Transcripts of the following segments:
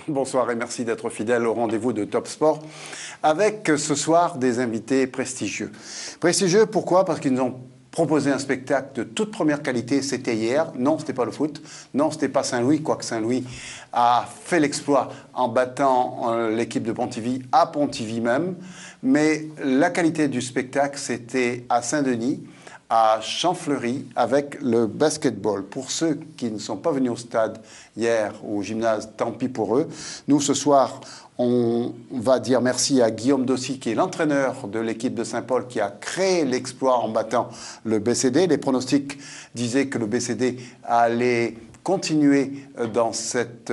Bonsoir et merci d'être fidèle au rendez-vous de Top Sport avec ce soir des invités prestigieux. Prestigieux pourquoi? Parce qu'ils nous ont proposé un spectacle de toute première qualité, c'était hier. Non, c'était pas le foot. Non, c'était pas Saint-Louis, quoique Saint-Louis a fait l'exploit en battant l'équipe de Pontivy à Pontivy même. Mais la qualité du spectacle, c'était à Saint-Denis, à Champfleury, avec le basketball. Pour ceux qui ne sont pas venus au stade hier, au gymnase, tant pis pour eux. Nous, ce soir, on va dire merci à Guillaume Dossy, qui est l'entraîneur de l'équipe de Saint-Paul, qui a créé l'exploit en battant le BCD. Les pronostics disaient que le BCD allait continuer dans cette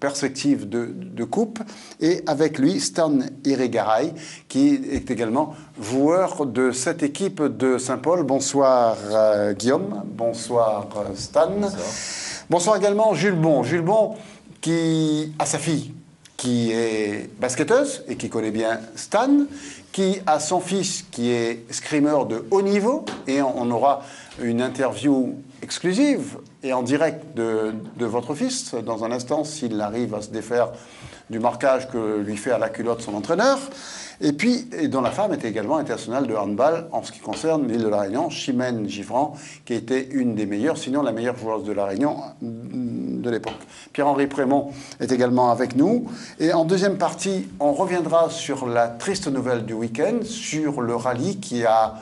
perspective de coupe. Et avec lui, Stan Irigaray, qui est également joueur de cette équipe de Saint-Paul. Bonsoir Guillaume, bonsoir Stan. Bonsoir. Bonsoir également Jules Bon. Jules Bon qui a sa fille qui est basketteuse et qui connaît bien Stan, qui a son fils qui est screamer de haut niveau, et on aura une interview exclusive et en direct de votre fils dans un instant s'il arrive à se défaire du marquage que lui fait à la culotte son entraîneur, et puis dont la femme était également internationale de handball en ce qui concerne l'île de la Réunion, Chimène Givran, qui était une des meilleures, sinon la meilleure joueuse de la Réunion de l'époque. Pierre-Henri Prémont est également avec nous. Et en deuxième partie, on reviendra sur la triste nouvelle du week-end, sur le rallye qui a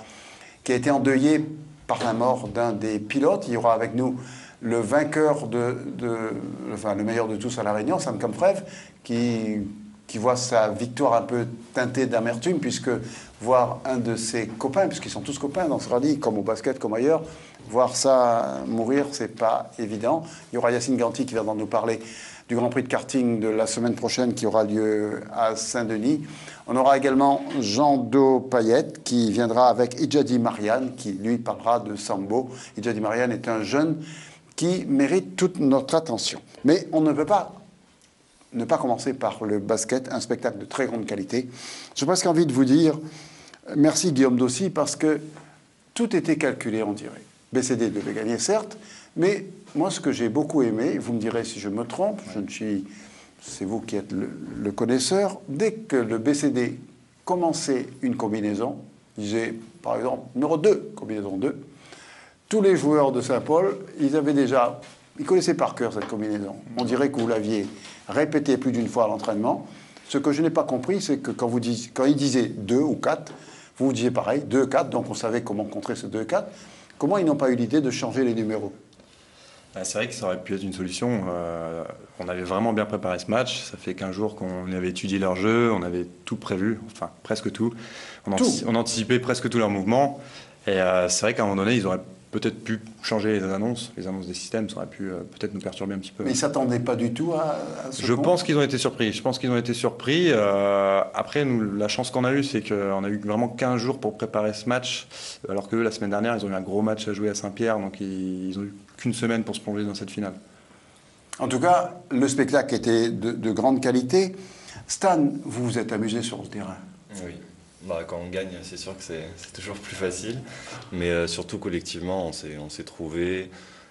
été endeuillé par la mort d'un des pilotes. Il y aura avec nous le vainqueur le meilleur de tous à la Réunion, Sam Kamfrev, qui voit sa victoire un peu teintée d'amertume, puisque voir un de ses copains, puisqu'ils sont tous copains dans ce rallye, comme au basket, comme ailleurs, voir ça mourir, c'est pas évident. Il y aura Yacine Ganti qui viendra nous parler du Grand Prix de karting de la semaine prochaine qui aura lieu à Saint-Denis. On aura également Jean-Do Payette qui viendra avec Idjadi Marianne, qui lui parlera de sambo. Idjadi Marianne est un jeune qui mérite toute notre attention. Mais on ne peut pas ne pas commencer par le basket, un spectacle de très grande qualité. J'ai presque envie de vous dire merci Guillaume Dossy, parce que tout était calculé, on dirait. BCD devait gagner, certes, mais moi, ce que j'ai beaucoup aimé, vous me direz si je me trompe, c'est vous qui êtes le connaisseur, dès que le BCD commençait une combinaison, disait par exemple numéro 2, combinaison 2, tous les joueurs de Saint-Paul, ils connaissaient par cœur cette combinaison. On dirait que vous l'aviez répété plus d'une fois à l'entraînement. Ce que je n'ai pas compris, c'est que quand ils disaient 2 ou 4, vous disiez pareil, 2, 4, donc on savait comment contrer ce 2, 4. Comment ils n'ont pas eu l'idée de changer les numéros? C'est vrai que ça aurait pu être une solution. On avait vraiment bien préparé ce match. Ça fait 15 jours qu'on avait étudié leur jeu, on avait tout prévu, enfin presque tout. On anticipait presque tous leurs mouvements. Et c'est vrai qu'à un moment donné, ils auraient peut-être pu changer les annonces des systèmes, ça aurait pu peut-être nous perturber un petit peu. Mais ils ne s'attendaient pas du tout à ce Je pense qu'ils ont été surpris. Après, nous, la chance qu'on a eue, c'est qu'on a eu vraiment 15 jours pour préparer ce match, alors que la semaine dernière, ils ont eu un gros match à jouer à Saint-Pierre, donc ils ont eu qu'une semaine pour se plonger dans cette finale. En tout cas, le spectacle était de grande qualité. Stan, vous vous êtes amusé sur le terrain? Oui. Quand on gagne, c'est sûr que c'est toujours plus facile. Mais surtout, collectivement, on s'est trouvés.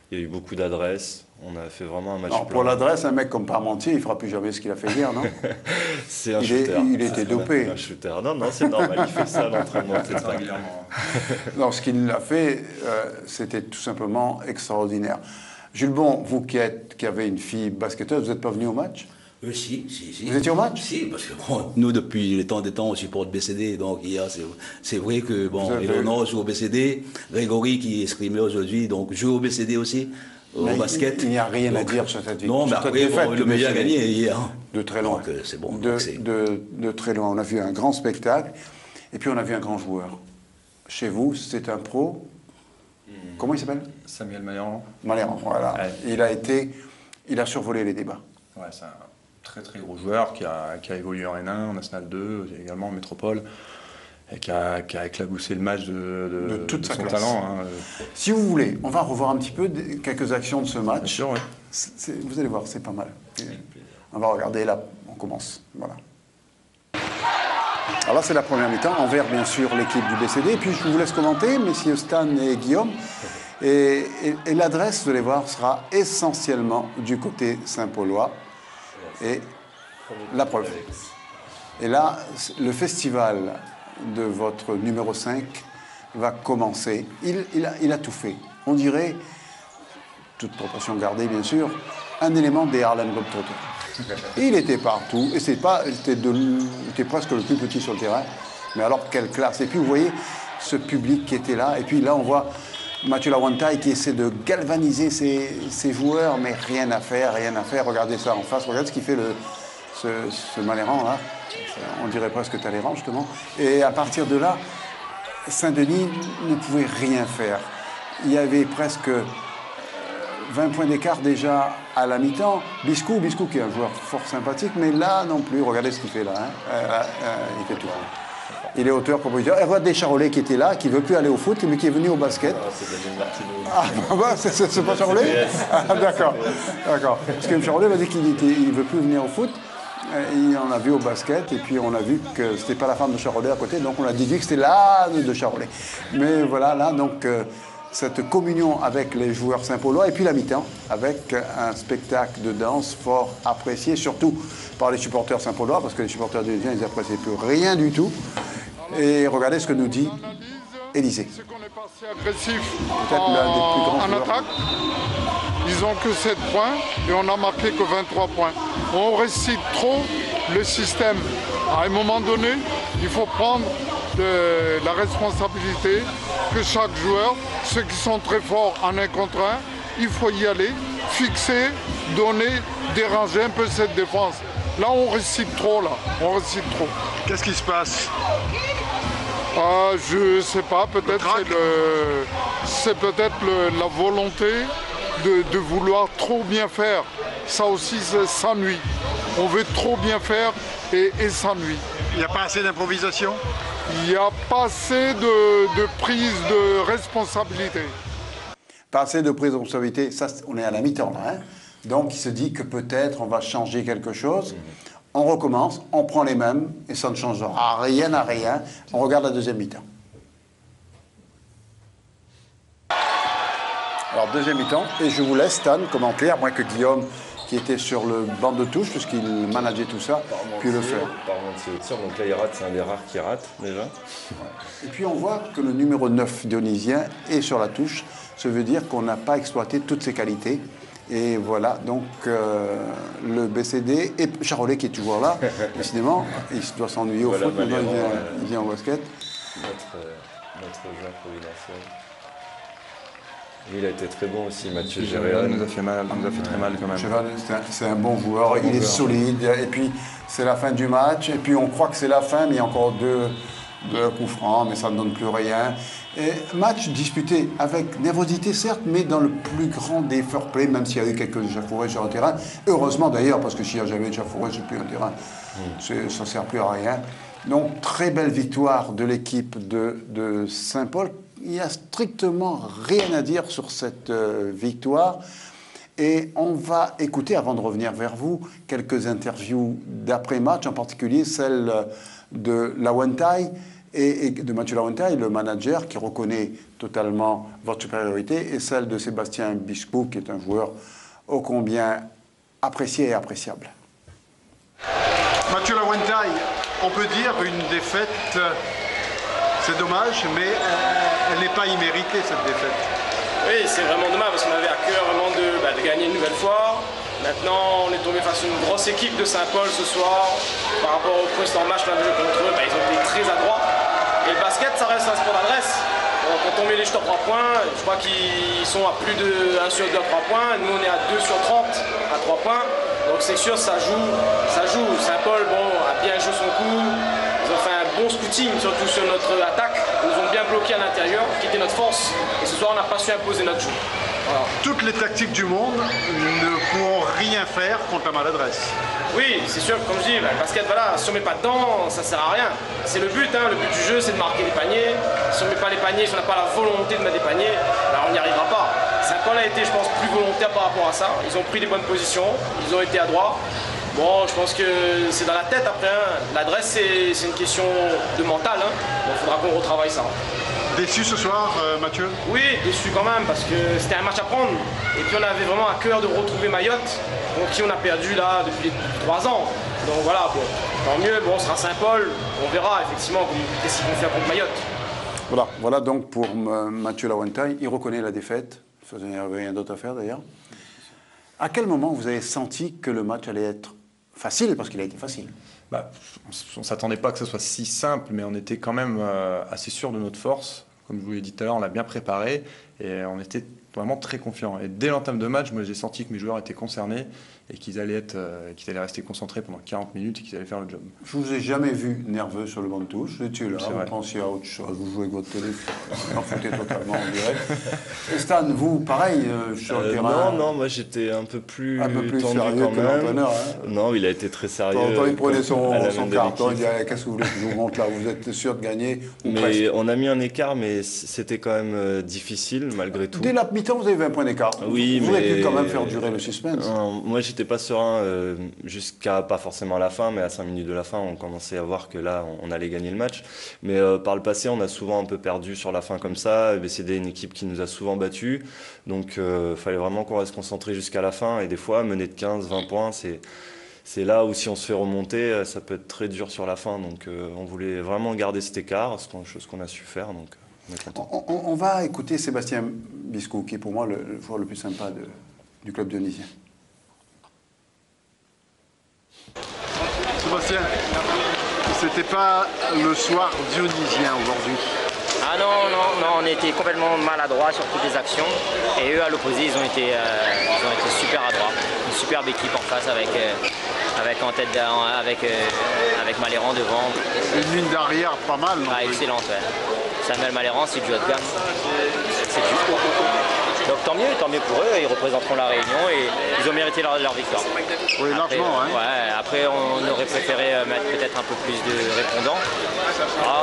Il y a eu beaucoup d'adresses. On a fait vraiment un match. Alors, pour l'adresse, un mec comme Parmentier, il ne fera plus jamais ce qu'il a fait hier, non? C'est un shooter. Il était dopé. Un shooter. Non, c'est normal. Il fait ça à l'entraînement très régulièrement. Non, ce qu'il a fait, c'était tout simplement extraordinaire. Jules Bon, vous qui avez une fille basketteuse, vous n'êtes pas venu au match? Si. Vous étiez au match? Si, parce que nous, depuis les temps des temps, on supporte BCD. Donc, hier, c'est vrai que, Eleonore joue au BCD. Grégory, qui est screamer aujourd'hui, donc joue au BCD aussi, au basket. Il n'y a rien à dire sur cette victoire. Non, mais après, le meilleur a gagné hier. De très loin. Donc, c'est bon. De très loin. On a vu un grand spectacle. Et puis, on a vu un grand joueur. Chez vous, c'est un pro. Comment il s'appelle? Samuel Maléran. Maléran, voilà. Ouais. Il a survolé les débats. Ouais, c'est un très très gros joueur qui a évolué en N1, en National 2, également en Métropole, et qui a éclaboussé le match de toute sa son classe. talent. Si vous voulez, on va revoir un petit peu quelques actions de ce match. Bien sûr, oui. Vous allez voir, c'est pas mal. On va regarder là, on commence. Voilà. Alors là, c'est la première mi-temps. Envers, bien sûr, l'équipe du BCD. Et puis, je vous laisse commenter, messieurs Stan et Guillaume. Et l'adresse, vous allez voir, sera essentiellement du côté Saint-Paulois. Et la preuve. Et là, le festival de votre numéro 5 va commencer. Il a tout fait. On dirait, toute proportion gardée bien sûr, un élément des Harlem Globetrotters. Il était partout, et était presque le plus petit sur le terrain. Mais alors, quelle classe! Et puis, vous voyez ce public qui était là. Et puis là, on voit Mathieu Lawanta qui essaie de galvaniser ses joueurs, mais rien à faire, rien à faire. Regardez ça en face, regardez ce qu'il fait ce Maléran là. On dirait presque Talleyrand justement. Et à partir de là, Saint-Denis ne pouvait rien faire. Il y avait presque 20 points d'écart déjà à la mi-temps. Biscou qui est un joueur fort sympathique, mais là non plus. Regardez ce qu'il fait là. Il fait tout. Il est auteur, compositeur. Et regarde Descharolais qui était là, qui ne veut plus aller au foot, mais qui est venu au basket. C'est pas Charolais? D'accord. Parce que Charolais m'a dit qu'il ne veut plus venir au foot. Et on a vu au basket, et puis on a vu que c'était pas la femme de Charolais à côté, donc on a déduit que c'était l'âne de Charolais. Mais voilà, là, donc, cette communion avec les joueurs Saint-Paulois, et puis la mi-temps, avec un spectacle de danse fort apprécié, surtout par les supporters Saint-Paulois, parce que les supporters d'Élysée, ils n'appréciaient plus rien du tout. Et regardez ce que nous dit Élysée. C'est qu'on est passé agressif en attaque. Ils ont que 7 points et on n'a marqué que 23 points. On récite trop le système. À un moment donné, il faut prendre la responsabilité que chaque joueur, ceux qui sont très forts en 1 contre 1, il faut y aller, fixer, donner, déranger un peu cette défense. Là, on récite trop, on récite trop. Qu'est-ce qui se passe? Je sais pas, peut-être c'est peut-être la volonté de vouloir trop bien faire. Ça aussi, ça nuit. On veut trop bien faire et ça nuit. Il n'y a pas assez d'improvisation? Il n'y a pas assez de prise de responsabilité. Pas assez de prise de responsabilité, ça, on est à la mi-temps là. Donc il se dit que peut-être on va changer quelque chose. On recommence, on prend les mêmes et ça ne changera rien à rien. On regarde la deuxième mi-temps. Alors deuxième mi-temps, et je vous laisse Stan commenter, à moins que Guillaume, qui était sur le banc de touche, puisqu'il manageait tout ça, puis le faire. Donc là il rate, c'est un des rares qui rate déjà. Et puis on voit que le numéro 9 dionysien est sur la touche. Ça veut dire qu'on n'a pas exploité toutes ses qualités. Et voilà, donc le BCD et Charolais qui est toujours là, décidément, il doit s'ennuyer au foot, maintenant il vient au basket. Notre joueur provincial. Il a été très bon aussi, Mathieu Géréal. Il nous a fait très mal quand même. Géréal, c'est un bon joueur, il est solide, et puis c'est la fin du match, et puis on croit que c'est la fin, mais il y a encore deux coups francs, mais ça ne donne plus rien. Et match disputé avec nervosité certes, mais dans le plus grand des fair play, même s'il y a eu quelques échauffourées sur le terrain. Heureusement d'ailleurs, parce que s'il n'y a jamais d'échauffourées sur un terrain, ça ne sert plus à rien. Donc très belle victoire de l'équipe de Saint-Paul. Il n'y a strictement rien à dire sur cette victoire. Et on va écouter, avant de revenir vers vous, quelques interviews d'après-match, en particulier celle de Lawentai et de Mathieu Lawentai, le manager, qui reconnaît totalement votre supériorité, et celle de Sébastien Biscou, qui est un joueur ô combien apprécié et appréciable. Mathieu Lawentai, on peut dire une défaite, c'est dommage, mais elle n'est pas imméritée, cette défaite. Oui, c'est vraiment dommage parce qu'on avait à cœur vraiment de gagner une nouvelle fois. Maintenant, on est tombé face à une grosse équipe de Saint-Paul ce soir. Par rapport au précédent match qu'on a joué contre eux, ils ont été très adroits. Et le basket, ça reste un sport d'adresse. Quand on met les shoots à 3 points, je crois qu'ils sont à plus de 1 sur 2 à 3 points. Nous, on est à 2 sur 30 à 3 points. Donc c'est sûr, ça joue. Saint-Paul, a bien joué son coup. Ils ont fait un bon scouting, surtout sur notre attaque. Ils nous ont bien bloqué à l'intérieur, qui était notre force. Et ce soir, on n'a pas su imposer notre jeu. Voilà. Toutes les tactiques du monde ne pourront rien faire contre la maladresse. Oui, c'est sûr, comme je dis, le basket, voilà, si on ne met pas dedans, ça ne sert à rien. C'est le but du jeu, c'est de marquer des paniers. Si on ne met pas les paniers, si on n'a pas la volonté de mettre des paniers, on n'y arrivera pas. Saint-Paul a été, je pense, plus volontaire par rapport à ça. Ils ont pris des bonnes positions, ils ont été adroits. Bon, je pense que c'est dans la tête après. Hein. L'adresse, c'est une question de mental. Hein. Donc, il faudra qu'on retravaille ça. Déçu ce soir, Mathieu? Oui, déçu quand même, parce que c'était un match à prendre. Et puis, on avait vraiment à cœur de retrouver Mayotte, contre qui on a perdu là depuis 3 ans. Donc voilà, bon, tant mieux, bon, on sera Saint-Paul. On verra effectivement qu'est-ce qu'ils vont faire contre Mayotte. Voilà donc pour Mathieu Lawentaille. Il reconnaît la défaite. Il n'y avait rien d'autre à faire d'ailleurs. À quel moment vous avez senti que le match allait être facile, parce qu'il a été facile? On ne s'attendait pas que ce soit si simple, mais on était quand même assez sûr de notre force. Comme je vous l'ai dit tout à l'heure, on l'a bien préparé et on était vraiment très confiants. Et dès l'entame de match, moi j'ai senti que mes joueurs étaient concernés et qu'ils allaient rester concentrés pendant 40 minutes et qu'ils allaient faire le job. Je vous ai jamais vu nerveux sur le banc de touche. Vous étiez là, vous pensiez à autre chose, vous jouez avec votre téléphone, vous en foutez totalement en direct. Et Stan, vous, pareil, sur le terrain? Non, moi j'étais un peu plus tendu sérieux quand que même. l'entraîneur. Hein. Non, il a été très sérieux. Quand il prenait son carton, il disait disait qu'est-ce que vous voulez que je vous montre là? Vous êtes sûr de gagner ou mais presque. on a mis un écart, mais c'était quand même difficile malgré tout. Dès la mi-temps, vous avez 20 points d'écart. Oui, vous auriez mais pu quand même faire durer le suspense. Moi, j'étais pas serein jusqu'à pas forcément la fin, mais à 5 minutes de la fin, on commençait à voir que là, on allait gagner le match. Mais par le passé, on a souvent un peu perdu sur la fin comme ça. BCD est une équipe qui nous a souvent battus, donc fallait vraiment qu'on reste concentré jusqu'à la fin. Et des fois, mener de 15-20 points, c'est là où si on se fait remonter, ça peut être très dur sur la fin. Donc on voulait vraiment garder cet écart, chose qu'on a su faire. Donc on est content. On va écouter Sébastien Biscou, qui est pour moi le joueur le plus sympa du club dionysien. Sébastien, c'était pas le soir dionysien aujourd'hui. Ah non, on était complètement maladroits sur toutes les actions. Et eux, à l'opposé, ils ont été super adroits. Une superbe équipe en face avec Maléran devant. Une ligne d'arrière pas mal, non? Excellente, ouais. Samuel Maléran, c'est du haut de gamme. C'est du haut. Donc tant mieux pour eux, ils représenteront la Réunion et ils ont mérité leur victoire. Oui, largement, hein. Ouais, après on aurait préféré mettre peut-être un peu plus de répondants.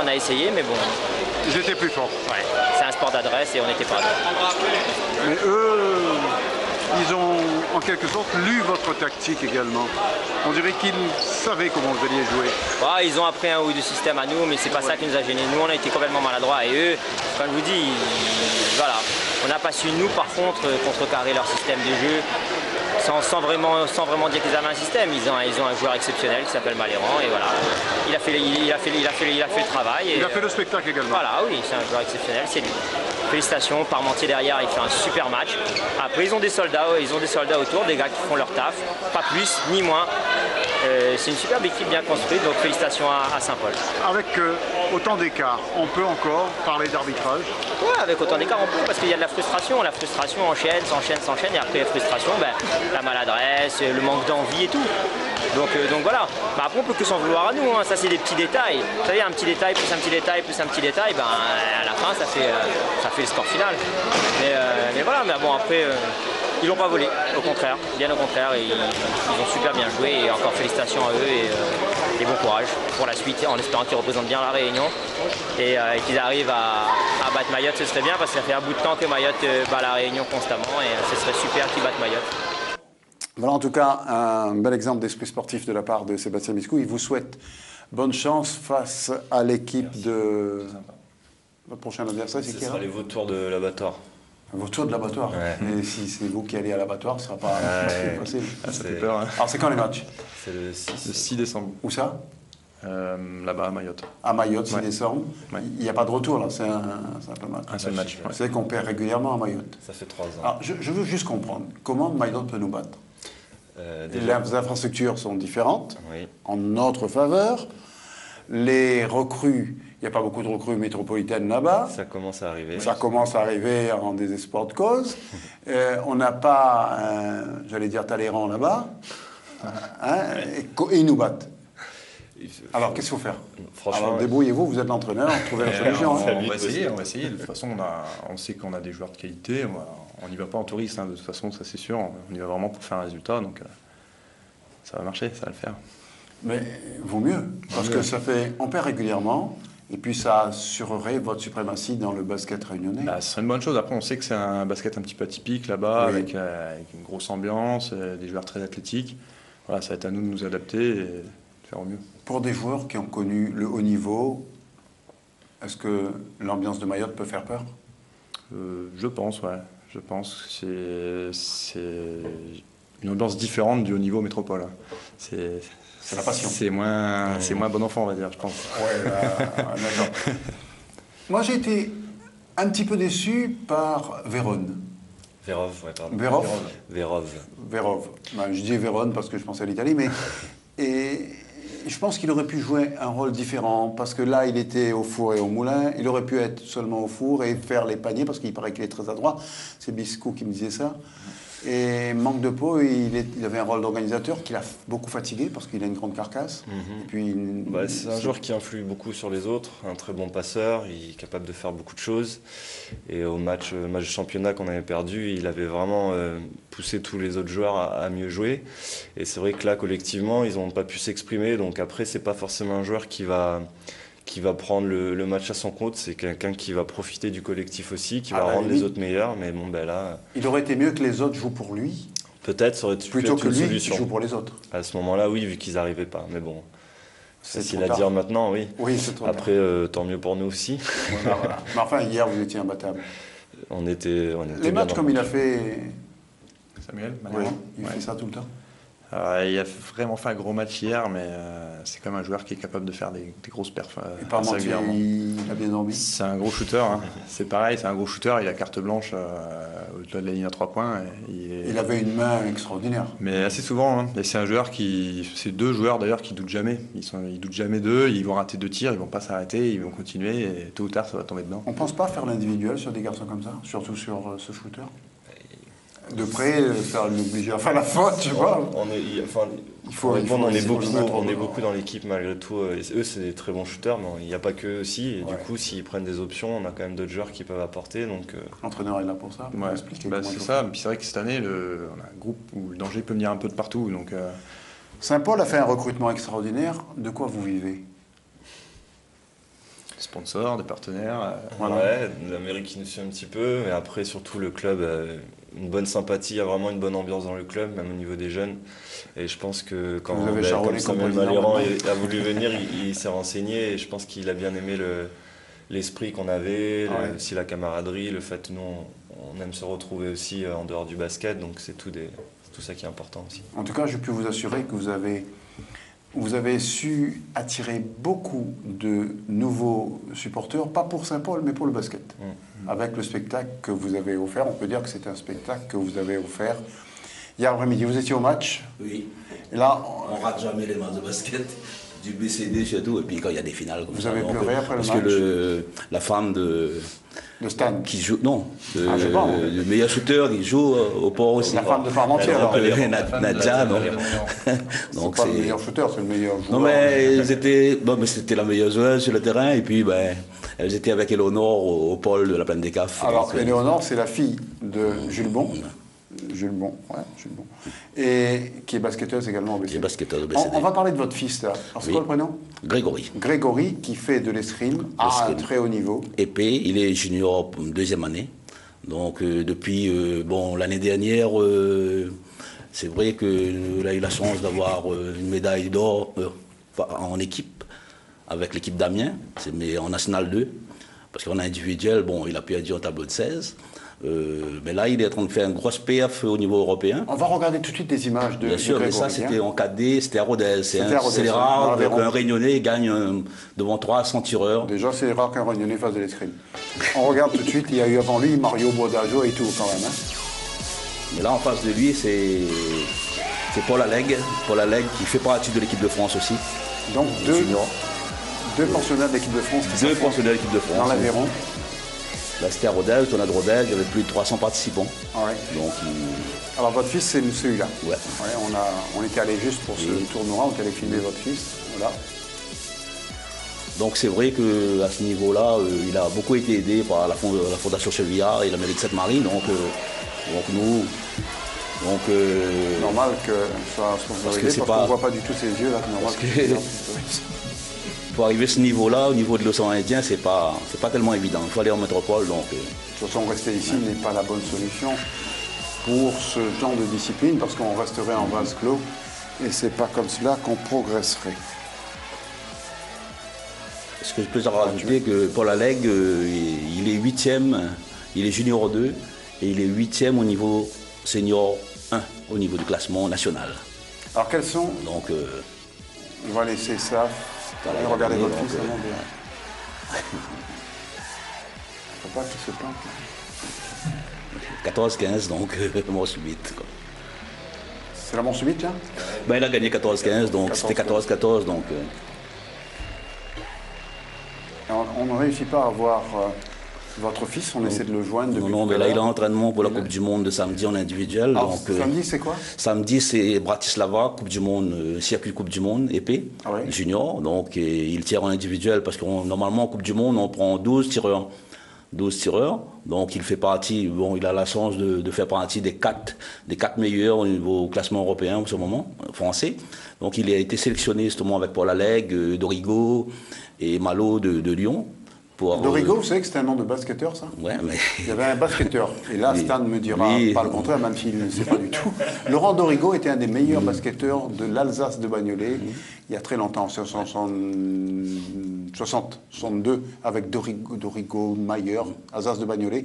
On a essayé, mais bon. Ils étaient plus forts. Ouais, c'est un sport d'adresse et on n'était pas adresse. Mais eux, ils ont en quelque sorte lu votre tactique également. On dirait qu'ils savaient comment vous alliez jouer. Ouais, ils ont appris un ou deux systèmes à nous, mais c'est pas ça qui nous a gênés. Nous, on a été complètement maladroits et eux, comme je vous dis, voilà. On n'a pas su, nous, par contre, contrecarrer leur système de jeu sans vraiment dire qu'ils avaient un système. Ils ont un joueur exceptionnel qui s'appelle Maléran et voilà. Il a fait le travail. Il a fait le spectacle également. Voilà, oui, c'est un joueur exceptionnel, c'est lui. Félicitations, Parmentier derrière, il fait un super match. Après, ils ont des soldats autour, des gars qui font leur taf, pas plus ni moins. C'est une superbe équipe bien construite, donc félicitations à Saint-Paul. Avec autant d'écart, on peut encore parler d'arbitrage? Ouais, avec autant d'écart, on peut, parce qu'il y a de la frustration. La frustration s'enchaîne, et après la frustration, la maladresse, le manque d'envie et tout. Donc voilà. Après, on peut que s'en vouloir à nous, hein. Ça c'est des petits détails. Vous savez, un petit détail, plus un petit détail, plus un petit détail, à la fin, ça fait le score final. Mais voilà, mais bon, après... Ils l'ont pas volé, au contraire, bien au contraire, ils ont super bien joué et encore félicitations à eux et bon courage pour la suite en espérant qu'ils représentent bien la Réunion et qu'ils arrivent à battre Mayotte, ce serait bien parce que ça fait un bout de temps que Mayotte bat la Réunion constamment et ce serait super qu'ils battent Mayotte. Voilà en tout cas un bel exemple d'esprit sportif de la part de Sébastien Biscou. Il vous souhaite bonne chance face à l'équipe de... Votre prochain adversaire, c'est qui? Ce sera les vautours de l'abattoir. Votre de l'abattoir. Ouais. Mais si c'est vous qui allez à l'abattoir, ce ne sera pas facile. Ça fait peur. Hein. Alors c'est quand les matchs? C'est le 6. Le 6 décembre. Où ça? Là-bas à Mayotte. À Mayotte, 6 décembre. Ouais. Il n'y a pas de retour là, c'est un simple match. Un seul match. Vous savez qu'on perd régulièrement à Mayotte. Ça fait 3 ans. Alors je veux juste comprendre, comment Mayotte peut nous battre? Les infrastructures sont différentes, oui, en notre faveur. Les recrues, il n'y a pas beaucoup de recrues métropolitaines là-bas. Ça commence à arriver. Ça commence à arriver en désespoir de cause. On n'a pas, j'allais dire, Talleyrand là-bas. Et ils nous battent. Alors, qu'est-ce qu'il faut faire? Franchement, alors, débrouillez-vous, vous êtes l'entraîneur, trouvez la solution. On va essayer. De toute façon, on sait qu'on a des joueurs de qualité. On n'y va pas en touriste, hein, de toute façon, ça c'est sûr. On y va vraiment pour faire un résultat. Donc, ça va marcher, ça va le faire. Mais vaut mieux, parce que ça fait, on perd régulièrement, et puis ça assurerait votre suprématie dans le basket réunionnais. Ce serait une bonne chose. Après, on sait que c'est un basket un petit peu atypique là-bas, Oui. avec une grosse ambiance, des joueurs très athlétiques. voilà, ça va être à nous de nous adapter et de faire au mieux. Pour des joueurs qui ont connu le haut niveau, est-ce que l'ambiance de Mayotte peut faire peur? Je pense, ouais. Je pense que c'est une ambiance différente du haut niveau métropole. C'est la passion. C'est moins bon enfant, on va dire, je pense. Ouais, d'accord. Moi, j'ai été un petit peu déçu par Vérone. Vérove, ouais, pardon. Vérove. Ben, je dis Vérone parce que je pensais à l'Italie, mais et je pense qu'il aurait pu jouer un rôle différent parce que là, il était au four et au moulin. Il aurait pu être seulement au four et faire les paniers parce qu'il paraît qu'il est très adroit. C'est Biscou qui me disait ça. Et manque de peau, il avait un rôle d'organisateur qui l'a beaucoup fatigué parce qu'il a une grande carcasse. Et puis, c'est un joueur qui influe beaucoup sur les autres, un très bon passeur, il est capable de faire beaucoup de choses. Et au match de championnat qu'on avait perdu, il avait vraiment poussé tous les autres joueurs à mieux jouer. Et c'est vrai que là, collectivement, ils n'ont pas pu s'exprimer. Donc après, c'est pas forcément un joueur qui va prendre le match à son compte, c'est quelqu'un qui va profiter du collectif aussi, qui va rendre les autres meilleurs, mais bon, ben là... Il aurait été mieux que les autres jouent pour lui. Peut-être, ça aurait pu plutôt être que une lui solution. Qui joue pour les autres. À ce moment-là, oui, vu qu'ils n'arrivaient pas, mais bon, c'est facile à tard. dire maintenant, oui. Oui, c'est trop Après, tant mieux pour nous aussi. Voilà. Mais enfin, hier, vous étiez imbattable. On était les matchs comme il a fait... Samuel, oui, il fait ça tout le temps. Il a vraiment fait un gros match hier, mais c'est quand même un joueur qui est capable de faire des grosses perfs assez régulièrement. Il a bien dormi. C'est un gros shooter. Hein. C'est pareil, c'est un gros shooter. Il a carte blanche au-delà de la ligne à 3 points. Il avait une main extraordinaire. Mais assez souvent. Hein. Et c'est un joueur c'est deux joueurs d'ailleurs qui doutent jamais. Ils doutent jamais d'eux. Ils vont rater 2 tirs, ils vont pas s'arrêter, ils vont continuer. Et tôt ou tard, ça va tomber dedans. On pense pas faire l'individuel sur des garçons comme ça, surtout sur ce shooter. De près, faire l'obliger à faire la faute, tu vois. On est beaucoup dans l'équipe malgré tout. Eux, c'est des très bons shooters, mais il n'y a pas qu'eux aussi. Et du coup, s'ils prennent des options, on a quand même d'autres joueurs qui peuvent apporter. L'entraîneur est là pour ça. C'est ça. Puis c'est vrai que cette année, on a un groupe où le danger peut venir un peu de partout. Donc, Saint-Paul a fait un recrutement extraordinaire. De quoi vous vivez? Des sponsors, des partenaires. Ouais, l'Amérique qui nous suit un petit peu, mais après, surtout, le club. Une bonne sympathie, il y a vraiment une bonne ambiance dans le club, même au niveau des jeunes. Et je pense que quand Samuel Maléran a voulu venir, il s'est renseigné et je pense qu'il a bien aimé l'esprit qu'on avait, aussi la camaraderie, le fait que nous, on aime se retrouver aussi en dehors du basket, donc c'est tout ça qui est important aussi. En tout cas, je peux vous assurer que vous avez su attirer beaucoup de nouveaux supporters, pas pour Saint-Paul, mais pour le basket. Avec le spectacle que vous avez offert, on peut dire que c'est un spectacle que vous avez offert hier après-midi. Vous étiez au match? Oui. Et là, on rate jamais les matchs de basket, du BCD surtout, et puis quand il y a des finales comme vous ça. Avez pleuré après le match? Parce que la femme de Stan qui joue, non, le meilleur shooter qui joue au port aussi. La femme de Parmentier, alors. Nadia, non. Donc c'est pas le meilleur shooter, c'est le meilleur joueur. Non, mais c'était la meilleure joueuse sur le terrain, et puis elles étaient avec Éléonore au pôle de la Plaine des Cafes. Alors, Éléonore, c'est la fille de Jules Bon. Jules Bon. Et qui est basketteuse également au BCD. Qui est basketteuse au BCD. On va parler de votre fils, là. Alors, c'est quoi le prénom? Grégory. Grégory, qui fait de l'escrime à un très haut niveau. Épée, il est junior 2e année. Donc, depuis l'année dernière, c'est vrai qu'il a eu la chance d'avoir une médaille d'or en équipe, avec l'équipe d'Amiens, mais en National 2. Parce qu'en individuel, il a pu être en tableau de 16. Mais là, il est en train de faire un gros PF au niveau européen. On va regarder tout de suite des images de Bien sûr, Grégory, mais ça, c'était en cadet, c'était à Rodez. C'est les rare qu'un Réunionnais gagne devant 300 tireurs. Déjà, c'est rare qu'un Réunionnais fasse de l'escrime. On regarde tout de suite, il y a eu avant lui Mario Bodajo et tout, quand même. Mais là, en face de lui, c'est Paul Alleg. Paul Alleg qui fait partie de l'équipe de France aussi. Donc, deux pensionnaires de l'équipe de France. Deux pensionnaires de l'équipe de France. Dans l'Aveyron. Là, c'était à Rodez, tournoi de Rodez, il y avait plus de 300 participants. Ouais. Donc, alors, votre fils, c'est celui-là. Ouais. On était allé juste pour ce tournoi, on est allé filmer votre fils. Voilà. Donc, c'est vrai qu'à ce niveau-là, il a beaucoup été aidé par la Fondation Chevillard et la mairie de Sainte-Marie. Donc, nous. Normal que ce soit sponsorisé, parce qu'on ne voit pas du tout ses yeux. Là, normal pour arriver à ce niveau-là, au niveau de l'océan Indien, c'est pas tellement évident. Il faut aller en métropole. Donc, de toute façon, rester ici n'est pas la bonne solution pour ce genre de discipline, parce qu'on resterait en vase clos Et c'est pas comme cela qu'on progresserait. Ce que je peux rajouter, que Paul Alleg, il est 8e, il est junior 2 et il est 8e au niveau senior 1, au niveau du classement national. Alors quels sont... Donc, on va laisser ça. Voilà, Regardez votre donc, fils avant de... Faut pas qu'il se plante. 14-15, donc mort subite. C'est la mort subite, là? Ben, il a gagné 14-15, donc c'était 14-14. Donc, on ne réussit pas à voir votre fils, on essaie de le joindre depuis non, mais là, il est en entraînement pour la Coupe du Monde de samedi en individuel. Alors, donc, samedi, c'est quoi? Samedi, c'est Bratislava, Coupe du Monde, circuit Coupe du Monde, épée, junior. Donc, il tire en individuel parce que normalement, en Coupe du Monde, on prend 12 tireurs. 12 tireurs, donc il fait partie, bon, il a la chance de faire partie des 4 meilleurs au niveau classement européen en ce moment, français. Donc il a été sélectionné justement avec Paul Alleg, Dorigo et Malo de Lyon. Dorigo, vous savez que c'était un nom de basketteur, ça? Ouais, mais... Il y avait un basketteur, et là Stan me dira pas le contraire, même s'il ne sait pas du tout. Laurent Dorigo était un des meilleurs basketteurs de l'Alsace de Bagnolet, il y a très longtemps, en 62, avec Dorigo Mayer, Alsace de Bagnolet,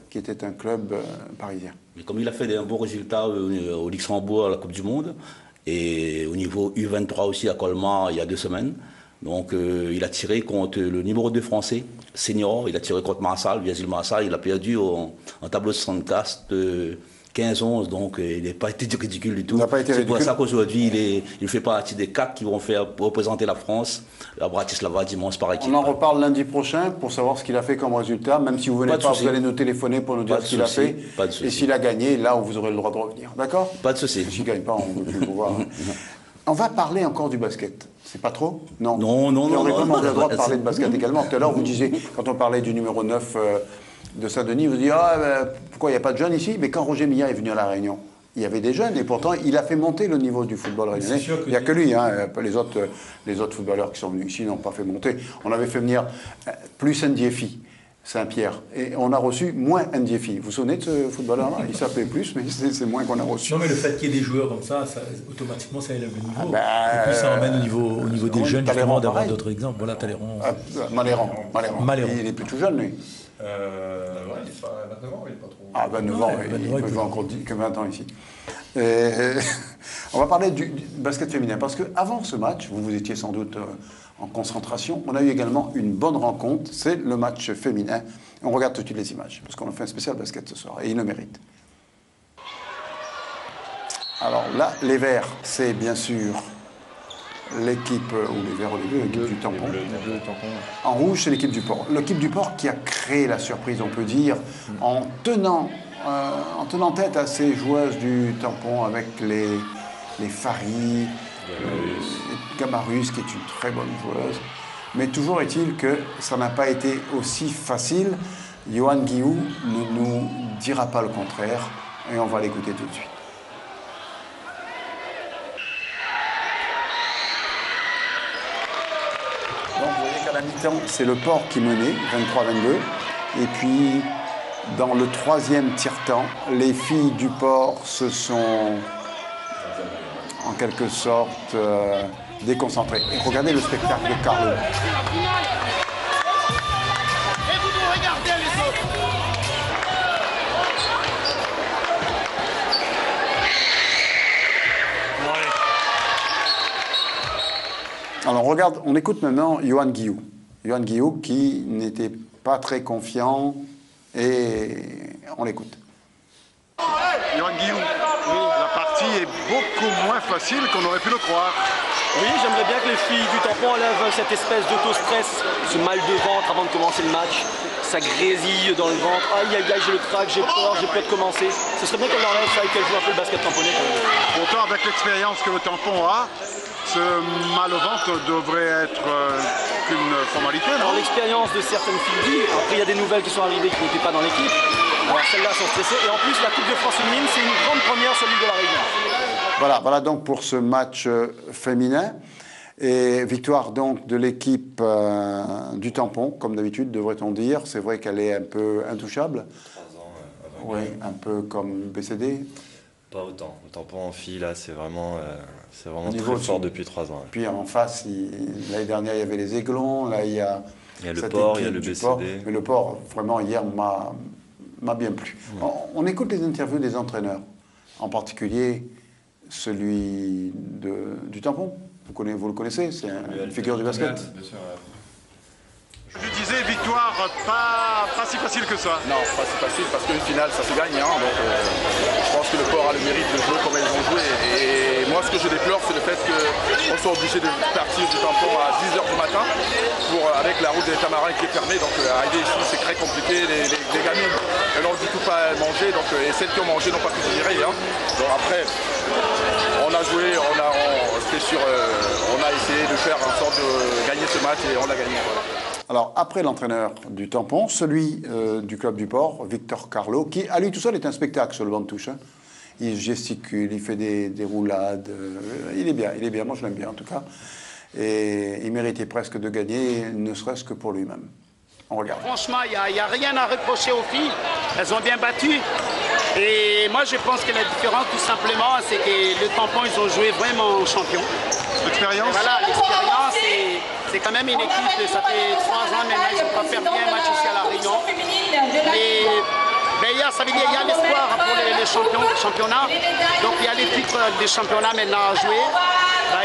qui était un club parisien. Mais comme il a fait un bon résultat au Luxembourg à la Coupe du Monde, et au niveau U23 aussi à Colmar il y a 2 semaines, donc il a tiré contre le numéro 2 français, senior, il a tiré contre Marsal, Viasil Marsal, il a perdu en tableau de 64, 15-11, donc il n'a pas été ridicule du tout. C'est pour ça qu'aujourd'hui il fait partie des 4 qui vont représenter la France à Bratislava dimanche par équipe. On en reparle lundi prochain pour savoir ce qu'il a fait comme résultat, même si vous ne venez pas, vous allez nous téléphoner pour nous dire ce qu'il a fait. Et s'il a gagné, là vous aurez le droit de revenir, d'accord? Pas de souci. S'il ne gagne pas, on ne veut plus le voir. On va parler encore du basket. C'est pas trop? Non. Non. On aurait vraiment le droit de parler de basket également. Tout à l'heure, vous disiez, quand on parlait du numéro 9 de Saint-Denis, vous disiez, pourquoi il n'y a pas de jeunes ici? Mais quand Roger Milla est venu à La Réunion, il y avait des jeunes et pourtant, il a fait monter le niveau du football réunionnais. Il n'y a que lui, hein, les autres footballeurs qui sont venus ici n'ont pas fait monter. On avait fait venir plus Ndiefi, Saint-Pierre. Et on a reçu moins Ndiefi. Vous vous souvenez de ce footballeur-là? Il s'appelait plus, mais c'est moins qu'on a reçu. Non, mais le fait qu'il y ait des joueurs comme ça automatiquement, ça élève le niveau. Et puis ça emmène au niveau des jeunes, justement, d'avoir d'autres exemples. Voilà, Talleyrand. Maléran. Il est plus tout jeune, lui. Ouais, il est pas 29 ans, il est pas trop... Ah, 29 ans, il peut jouer encore que 20 ans ici. On va parler du basket féminin, parce qu'avant ce match, vous étiez sans doute en concentration, on a eu également une bonne rencontre, c'est le match féminin. On regarde tout de suite les images, parce qu'on a fait un spécial basket ce soir, et il le mérite. Alors là, les Verts, c'est bien sûr l'équipe, ou les Verts ou les Bleus, l'équipe du Tampon. En rouge, c'est l'équipe du Port. L'équipe du Port qui a créé la surprise, on peut dire, en tenant tête à ces joueuses du Tampon avec les Fari, Gamarus, qui est une très bonne joueuse. Mais toujours est-il que ça n'a pas été aussi facile. Johan Guillou ne nous dira pas le contraire, et on va l'écouter tout de suite. Donc vous voyez qu'à la mi-temps, c'est le Port qui menait, 23-22. Et puis, dans le 3e tiers-temps, les filles du Port se sont, en quelque sorte, déconcentrées. Et regardez le spectacle de Carlo. Et vous nous regardez les autres. Alors on écoute maintenant Johan Guillou. Johan Guillou qui n'était pas très confiant et on l'écoute. Johan Guillou, la partie est beaucoup moins facile qu'on aurait pu le croire. Oui, j'aimerais bien que les filles du Tampon enlèvent cette espèce d'auto-stress, ce mal de ventre avant de commencer le match. Ça grésille dans le ventre. Aïe, aïe, aïe, j'ai le trac, j'ai peur de commencer. Ce serait bien qu'elles l'enlèvent ça et qu'elles jouent un peu le basket tamponnais. Pourtant, avec l'expérience que le Tampon a, ce mal au ventre devrait être qu'une formalité. Alors l'expérience de certaines filles, après il y a des nouvelles qui sont arrivées qui n'étaient pas dans l'équipe. Alors celles-là sont stressées. Et en plus, la Coupe de France féminine, c'est une grande première, celui de la Réunion. Voilà donc pour ce match féminin. Et victoire donc de l'équipe du Tampon, comme d'habitude, devrait-on dire. C'est vrai qu'elle est un peu intouchable. 3 ans. Oui, un peu comme BCD. Pas autant. Le tampon en filles, là, c'est vraiment très fort depuis 3 ans. Puis en face, l'année dernière, il y avait les Aiglons. Là, il y a le Port, il y a le BCD. Mais le Port, vraiment, hier, m'a bien plu. On écoute les interviews des entraîneurs, en particulier celui du tampon. Vous le connaissez, c'est une figure du basket. Bien sûr. Je disais victoire pas si facile que ça. Non, pas si facile parce qu'une finale ça se gagne. Donc je pense que le Port a le mérite de jouer comme ils ont joué. Et moi ce que je déplore c'est le fait qu'on soit obligé de partir du tampon à 10h du matin avec la route des Tamarins qui est fermée. Donc arriver ici c'est très compliqué. Les gamines elles n'ont du tout pas mangé. Et celles qui ont mangé n'ont pas pu se virer. Donc après on a joué, on a essayé de faire en sorte de gagner ce match et on l'a gagné. Voilà. Alors, après l'entraîneur du tampon, celui du club du Port, Victor Carlo, qui à lui tout seul est un spectacle sur le banc de touche. Il gesticule, il fait des roulades. Il est bien, moi je l'aime bien en tout cas. Et il méritait presque de gagner, ne serait-ce que pour lui-même. On regarde. Franchement, il n'y a rien à reprocher aux filles. Elles ont bien battu. Et moi je pense que la différence tout simplement, c'est que le tampon, ils ont joué vraiment champion. L'expérience. Voilà, l'expérience c'est quand même une équipe, ça fait 3 ans maintenant, ils n'ont pas perdu un match ici à La Réunion. Mais ça veut dire qu'il y a l'espoir pour les championnats. Donc il y a les titres des championnats maintenant à jouer.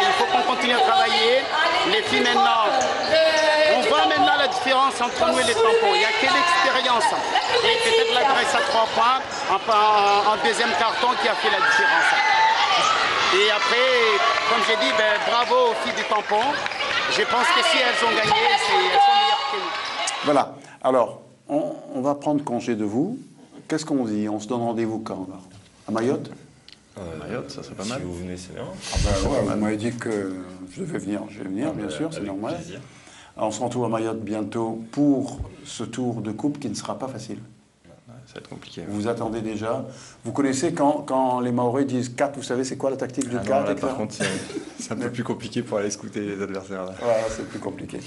Il faut qu'on continue à travailler. Les filles maintenant, on voit maintenant la différence entre nous et les tampons. Il n'y a que l'expérience. Et peut-être la Grèce à 3 points en deuxième carton qui a fait la différence. Et après, comme j'ai dit, bravo aux filles du tampon. Je pense que si elles ont gagné, elles sont meilleures que nous. Voilà. Alors, on va prendre congé de vous. Qu'est-ce qu'on dit? On se donne rendez-vous quand là? À Mayotte? Mayotte, ça serait pas mal. Si vous venez, c'est bien. Vous m'avez dit que je devais venir. Je vais venir, bien sûr, c'est normal. Alors, on se retrouve à Mayotte bientôt pour ce tour de coupe qui ne sera pas facile. Ça va être compliqué. Vous attendez déjà. Vous connaissez quand les Maoris disent 4, vous savez c'est quoi la tactique du 4 là, par contre, c'est un peu plus compliqué pour aller scouter les adversaires. Là. Voilà, c'est plus compliqué.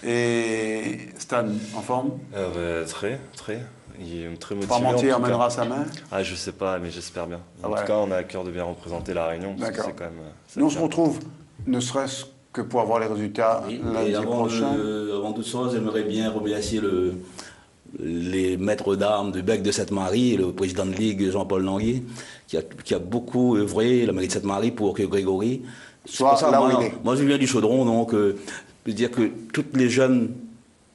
Et Stan, en forme? Très. Il est très motivé. Parmentier emmènera sa main? Je sais pas, mais j'espère bien. En tout cas, on a à cœur de bien représenter La Réunion. D'accord. C'est quand même, nous, on se retrouve, ne serait-ce que pour avoir les résultats lundi prochain. Avant toute chose, j'aimerais bien remercier les maîtres d'armes du Bec de Sainte-Marie, le président de Ligue Jean-Paul Languier, qui a beaucoup œuvré, la mairie de Sainte-Marie, pour que Grégory soit là où il est. Moi, je viens du Chaudron, donc je veux dire que toutes les jeunes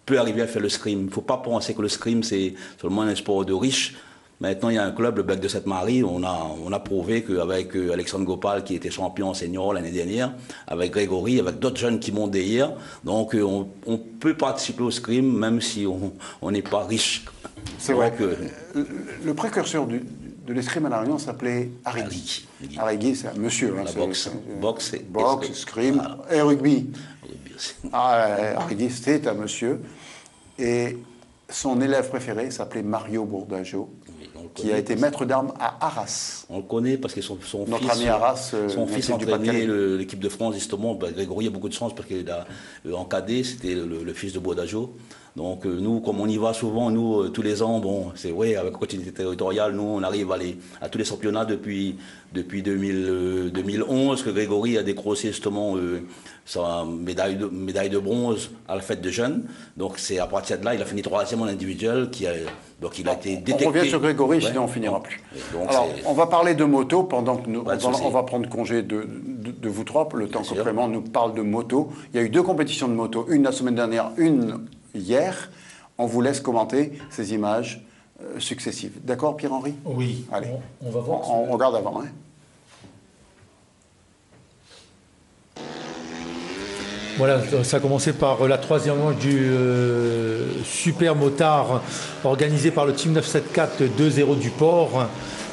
peuvent arriver à faire le scrim. Il ne faut pas penser que le scrim, c'est seulement un sport de riches. Maintenant, il y a un club, le Bec de Sainte-Marie, on a prouvé qu'avec Alexandre Gopal, qui était champion senior l'année dernière, avec Grégory, avec d'autres jeunes qui montent derrière, donc on peut participer au scrim, même si on n'est pas riche. C'est vrai que le précurseur de l'escrime à La Réunion s'appelait Arrigui. Arrigui, c'est un monsieur. La boxe, scrim et rugby. Arrigui, c'était un monsieur. Et son élève préféré s'appelait Mario Bourdajo, qui a été maître d'armes à Arras. On le connaît parce que son Notre ami Arras, son fils entraînait l'équipe de France, justement. Grégory a beaucoup de chance parce qu'en cadet, c'était le fils de Bourdajo. Donc nous, comme on y va souvent, nous, tous les ans, bon, c'est vrai, avec la continuité territoriale, nous, on arrive à tous les championnats depuis 2011, que Grégory a décroché justement sa médaille de bronze à la fête de jeunes. Donc c'est à partir de là, il a fini 3e en individuel, donc il a été détecté. On revient sur Grégory, sinon on ne finira plus. Alors, on va parler de moto pendant que on va prendre congé de vous trois, le temps que Clément nous parle de moto. Il y a eu 2 compétitions de moto, une la semaine dernière, une hier. On vous laisse commenter ces images successives. D'accord, Pierre-Henri? Oui. Allez, on va voir. On regarde avant. Voilà, ça a commencé par la 3e manche du Super Motard organisé par le Team 974 2-0 du Port,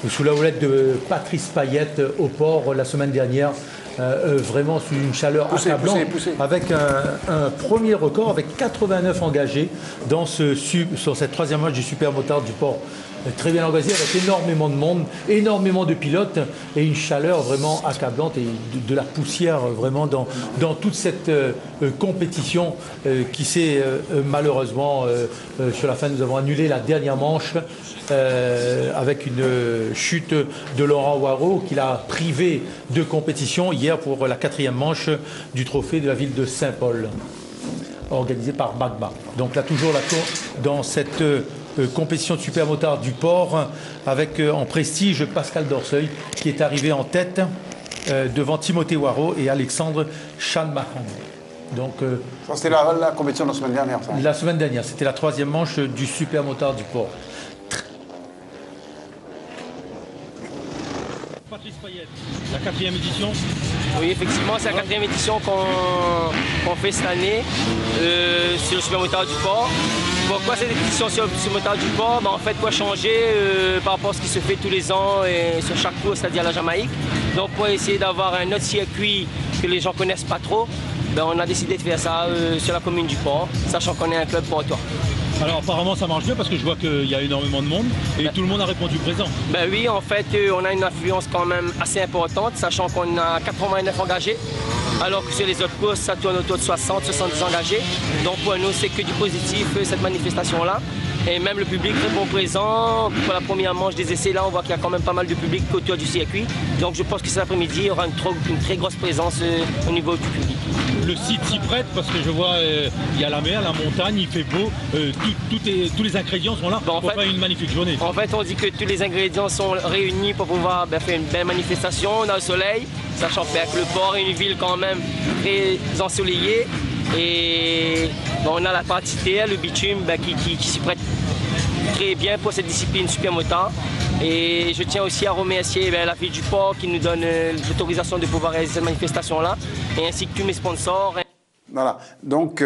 sous la houlette de Patrice Payette au Port la semaine dernière. Vraiment sous une chaleur accablante, avec un premier record avec 89 engagés sur cette 3e match du Super Motard du Port très bien organisé avec énormément de monde, énormément de pilotes et une chaleur vraiment accablante et de la poussière vraiment dans toute cette compétition qui s'est malheureusement sur la fin nous avons annulé la dernière manche avec une chute de Laurent Waro qui l'a privé de compétition hier pour la 4e manche du trophée de la ville de Saint-Paul organisé par Magma. Donc là toujours dans cette compétition de supermotard du port avec en prestige Pascal Dorseuil qui est arrivé en tête devant Timothée Waro et Alexandre Chanmahan. Donc ça c'était la compétition de la semaine dernière. Ça. La semaine dernière, c'était la 3e manche du supermotard du port. Patrice Payette, la 4e édition. Oui, effectivement, c'est la 4e édition qu'on fait cette année sur le supermotard du port. Pourquoi cette édition sur le supermotard du port? En fait, quoi changer par rapport à ce qui se fait tous les ans et sur chaque course, c'est-à-dire la Jamaïque. Donc, pour essayer d'avoir un autre circuit que les gens connaissent pas trop, on a décidé de faire ça sur la commune du port, sachant qu'on est un club portois. Alors apparemment ça marche bien parce que je vois qu'il y a énormément de monde et tout le monde a répondu présent. Ben oui, en fait on a une affluence quand même assez importante, sachant qu'on a 89 engagés, alors que sur les autres courses ça tourne autour de 60-70 engagés. Donc pour nous c'est que du positif cette manifestation-là. Et même le public répond présent. Pour la première manche des essais, là, on voit qu'il y a quand même pas mal de public autour du circuit. Donc je pense que cet après-midi, il y aura une très grosse présence au niveau du public. Le site s'y prête parce que je vois il y a la mer, la montagne, il fait beau. Tous les ingrédients sont là pour faire une magnifique journée. En fait, on dit que tous les ingrédients sont réunis pour pouvoir faire une belle manifestation. On a le soleil, sachant que le port est une ville quand même très ensoleillée. Et on a la partie terre, le bitume qui s'y prête très bien pour cette discipline supermotard. Et je tiens aussi à remercier la ville du port qui nous donne l'autorisation de pouvoir réaliser cette manifestation-là, et ainsi que tous mes sponsors. Voilà, donc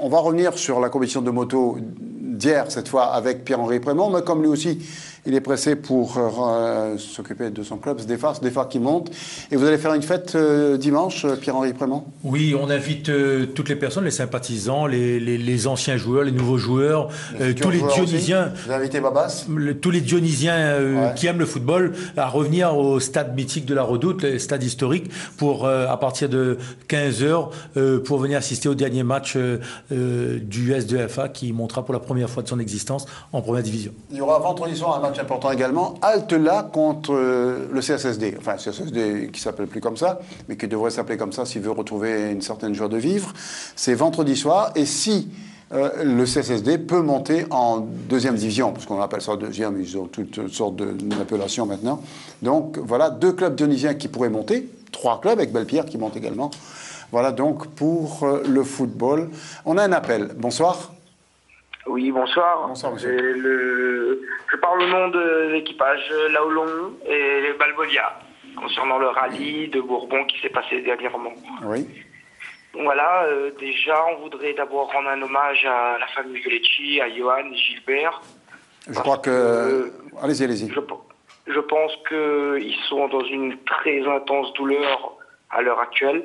on va revenir sur la compétition de moto d'hier, cette fois avec Pierre-Henri Prémont, mais comme lui aussi, il est pressé pour s'occuper de son club, SDEFA qui monte. Et vous allez faire une fête dimanche, Pierre-Henri Prémont? Oui, on invite toutes les personnes, les sympathisants, les anciens joueurs, les nouveaux joueurs, tous les Dionysiens. Vous invitez Babas? Tous les Dionysiens qui aiment le football à revenir au stade mythique de la Redoute, le stade historique, pour à partir de 15h pour venir assister au dernier match du SDEFA qui montera pour la première fois de son existence en première division. Il y aura vendredi soir un match important également, Altela contre le CSSD, enfin CSSD qui s'appelle plus comme ça, mais qui devrait s'appeler comme ça s'il veut retrouver une certaine joie de vivre. C'est vendredi soir, et si le CSSD peut monter en 2e division, parce qu'on appelle ça 2e, ils ont toutes sortes d'appellations maintenant. Donc voilà, 2 clubs dionysiens qui pourraient monter, 3 clubs avec Bellepierre qui monte également. Voilà donc pour le football. On a un appel. Bonsoir. Oui, bonsoir. Bonsoir, monsieur. Je parle au nom de l'équipage Laolon et Balbolia, concernant le rallye de Bourbon qui s'est passé dernièrement. Oui. Voilà, déjà, on voudrait d'abord rendre un hommage à la famille Grecci, à Johan et Gilbert. Je crois que... Allez-y. Je pense qu'ils sont dans une très intense douleur à l'heure actuelle.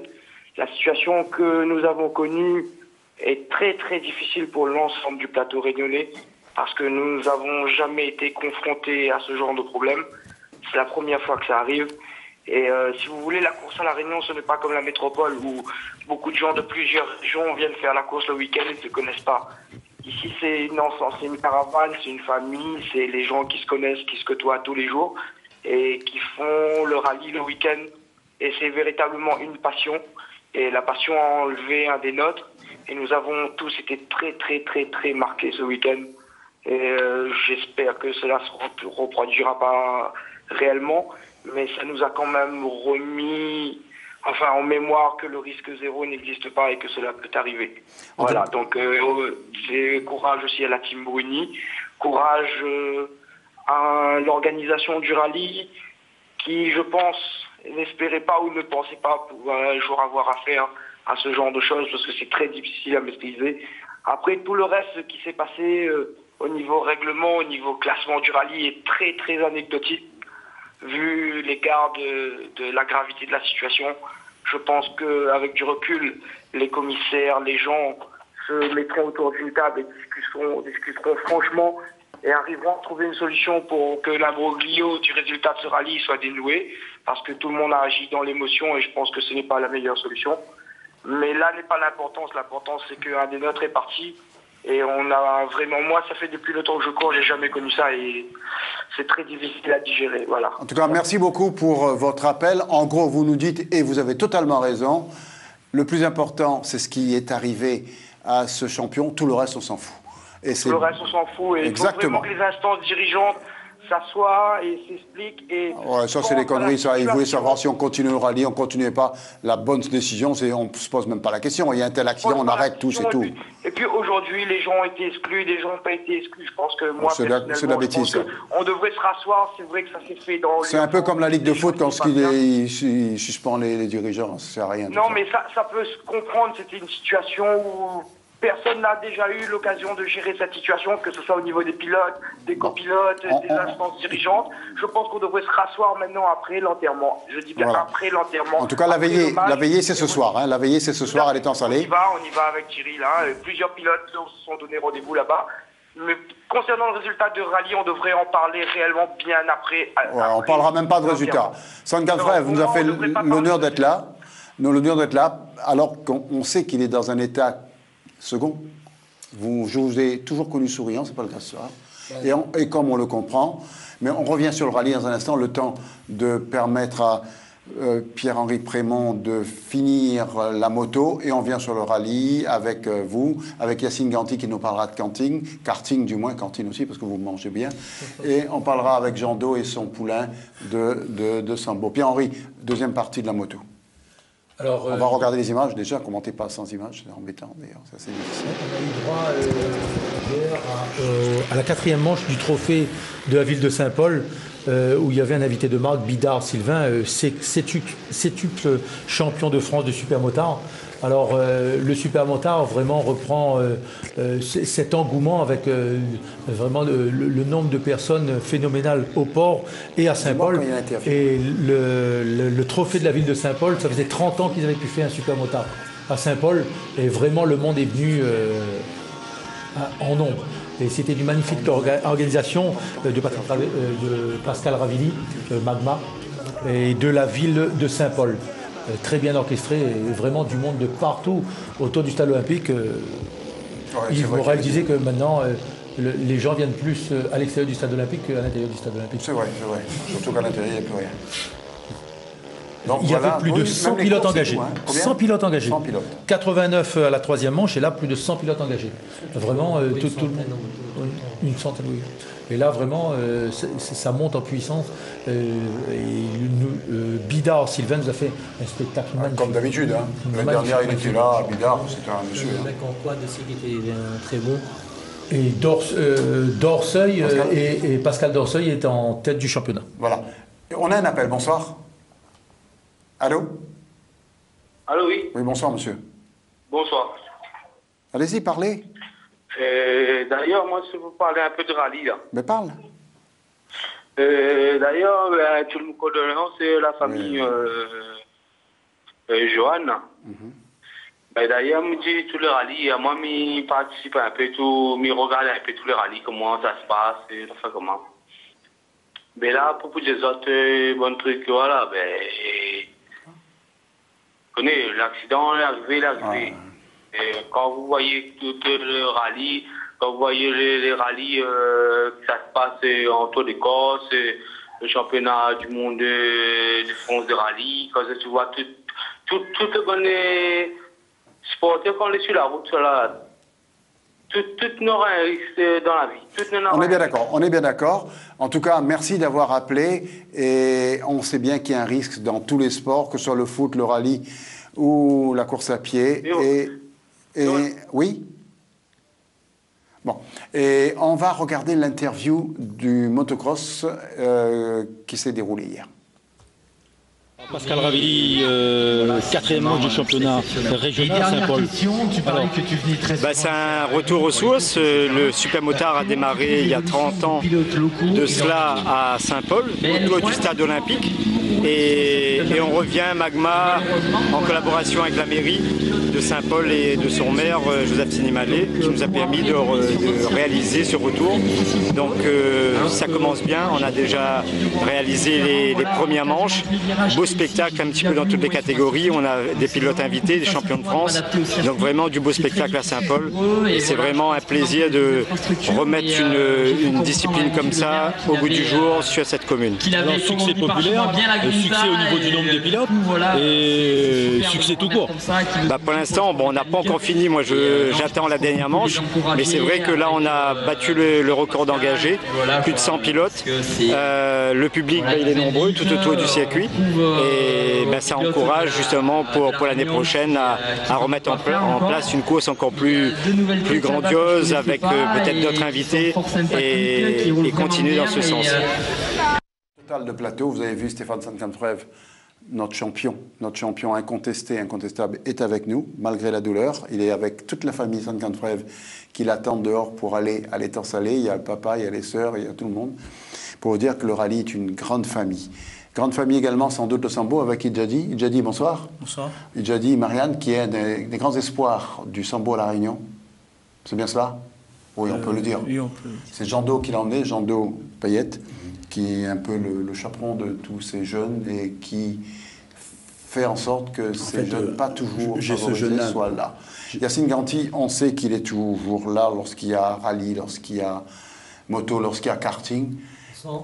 La situation que nous avons connue est très très difficile pour l'ensemble du plateau réunionnais parce que nous n'avons jamais été confrontés à ce genre de problème. C'est la première fois que ça arrive. Et si vous voulez, la course à La Réunion, ce n'est pas comme la métropole où beaucoup de gens de plusieurs régions viennent faire la course le week-end et ne se connaissent pas. Ici, c'est une caravane, c'est une famille, c'est les gens qui se connaissent, qui se côtoient tous les jours et qui font le rallye le week-end. Et c'est véritablement une passion. Et la passion a enlevé un des nôtres. Et nous avons tous été très, très, très, très marqués ce week-end. Et j'espère que cela ne se reproduira pas réellement. Mais ça nous a quand même remis en mémoire que le risque zéro n'existe pas et que cela peut arriver. Voilà, donc c'est courage aussi à la Team Bruni. Courage à l'organisation du rallye qui, je pense, n'espérait pas ou ne pensait pas pouvoir un jour avoir affaire à ce genre de choses parce que c'est très difficile à maîtriser. Après, tout le reste qui s'est passé au niveau règlement, au niveau classement du rallye est très très anecdotique. Vu l'écart de la gravité de la situation, je pense qu'avec du recul, les commissaires, les gens se mettront autour d'une table et discuteront franchement et arriveront à trouver une solution pour que l'imbroglio du résultat de ce rallye soit dénoué, parce que tout le monde a agi dans l'émotion et je pense que ce n'est pas la meilleure solution. Mais là n'est pas l'importance. L'importance, c'est qu'un des nôtres est parti. Et on a vraiment, moi, ça fait depuis le temps que je cours, j'ai jamais connu ça et c'est très difficile à digérer. Voilà. En tout cas, merci beaucoup pour votre appel. En gros, vous nous dites, et vous avez totalement raison, le plus important, c'est ce qui est arrivé à ce champion. Tout le reste, on s'en fout. Et tout le reste, on s'en fout. Et exactement. Il faut vraiment que les instances dirigeantes s'assoient et s'expliquent. Ouais, ça, c'est des conneries. Ça. Ils voulaient savoir si on continue le rallye, on ne continuait pas. La bonne décision, c'est on ne se pose même pas la question. Il y a un tel accident, on arrête tout, c'est tout. Et puis aujourd'hui, les gens ont été exclus, des gens n'ont pas été exclus. Je pense que moi, c'est de la bêtise. On devrait se rasseoir. C'est vrai que ça s'est fait dans. C'est un peu comme la Ligue de foot quand il suspend les dirigeants. Ça sert à rien. Non, mais ça peut se comprendre. C'était une situation où personne n'a déjà eu l'occasion de gérer cette situation, que ce soit au niveau des pilotes, des copilotes, des instances dirigeantes. Je pense qu'on devrait se rasseoir maintenant après l'enterrement. Je dis bien après l'enterrement. En tout cas, la veillée, c'est ce soir. Hein. La veillée, c'est ce soir à l'étang salé. On y va avec Thierry là. Plusieurs pilotes se sont donné rendez-vous là-bas. Mais concernant le résultat de rallye, on devrait en parler réellement bien après. On ne parlera même pas de résultat. Sangafrev nous a fait l'honneur d'être là. L'honneur d'être là, alors qu'on sait qu'il est dans un état second. Je vous ai toujours connu souriant, c'est pas le cas ce soir. Et comme on le comprend, mais on revient sur le rallye dans un instant, le temps de permettre à Pierre-Henri Prémont de finir la moto, et on vient sur le rallye avec vous, avec Yacine Ganti qui nous parlera de karting du moins, cantine aussi parce que vous mangez bien, et on parlera avec Jean Do et son poulain de Sambo. Pierre-Henri, deuxième partie de la moto. Alors, on va regarder les images déjà, commentez pas sans images, c'est embêtant d'ailleurs, c'est assez difficile. On a eu droit hier à la 4e manche du trophée de la ville de Saint-Paul, où il y avait un invité de marque, Bidard Sylvain, septuple champion de France de supermotard. Alors le supermotard vraiment reprend cet engouement avec vraiment le nombre de personnes phénoménales au port et à Saint-Paul. Et le trophée de la ville de Saint-Paul, ça faisait 30 ans qu'ils avaient pu faire un supermotard à Saint-Paul. Et vraiment le monde est venu en nombre. Et c'était une magnifique organisation de Pascal Ravilli, Magma, et de la ville de Saint-Paul. Très bien orchestré et vraiment du monde de partout autour du stade olympique. Yves Morel disait que maintenant les gens viennent plus à l'extérieur du stade olympique qu'à l'intérieur du stade olympique. C'est vrai. Surtout qu'à l'intérieur, il n'y a plus rien. Donc, il y avait plus de 100 pilotes engagés. 100 pilotes engagés. 100 pilotes. 89 à la 3e manche et là plus de 100 pilotes engagés. Vraiment, tout le monde. Une centaine, oui. Et là, vraiment, ça monte en puissance. Bidard Sylvain nous a fait un spectacle magnifique. Comme d'habitude. Hein. L'année dernière, il était là. Bidard, c'était un monsieur. Le mec en quad aussi qui était très bon. Et Dorseuil et Pascal Dorseuil est en tête du championnat. Voilà. On a un appel. Bonsoir. Allô? Allô, oui. Oui, bonsoir, monsieur. Bonsoir. Allez-y, parlez. D'ailleurs, moi, je vais vous parler un peu de rallye, là. Mais parle. D'ailleurs, tout le condoléances, c'est la famille Johan. D'ailleurs, me dit tous les rallyes, moi, je participe un peu, je regarde un peu tous les rallyes, comment ça se passe, et ça fait comment. Mais là, pour les autres bons trucs, voilà, connais, l'accident est arrivé. Et quand vous voyez tout le rallye, quand vous voyez les rallyes, ça se passe en Tour d'Écosse, le championnat du monde de France de rallye, quand tu vois tout le bon sportif quand on est sur la route, là, tout n'aura un risque dans la vie. On est bien d'accord. En tout cas, merci d'avoir appelé. Et on sait bien qu'il y a un risque dans tous les sports, que ce soit le foot, le rallye ou la course à pied. Oui. Bon. Et on va regarder l'interview du motocross qui s'est déroulé hier. Pascal Ravilli, 4e manche du championnat régional à Saint-Paul. C'est un retour aux sources. Le supermotard a démarré il y a 30 ans de cela à Saint-Paul, autour du stade olympique. Et on revient, Magma, en collaboration avec la mairie de de Saint-Paul et de son maire, Joseph Sinimalé, qui nous a permis de réaliser ce retour. Donc ça commence bien, on a déjà réalisé les premières manches. Beau spectacle un petit peu dans toutes les catégories, on a des pilotes invités, des champions de France. Donc vraiment du beau spectacle à Saint-Paul. Et c'est vraiment un plaisir de remettre une discipline comme ça au goût du jour sur cette commune. Alors, succès populaire, succès au niveau du nombre de pilotes et succès tout court. Pour l'instant, on n'a pas encore fini. Moi, j'attends la dernière manche. Mais c'est vrai que là, on a battu le record d'engagés. Plus de 100 pilotes. Le public, il est nombreux tout autour du circuit. Et ça encourage justement pour l'année prochaine à remettre en place une course encore plus grandiose avec peut-être d'autres invités et continuer dans ce sens. Total de plateau, vous avez vu Stéphane Sainte-Camfrève, notre champion incontesté, incontestable, est avec nous, malgré la douleur. Il est avec toute la famille Sainte-Camfrève qui l'attendent dehors pour aller à l'étang salé. Il y a le papa, il y a les sœurs, il y a tout le monde. Pour vous dire que le rallye est une grande famille. Grande famille également, sans doute, le sambo avec Idjadi. Idjadi, bonsoir. Bonsoir. Idjadi, Marianne, qui est des grands espoirs du sambo à La Réunion. C'est bien cela? Oui, on peut le dire. Oui, on peut. C'est Jean Do qui l'a emmené, Jean Do Payette, qui est un peu le chaperon de tous ces jeunes et qui fait en sorte que ces jeunes, pas toujours favorisés, soient là. Yacine Ganti, on sait qu'il est toujours là lorsqu'il y a rallye, lorsqu'il y a moto, lorsqu'il y a karting.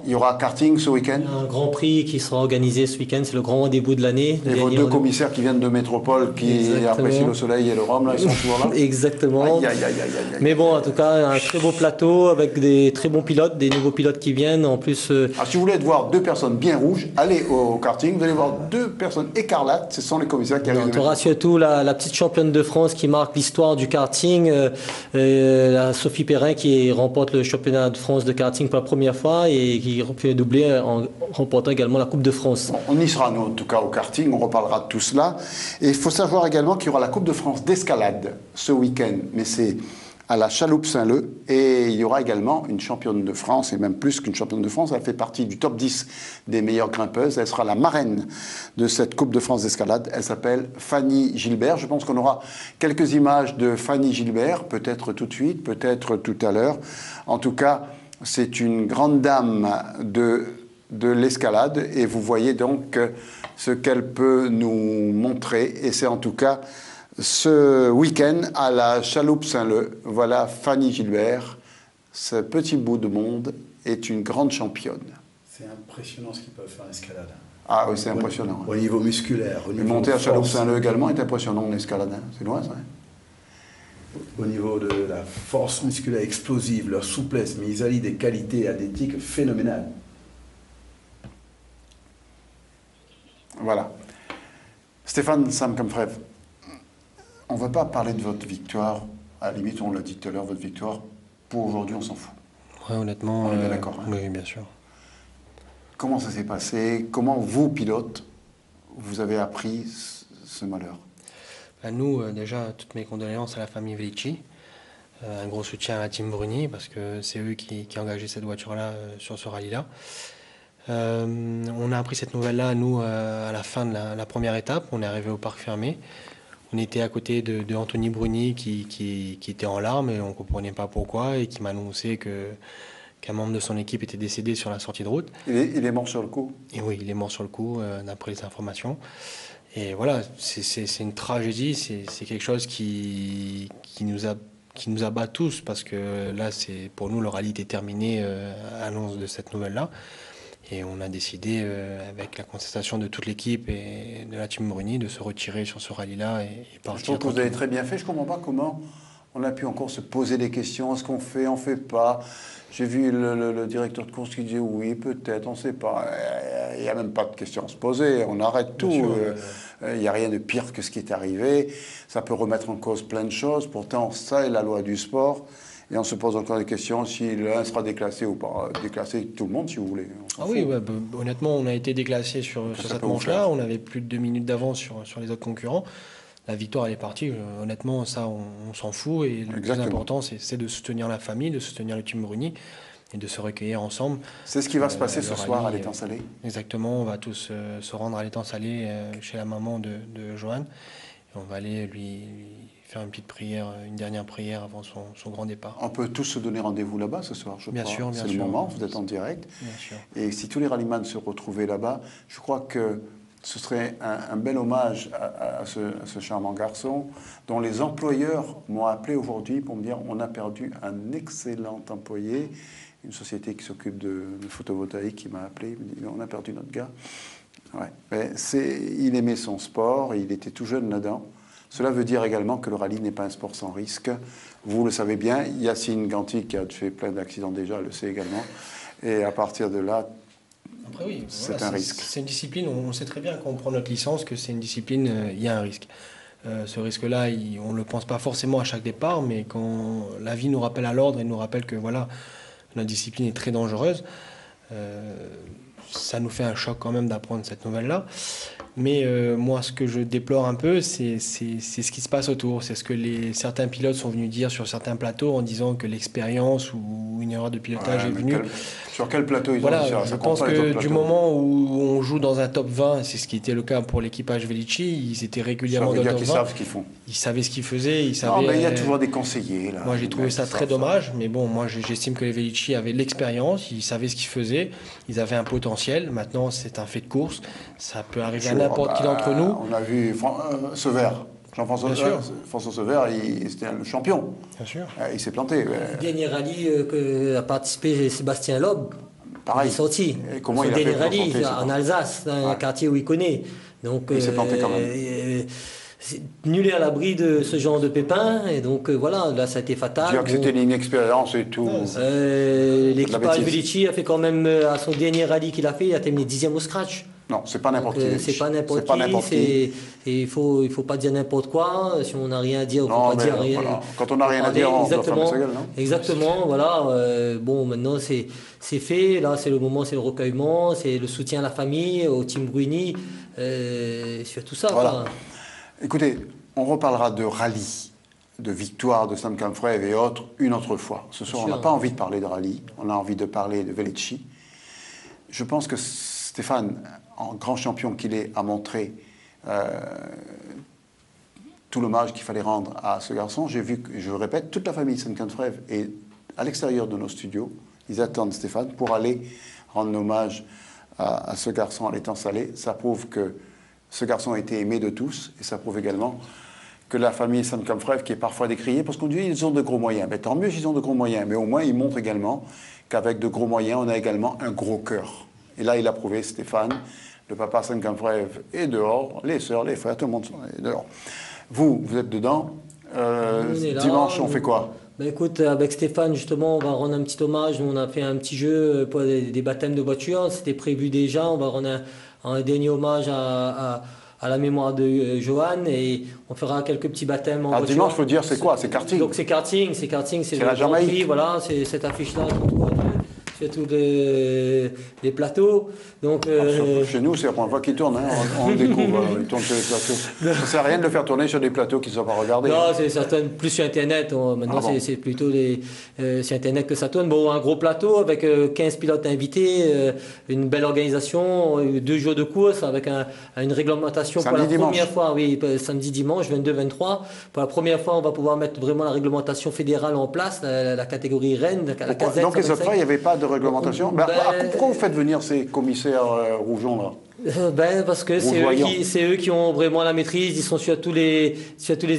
Il y aura karting ce week-end. Il y a un grand prix qui sera organisé ce week-end, c'est le grand rendez-vous de l'année. Et vos deux commissaires qui viennent de Métropole, qui apprécient le soleil et le rhum, là, ils sont toujours là. Exactement. Aïe, aïe, aïe, aïe. Mais bon, en tout cas, un très beau plateau avec des très bons pilotes, des nouveaux pilotes qui viennent. En plus, si vous voulez voir deux personnes bien rouges, allez au karting, vous allez voir deux personnes écarlates, ce sont les commissaires qui arrivent. On aura surtout la petite championne de France qui marque l'histoire du karting, la Sophie Perrin qui remporte le championnat de France de karting pour la première fois et qui fait doubler en remportant également la Coupe de France. Bon, on y sera, nous, en tout cas, au karting. On reparlera de tout cela. Et il faut savoir également qu'il y aura la Coupe de France d'escalade ce week-end. Mais c'est à la Chaloupe Saint-Leu. Et il y aura également une championne de France, et même plus qu'une championne de France. Elle fait partie du top 10 des meilleures grimpeuses. Elle sera la marraine de cette Coupe de France d'escalade. Elle s'appelle Fanny Gilbert. Je pense qu'on aura quelques images de Fanny Gilbert, peut-être tout de suite, peut-être tout à l'heure. En tout cas, c'est une grande dame de l'escalade et vous voyez donc ce qu'elle peut nous montrer. Et c'est en tout cas ce week-end à la Chaloupe Saint-Leu. Voilà Fanny Gilbert. Ce petit bout de monde est une grande championne. C'est impressionnant ce qu'ils peuvent faire en escalade. Ah oui, c'est impressionnant. Au niveau musculaire. Et monter à Chaloupe Saint-Leu également est impressionnant en escalade. Hein. C'est loin ça. Hein. Au niveau de la force musculaire explosive, leur souplesse, mais ils allient des qualités athlétiques phénoménales. Voilà. Stéphane Sainte-Camfrève, on ne va pas parler de votre victoire. À la limite, on l'a dit tout à l'heure, votre victoire. Pour aujourd'hui, on s'en fout. Ouais, honnêtement, on est bien d'accord. Hein. Oui, bien sûr. Comment ça s'est passé? Comment vous, pilote, vous avez appris ce malheur? Nous, déjà, toutes mes condoléances à la famille Velici. Un gros soutien à la team Bruni, parce que c'est eux qui ont engagé cette voiture-là sur ce rallye-là. On a appris cette nouvelle-là, nous, à la fin de la première étape. On est arrivé au parc fermé. On était à côté de Anthony Bruni qui était en larmes et on ne comprenait pas pourquoi et qui m'a annoncé qu'un membre de son équipe était décédé sur la sortie de route. Il est mort sur le coup? Et oui, il est mort sur le coup, d'après les informations. Et voilà, c'est une tragédie, c'est quelque chose qui nous abat tous, parce que là, pour nous, le rallye était terminé à l'annonce de cette nouvelle-là. Et on a décidé, avec la contestation de toute l'équipe et de la team Bruni, de se retirer sur ce rallye-là et partir. Je trouve que vous avez très bien fait. Je ne comprends pas comment on a pu encore se poser des questions. Est-ce qu'on fait, on ne fait pas? J'ai vu le directeur de course qui disait oui, peut-être, on ne sait pas. Il n'y a même pas de questions à se poser. On arrête tout. Il n'y a rien de pire que ce qui est arrivé. Ça peut remettre en cause plein de choses. Pourtant, ça est la loi du sport. Et on se pose encore des questions si l'un sera déclassé ou pas. Déclasser tout le monde, si vous voulez. Oui, honnêtement, on a été déclassé sur cette manche-là. On avait plus de 2 minutes d'avance sur les autres concurrents. La victoire, elle est partie. Honnêtement, ça, on s'en fout. Et le plus important, c'est de soutenir la famille, de soutenir le team Bruni et de se recueillir ensemble. C'est ce qui va se passer ce soir à l'étang salé. Exactement. On va tous se rendre à l'étang salé chez la maman de Joanne. On va aller lui faire une petite prière, une dernière prière avant son grand départ. On peut tous se donner rendez-vous là-bas ce soir, je crois. Bien sûr. C'est le moment, vous êtes en direct. Bien sûr. Et si tous les rallyman se retrouvaient là-bas, je crois que ce serait un bel hommage à ce charmant garçon dont les employeurs m'ont appelé aujourd'hui pour me dire on a perdu un excellent employé, une société qui s'occupe de photovoltaïque qui m'a appelé, il me dit on a perdu notre gars. Ouais. Mais il aimait son sport, il était tout jeune là-dedans. Cela veut dire également que le rallye n'est pas un sport sans risque. Vous le savez bien, Yacine Ganti qui a fait plein d'accidents déjà le sait également. Et à partir de là, après, oui, c'est un risque. C'est une discipline, on sait très bien quand on prend notre licence que c'est une discipline, il y a un risque. Ce risque-là, on ne le pense pas forcément à chaque départ, mais quand la vie nous rappelle à l'ordre et nous rappelle que voilà, notre discipline est très dangereuse, ça nous fait un choc quand même d'apprendre cette nouvelle-là. Mais moi, ce que je déplore un peu, c'est ce qui se passe autour. C'est ce que certains pilotes sont venus dire sur certains plateaux en disant que l'expérience ou une erreur de pilotage est venue. Sur quel plateau ils ont dit ça? Je pense que du moment où on joue dans un top 20, c'est ce qui était le cas pour l'équipage Velici, ils étaient régulièrement dans le top 20. Ils savent ce qu'ils font. Ils savaient ce qu'ils faisaient. Non, mais il y a toujours des conseillers. Là. Moi, j'ai trouvé ça très dommage. Mais bon, moi, j'estime que les Velici avaient l'expérience, ils savaient ce qu'ils faisaient, ils avaient un potentiel. Maintenant, c'est un fait de course. Ça peut arriver à n'importe qui d'entre nous. On a vu Sever. Jean-François Sever, c'était le champion. Bien sûr. Il s'est planté. Le dernier rallye a participé Sébastien Loeb. Pareil. Il est sorti. Et comment il a dernier fait rallye en Alsace, dans un quartier où il connaît. Donc, il s'est planté quand même. Nul est à l'abri de ce genre de pépins. Et donc voilà, là ça a été fatal. Dire que c'était une inexpérience et tout. L'équipage Velici a fait quand même, à son dernier rallye qu'il a fait, il a terminé 10e au scratch. Non, c'est pas n'importe qui. C'est pas n'importe qui. Il faut pas dire n'importe quoi. Si on n'a rien à dire, il ne faut pas dire rien. Voilà. Quand on n'a rien à dire, on doit fermer sa gueule, non? Exactement, voilà. Bon, maintenant c'est fait. Là, c'est le moment, c'est le recueillement, c'est le soutien à la famille, au team Bruni, sur tout ça. Voilà. Quoi. Écoutez, on reparlera de rallye, de victoire de Sam Camfrev et autres une autre fois. Ce soir, on n'a pas envie de parler de rallye, on a envie de parler de Velici. Je pense que Stéphane, en grand champion qu'il est, a montré tout l'hommage qu'il fallait rendre à ce garçon. J'ai vu, je le répète, toute la famille Sam Camfrev est à l'extérieur de nos studios. Ils attendent Stéphane pour aller rendre hommage à ce garçon à l'étang salé. Ça prouve que ce garçon a été aimé de tous, et ça prouve également que la famille Sam Camfrev, qui est parfois décriée, parce qu'on dit ils ont de gros moyens. Mais tant mieux s'ils ont de gros moyens, mais au moins ils montrent également qu'avec de gros moyens, on a également un gros cœur. Et là, il a prouvé, Stéphane, le papa Sam Camfrev est dehors, les sœurs, les frères, tout le monde est dehors. Vous êtes dedans. Dimanche, on fait quoi? Ben écoute, avec Stéphane, justement, on va rendre un petit hommage. On a fait un petit jeu pour des baptêmes de voitures. C'était prévu déjà. On va rendre un dernier hommage à la mémoire de Johan et on fera quelques petits baptêmes en voiture. Dimanche, il faut dire, c'est quoi? C'est karting? Donc c'est karting, c'est la Jamaïque. Voilà, c'est cette affiche-là. C'est tous les plateaux. Donc, chez nous, c'est la première fois qu'ils tournent. Hein. On découvre, ils tournent sur les plateaux. Ça ne sert à rien de le faire tourner sur des plateaux qui ne sont pas regardés. Non, c'est certain, plus sur Internet. Maintenant, c'est plutôt sur Internet que ça tourne. Bon, un gros plateau avec 15 pilotes invités, une belle organisation, 2 jours de course avec une réglementation samedi, pour la dimanche. Première fois. Oui, samedi, dimanche, 22-23. Pour la première fois, on va pouvoir mettre vraiment la réglementation fédérale en place, la catégorie Rennes, la casette. Donc, les autres fois, il n'y avait pas de réglementation. Pourquoi vous faites venir ces commissaires rougeons là? Parce que c'est eux qui ont vraiment la maîtrise. Ils sont sur tous les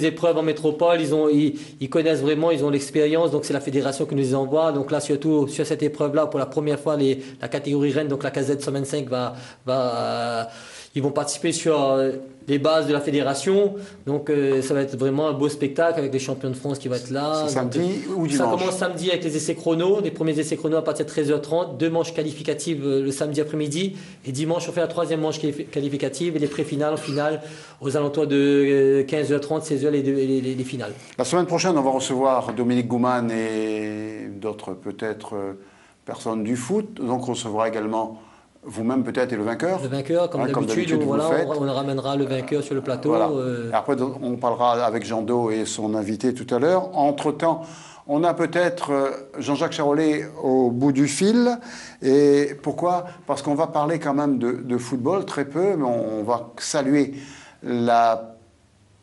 épreuves en métropole. Ils connaissent vraiment, ils ont l'expérience. Donc c'est la fédération qui nous les envoie. Donc là, surtout sur cette épreuve-là, pour la première fois, la catégorie Rennes, donc la KZ125 ils vont participer sur les bases de la fédération. Donc ça va être vraiment un beau spectacle avec les champions de France qui vont être là. C'est samedi ou dimanche? Ça commence samedi avec les essais chrono, les premiers essais chrono à partir de 13h30, 2 manches qualificatives le samedi après-midi, et dimanche on fait la 3e manche qualificative et les pré-finales en finale aux alentours de 15h30, 16h les finales. La semaine prochaine, on va recevoir Dominique Gouman et d'autres peut-être personnes du foot. Donc on recevra également vous-même peut-être et le vainqueur. Le vainqueur, comme d'habitude, voilà, on ramènera le vainqueur sur le plateau. Voilà. Après, on parlera avec Jean Do et son invité tout à l'heure. Entre-temps, on a peut-être Jean-Jacques Charolais au bout du fil. Et pourquoi? Parce qu'on va parler quand même de football, très peu, mais on va saluer la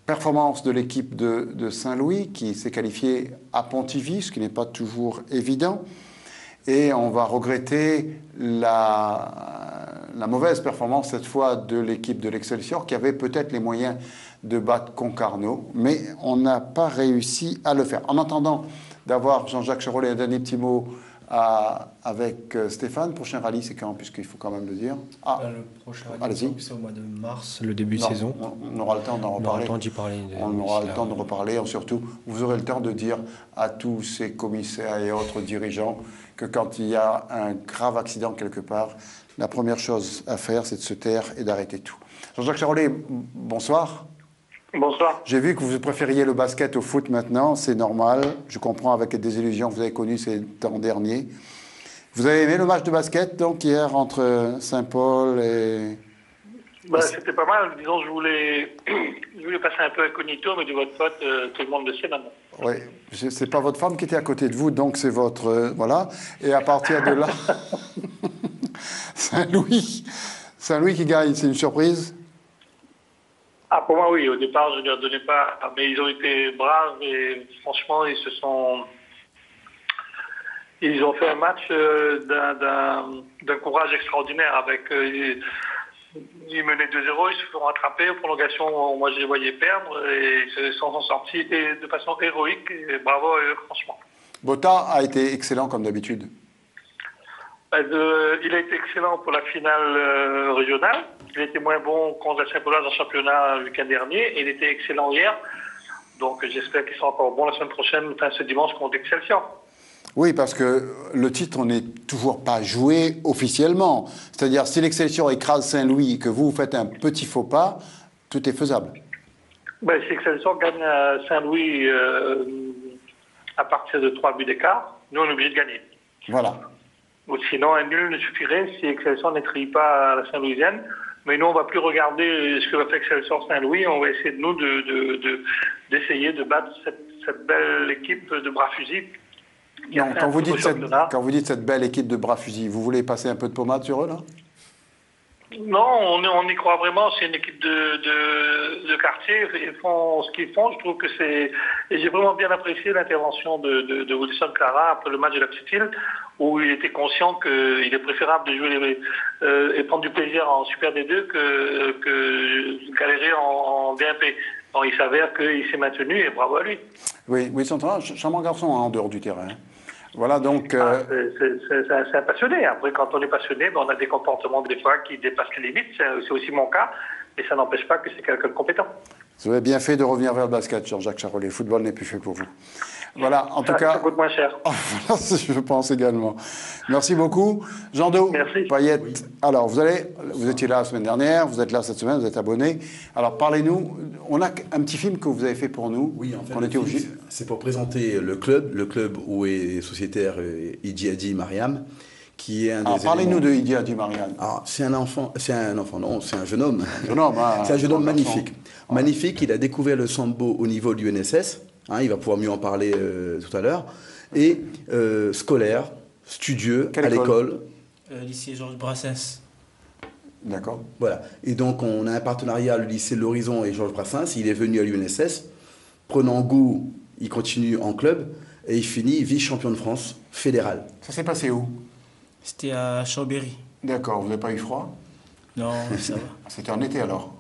Performance de l'équipe de Saint-Louis qui s'est qualifiée à Pontivy, ce qui n'est pas toujours évident. Et on va regretter la mauvaise performance cette fois de l'équipe de l'Excelsior qui avait peut-être les moyens de battre Concarneau, mais on n'a pas réussi à le faire. En attendant d'avoir Jean-Jacques Charolais et un dernier petit mot avec Stéphane, prochain rallye c'est quand, puisqu'il faut quand même le dire. Le prochain rallye c'est au mois de mars, le début de saison. On aura le temps d'en reparler. On aura le temps de reparler. Surtout, vous aurez le temps de dire à tous ces commissaires et autres dirigeants que quand il y a un grave accident quelque part, la première chose à faire, c'est de se taire et d'arrêter tout. Jean-Jacques Charolais, bonsoir. Bonsoir. J'ai vu que vous préfériez le basket au foot maintenant, c'est normal. Je comprends avec les désillusions que vous avez connues ces temps derniers. Vous avez aimé le match de basket, donc, hier, entre Saint-Paul et... C'était pas mal. Disons, je voulais passer un peu incognito, mais de votre faute, tout le monde le sait maintenant. Oui, c'est pas votre femme qui était à côté de vous, donc c'est votre... voilà. Et à partir de là, Saint-Louis qui gagne, c'est une surprise? Pour moi, oui. Au départ, je ne leur donnais pas. Mais ils ont été braves et franchement, ils ont fait un match d'un courage extraordinaire. Ils menaient 2-0, ils se font rattraper. En prolongation, moi, je les voyais perdre et ils se sont sortis de façon héroïque. Et bravo à eux, franchement. Botta a été excellent comme d'habitude. Il a été excellent pour la finale régionale. Il était moins bon contre la Saint-Paul en championnat le week-end dernier. Et il était excellent hier. Donc j'espère qu'il sera encore bon la semaine prochaine, enfin ce dimanche contre Excelsior. Oui, parce que le titre n'est toujours pas joué officiellement. C'est-à-dire, si l'Excelsior écrase Saint-Louis et que vous faites un petit faux pas, tout est faisable. Si Excelsior gagne à Saint-Louis à partir de 3 buts d'écart, nous on est obligé de gagner. Voilà. Ou sinon, un nul ne suffirait si Excelsior n'écrit pas la Saint-Louisienne. Mais nous, on ne va plus regarder ce que va faire Excelsior Saint-Louis. On va essayer d'essayer de battre cette belle équipe de bras fusils. Non, quand vous dites cette belle équipe de bras fusils, vous voulez passer un peu de pommade sur eux, là? Non, on y croit vraiment. C'est une équipe de quartier. Ils font ce qu'ils font. Je trouve que c'est... Et j'ai vraiment bien apprécié l'intervention de Wilson Clara après le match de la Petite-Île, où il était conscient qu'il est préférable de jouer et prendre du plaisir en Super D2 que galérer en DMP. Bon, il s'avère qu'il s'est maintenu et bravo à lui. Oui, Wilson Clara, charmant garçon en dehors du terrain. Voilà, donc... C'est un passionné. Après, quand on est passionné, on a des comportements des fois qui dépassent les limites. C'est aussi mon cas. Mais ça n'empêche pas que c'est quelqu'un de compétent. Vous avez bien fait de revenir vers le basket, Jean-Jacques Charolais. Le football n'est plus fait pour vous. Voilà, en tout cas... Ça coûte moins cher. Voilà, je pense également. Merci beaucoup. Jean-Do, Payette. Oui. Alors, vous étiez là la semaine dernière, vous êtes là cette semaine, vous êtes abonné. Alors, parlez-nous. On a un petit film que vous avez fait pour nous. Oui, en fait, c'est pour présenter le club où est sociétaire Idi Adi Mariam, qui est un des parlez-nous de Idi Adi Mariam. C'est un jeune homme. C'est un jeune homme magnifique. Magnifique, il a découvert le sambo au niveau du UNSS. Il va pouvoir mieux en parler tout à l'heure. Et scolaire, studieux, à l'école. Lycée Georges Brassens. D'accord. Voilà. Et donc, on a un partenariat, le lycée de l'Horizon et Georges Brassens. Il est venu à l'UNSS. Prenant goût, il continue en club. Et il finit vice-champion de France fédéral. Ça s'est passé où? C'était à Chambéry. D'accord. Vous n'avez pas eu froid? Non, ça va. C'était en été alors?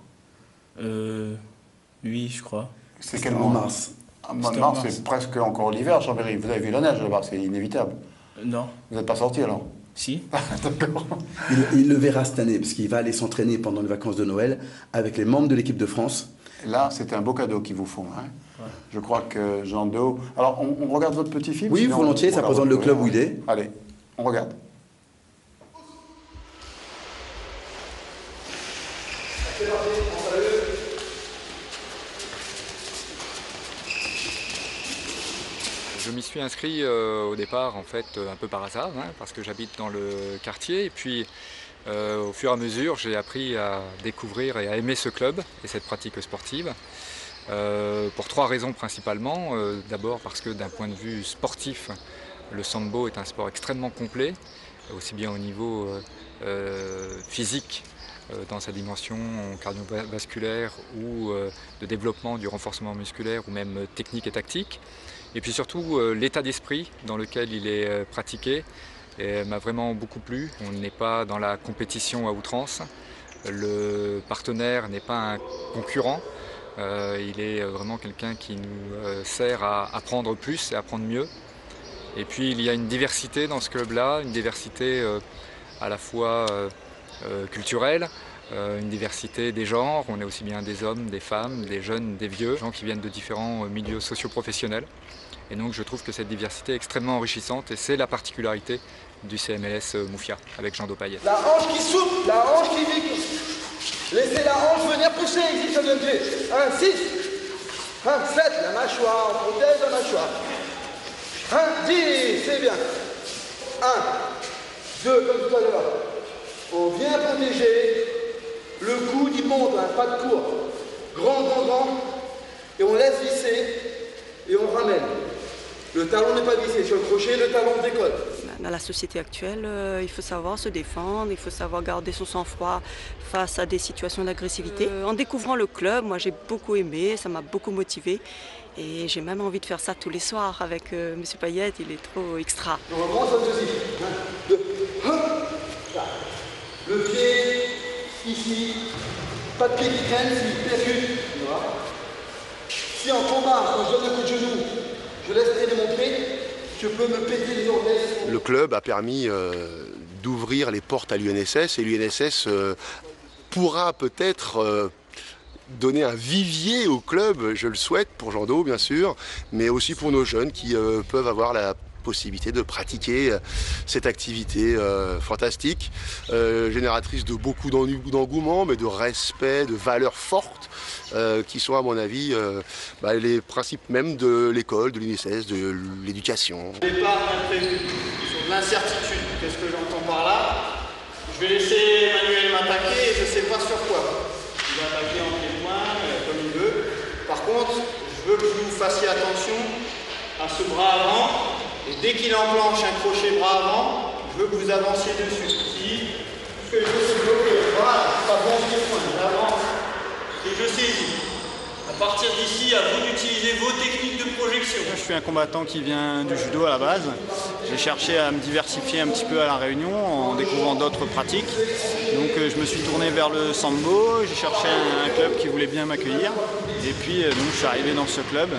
Oui, je crois. C'est quel mois? En mars. Mars, c'est presque encore l'hiver à Chambéry. Vous avez vu la neige là-bas, c'est inévitable. Non. Vous n'êtes pas sorti alors? Si. D'accord. Il le verra cette année, parce qu'il va aller s'entraîner pendant les vacances de Noël avec les membres de l'équipe de France. Là, c'est un beau cadeau qu'ils vous font. Hein. Ouais. Je crois que Jean Do... Alors, on regarde votre petit film? Oui, volontiers, ça présente le club où il est. Allez, on regarde. Je m'y suis inscrit au départ en fait un peu par hasard, parce que j'habite dans le quartier et puis au fur et à mesure j'ai appris à découvrir et à aimer ce club et cette pratique sportive pour 3 raisons principalement. D'abord parce que d'un point de vue sportif, le sambo est un sport extrêmement complet, aussi bien au niveau physique dans sa dimension cardiovasculaire ou de développement du renforcement musculaire ou même technique et tactique. Et puis surtout l'état d'esprit dans lequel il est pratiqué m'a vraiment beaucoup plu. On n'est pas dans la compétition à outrance. Le partenaire n'est pas un concurrent. Il est vraiment quelqu'un qui nous sert à apprendre plus et à apprendre mieux. Et puis il y a une diversité dans ce club-là, une diversité à la fois culturelle, une diversité des genres. On est aussi bien des hommes, des femmes, des jeunes, des vieux, gens qui viennent de différents milieux socio-professionnels. Et donc je trouve que cette diversité est extrêmement enrichissante et c'est la particularité du CMLS Mouffia avec Jean Payet. La hanche qui souffle, la hanche qui vit. Laissez la hanche venir pousser, existe de pied. 1, 6, 1, 7, la mâchoire, on protège la mâchoire. 1, 10, c'est bien. 1, 2, comme tout à l'heure. On vient protéger. Le coude, il monte, hein, pas de court. Grand, grand, grand. Et on laisse visser. Et on ramène. Le talon n'est pas vissé. Sur le crochet, le talon décolle. Dans la société actuelle, il faut savoir se défendre, il faut savoir garder son sang-froid face à des situations d'agressivité. En découvrant le club, moi j'ai beaucoup aimé, ça m'a beaucoup motivé. Et j'ai même envie de faire ça tous les soirs avec M. Payet, il est trop extra. On remonte comme ceci. 1, 2, 1. Le pied, ici. Pas de pied qui traîne, s'il percute. Si en combat, quand je donne un coup de genou, je laisse traîner mon pied, je peux me péter les orteils. Le club a permis d'ouvrir les portes à l'UNSS et l'UNSS pourra peut-être donner un vivier au club, je le souhaite, pour Jean Do bien sûr, mais aussi pour nos jeunes qui peuvent avoir la possibilité de pratiquer cette activité fantastique, génératrice de beaucoup d'engouement, mais de respect, de valeurs fortes, qui sont à mon avis les principes même de l'école, de l'UNSS, de l'éducation. Départ imprévu, sur de l'incertitude. Qu'est-ce que j'entends par là? Je vais laisser Emmanuel m'attaquer et je ne sais pas sur quoi. Il va attaquer en pied-point, comme il veut. Par contre, je veux que vous fassiez attention à ce bras avant. Et dès qu'il enclenche un crochet bras avant, je veux que vous avanciez dessus. Si ce que je veux c'est bloquer, voilà, pas bon pied-point, j'avance et je saisis. À partir d'ici, à vous d'utiliser vos techniques de projection. Je suis un combattant qui vient du judo à la base. J'ai cherché à me diversifier un petit peu à La Réunion en découvrant d'autres pratiques. Donc je me suis tourné vers le sambo, j'ai cherché un club qui voulait bien m'accueillir. Et puis donc, je suis arrivé dans ce club.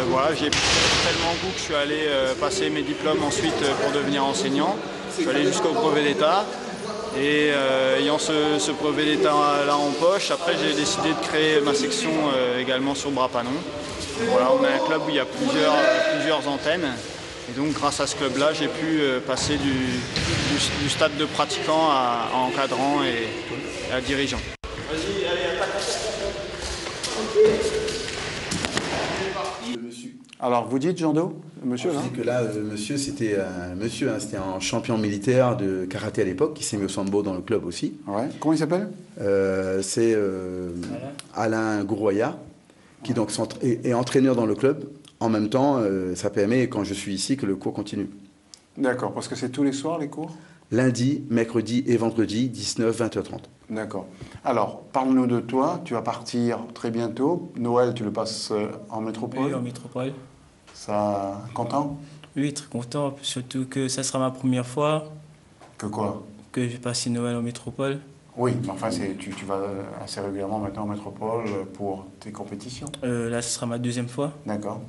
Voilà, j'ai tellement goût que je suis allé passer mes diplômes ensuite pour devenir enseignant. Je suis allé jusqu'au brevet d'État. Et ayant ce brevet d'État là en poche, après j'ai décidé de créer ma section également sur Bras-Panon. Voilà, on a un club où il y a plusieurs antennes. Et donc grâce à ce club-là, j'ai pu passer du stade de pratiquant à encadrant et à dirigeant. Vas-y, allez, attaque. Alors, vous dites, Jean Do, monsieur, là? Je dis que là, monsieur, c'était c'était un champion militaire de karaté à l'époque, qui s'est mis au sambo dans le club aussi. Ouais. Comment il s'appelle? C'est Alain Gouroya, qui donc est entraîneur dans le club. En même temps, ça permet, quand je suis ici, que le cours continue. D'accord, parce que c'est tous les soirs, les cours? Lundi, mercredi et vendredi, 19-20h30. D'accord. Alors, parle-nous de toi. Tu vas partir très bientôt. Noël, tu le passes en métropole? Oui, en métropole. Ça, content? Oui, très content. Surtout que ça sera ma première fois. Que quoi? Que je vais passer Noël en métropole. Oui, mais enfin, tu vas assez régulièrement maintenant en métropole pour tes compétitions? Là, ce sera ma deuxième fois. D'accord.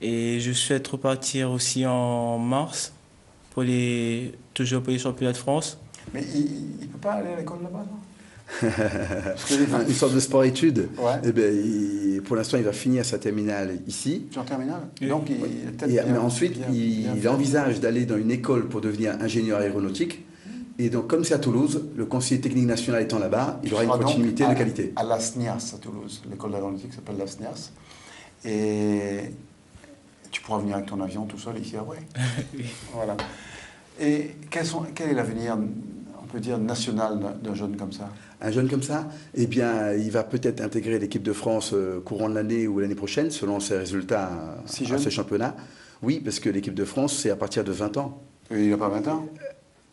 Et je souhaite repartir aussi en mars toujours pour les championnats de France. Mais il ne peut pas aller à l'école là-bas, non? Une sorte de sport-études. Ouais. Eh bien, pour l'instant, il va finir sa terminale ici. En terminale? Donc, mais ensuite, il envisage d'aller dans une école pour devenir ingénieur aéronautique. Et donc, comme c'est à Toulouse, le conseiller technique national étant là-bas, il aura une continuité de qualité. À l'ASNIAS, à Toulouse. L'école d'aéronautique s'appelle l'ASNIAS. Et tu pourras venir avec ton avion tout seul ici après. Oui. Voilà. Et quel est l'avenir, on peut dire, national d'un jeune comme ça? Un jeune comme ça, eh bien, il va peut-être intégrer l'équipe de France courant de l'année ou l'année prochaine, selon ses résultats à ce championnat. Oui, parce que l'équipe de France, c'est à partir de 20 ans. Et il n'a pas 20 ans?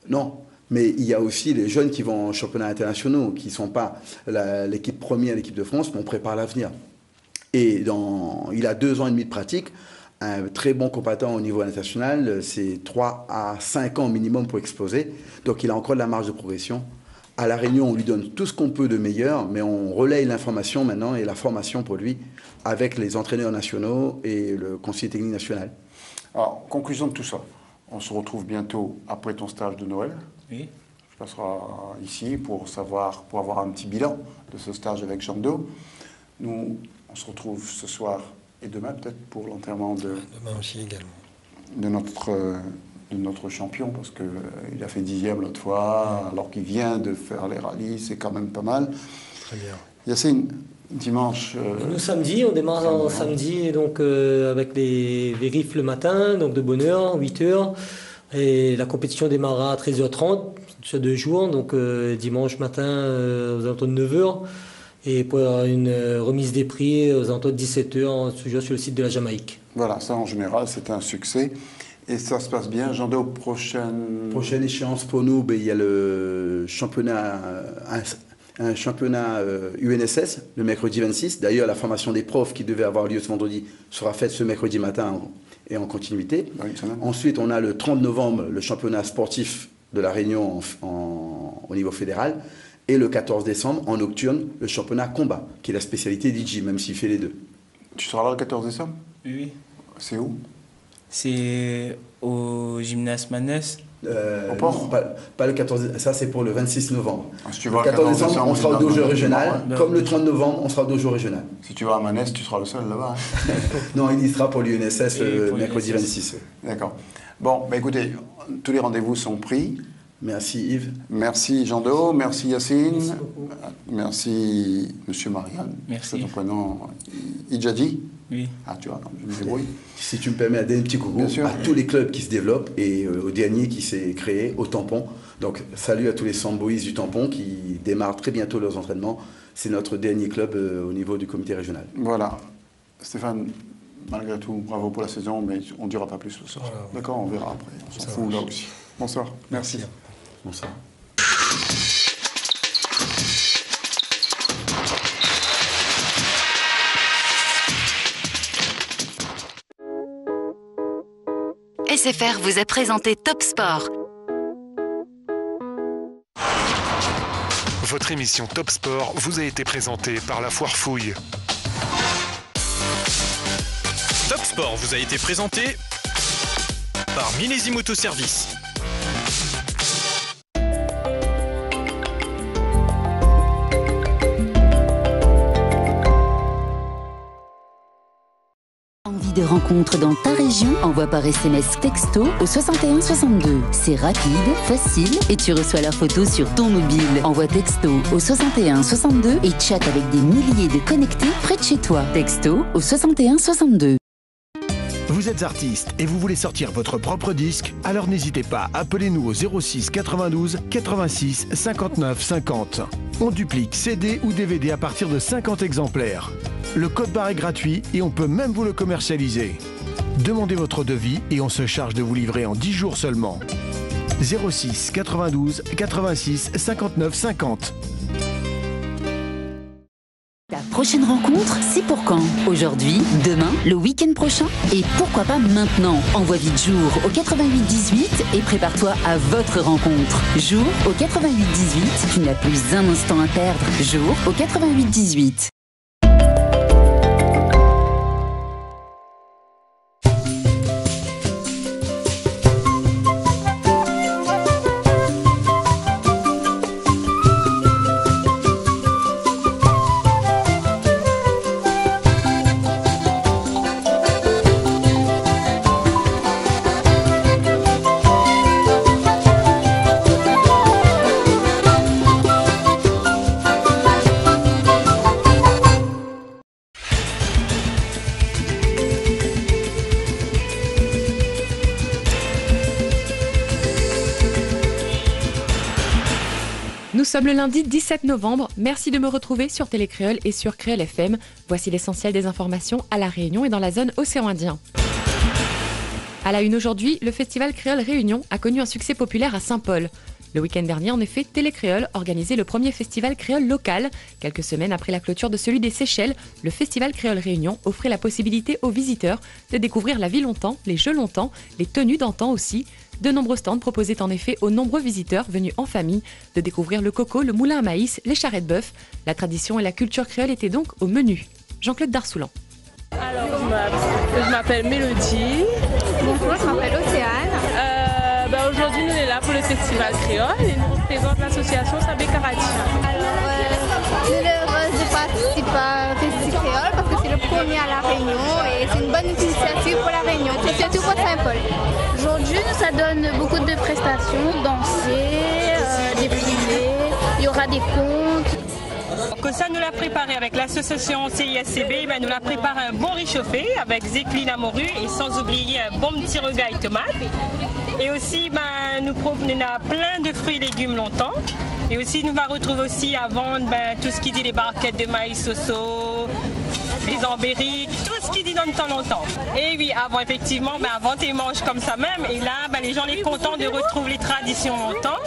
Non, Mais il y a aussi les jeunes qui vont en championnats internationaux, qui ne sont pas l'équipe première, l'équipe de France, mais on prépare l'avenir. Et il a 2 ans et demi de pratique. Un très bon combattant au niveau international, c'est 3 à 5 ans minimum pour exploser. Donc il a encore de la marge de progression. À La Réunion, on lui donne tout ce qu'on peut de meilleur, mais on relaye l'information maintenant et la formation pour lui avec les entraîneurs nationaux et le conseiller technique national. Alors, conclusion de tout ça. On se retrouve bientôt après ton stage de Noël. Oui. Je passerai ici pour avoir un petit bilan de ce stage avec Jean Do. Nous, on se retrouve ce soir et demain peut-être pour l'enterrement Demain aussi également. de notre champion, parce qu'il a fait 10e l'autre fois, alors qu'il vient de faire les rallyes, c'est quand même pas mal. Très bien. Yacine, dimanche... Nous, samedi, on démarre samedi donc, avec les vérifs le matin, donc de bonne heure, 8h. Et la compétition démarrera à 13h30 sur 2 jours, donc dimanche matin aux alentours de 9h. Et pour une remise des prix aux alentours de 17h, toujours sur le site de la Jamaïque. Voilà, ça en général, c'est un succès. Et ça se passe bien. Jean Do, prochaine échéance pour nous, il y a le championnat, un championnat UNSS le mercredi 26. D'ailleurs, la formation des profs qui devait avoir lieu ce vendredi sera faite ce mercredi matin et en continuité. Ensuite, on a le 30 novembre le championnat sportif de La Réunion au niveau fédéral. Et le 14 décembre, en nocturne, le championnat combat, qui est la spécialité d'IJ, même s'il fait les deux. Tu seras là le 14 décembre? Oui. C'est où? C'est au gymnase Manès. Au port? Pas le 14 décembre, ça c'est pour le 26 novembre. Si tu le 14 décembre, on sera au dojo régional. Comme le 30 novembre, on sera au dojo régional. Si tu vas à Manès, tu seras le seul là-bas. Non, il y sera pour l'UNSS le mercredi 26. D'accord. Bon, écoutez, tous les rendez-vous sont pris. Merci Yves. Merci Jean Do, merci Yacine, merci Monsieur Marianne. Merci. C'est ton prénom Idjadi. Oui. Ah, tu vois, je me débrouille. Si tu me permets, un petit coucou à tous les clubs qui se développent et au dernier qui s'est créé, au Tampon. Donc, salut à tous les Samboïs du Tampon qui démarrent très bientôt leurs entraînements. C'est notre dernier club au niveau du comité régional. Voilà. Stéphane, malgré tout, bravo pour la saison, mais on ne dira pas plus ce soir. Voilà. D'accord, on verra après. On s'en fout là aussi. Bonsoir. Merci. Bonsoir. SFR vous a présenté Top Sport. Votre émission Top Sport vous a été présentée par la Foire Fouille. Top Sport vous a été présenté par Millésime Autoservice. Envie de rencontre dans ta région? Envoie par SMS texto au 61 62. C'est rapide, facile et tu reçois la photo sur ton mobile. Envoie texto au 61 62 et chatte avec des milliers de connectés près de chez toi. Texto au 61 62. Vous êtes artiste et vous voulez sortir votre propre disque? Alors n'hésitez pas, appelez-nous au 06 92 86 59 50. On duplique CD ou DVD à partir de 50 exemplaires. Le code barre est gratuit et on peut même vous le commercialiser. Demandez votre devis et on se charge de vous livrer en 10 jours seulement. 06 92 86 59 50. Ta prochaine rencontre, c'est pour quand? Aujourd'hui, demain, le week-end prochain? Et pourquoi pas maintenant? Envoie vite jour au 88 18 et prépare-toi à votre rencontre. Jour au 88 18, tu n'as plus un instant à perdre. Jour au 88 18. Nous sommes le lundi 17 novembre. Merci de me retrouver sur Télécréole et sur Créole FM. Voici l'essentiel des informations à La Réunion et dans la zone océan Indien. À la une aujourd'hui, le festival Créole Réunion a connu un succès populaire à Saint-Paul. Le week-end dernier, en effet, Télécréole organisait le premier festival créole local. Quelques semaines après la clôture de celui des Seychelles, le festival Créole Réunion offrait la possibilité aux visiteurs de découvrir la vie longtemps, les jeux longtemps, les tenues d'antan aussi. De nombreux stands proposaient en effet aux nombreux visiteurs venus en famille de découvrir le coco, le moulin à maïs, les charrettes bœuf. La tradition et la culture créole étaient donc au menu. Jean-Claude Darsoulan. Alors, je m'appelle Mélodie. Bonjour, je m'appelle Océane. Aujourd'hui, nous sommes là pour le festival créole et nous représentons l'association Sabé Karati. Alors, je suis heureuse de participer au festival créole parce que c'est le premier à La Réunion et c'est une bonne initiative pour La Réunion, c'est surtout pour Saint-Paul. Aujourd'hui, ça donne beaucoup de prestations, danser, défiler, il y aura des contes. Que ça nous l'a préparé avec l'association CISCB, nous l'a préparé un bon réchauffé avec zécline à morue et sans oublier un bon petit regaille tomate. Et aussi, nous avons plein de fruits et légumes longtemps. Et aussi, nous allons retrouver aussi à vendre tout ce qui dit les barquettes de maïs soso, les embériques, tout ce qui dit dans le temps longtemps. Et oui, avant effectivement, avant tu manges comme ça même. Et là, les gens sont contents de retrouver les traditions longtemps.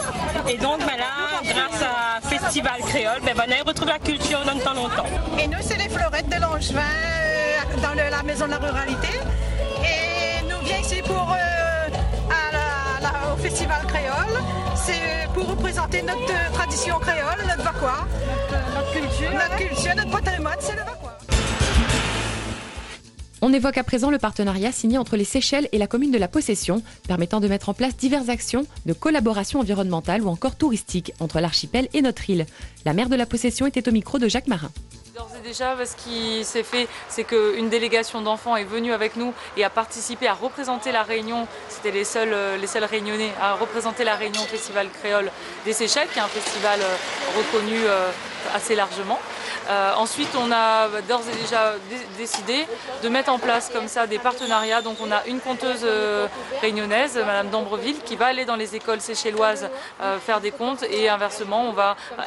Et donc là, grâce à Festival Créole, on retrouve la culture dans le temps longtemps. Et nous, c'est les fleurettes de Langevin dans la maison de la ruralité. Et nous venons ici pour au Festival Créole. C'est pour représenter notre tradition créole, notre vacois, notre culture, notre patrimoine, c'est le vacois. On évoque à présent le partenariat signé entre les Seychelles et la commune de La Possession, permettant de mettre en place diverses actions de collaboration environnementale ou encore touristique entre l'archipel et notre île. La maire de La Possession était au micro de Jacques Marin. D'ores et déjà, ce qui s'est fait, c'est qu'une délégation d'enfants est venue avec nous et a participé à représenter la Réunion. C'était les seuls Réunionnais à représenter la Réunion au Festival Créole des Seychelles, qui est un festival reconnu assez largement. Ensuite, on a d'ores et déjà décidé de mettre en place comme ça des partenariats. Donc on a une conteuse réunionnaise, Madame d'Ambreville, qui va aller dans les écoles séchelloises faire des contes et inversement,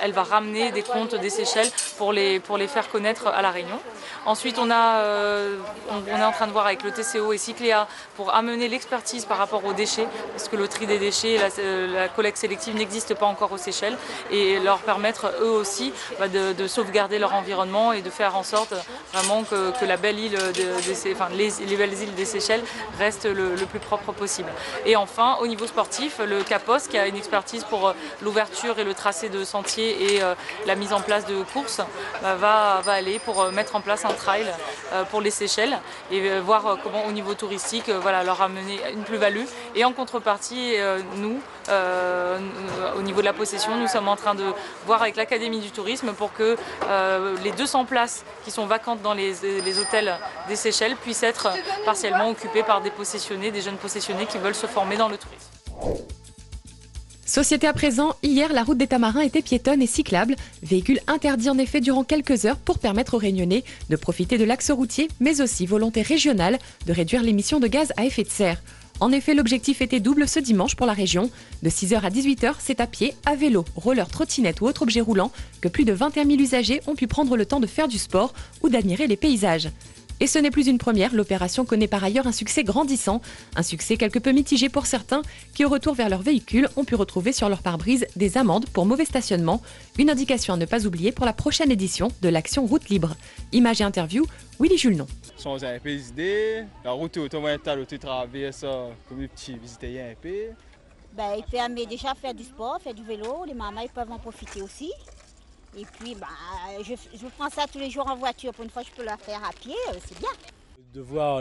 elle va ramener des contes des Seychelles pour les faire connaître à la Réunion. Ensuite, on est en train de voir avec le TCO et Cycléa pour amener l'expertise par rapport aux déchets, parce que le tri des déchets et la collecte sélective n'existe pas encore aux Seychelles, et leur permettre eux aussi de sauvegarder leur environnement et de faire en sorte vraiment que la belle île les belles îles des Seychelles restent le plus propre possible. Et enfin, au niveau sportif, le CAPOS, qui a une expertise pour l'ouverture et le tracé de sentiers et la mise en place de courses, va aller pour mettre en place un trail pour les Seychelles et voir comment au niveau touristique leur amener une plus-value. Et en contrepartie, nous, au niveau de La Possession, nous sommes en train de voir avec l'Académie du tourisme pour que les 200 places qui sont vacantes dans les hôtels des Seychelles puissent être partiellement occupées par des possessionnés, des jeunes possessionnés qui veulent se former dans le tourisme. Société à présent, hier, la route des Tamarins était piétonne et cyclable. Véhicule interdit en effet durant quelques heures pour permettre aux Réunionnais de profiter de l'axe routier, mais aussi volonté régionale de réduire l'émission de gaz à effet de serre. En effet, l'objectif était double ce dimanche pour la région. De 6h à 18h, c'est à pied, à vélo, roller, trottinette ou autre objet roulant que plus de 21 000 usagers ont pu prendre le temps de faire du sport ou d'admirer les paysages. Et ce n'est plus une première, l'opération connaît par ailleurs un succès grandissant. Un succès quelque peu mitigé pour certains qui, au retour vers leur véhicule, ont pu retrouver sur leur pare-brise des amendes pour mauvais stationnement. Une indication à ne pas oublier pour la prochaine édition de l'action Route Libre. Image et interview, Willy Julnon. Vous avez des idées, la route automontale, tu traverses ça, comme les petits visiteurs un peu. Il permet déjà de faire du sport, faire du vélo, les mamans ils peuvent en profiter aussi. Et puis je prends ça tous les jours en voiture, pour une fois je peux la faire à pied, c'est bien. De voir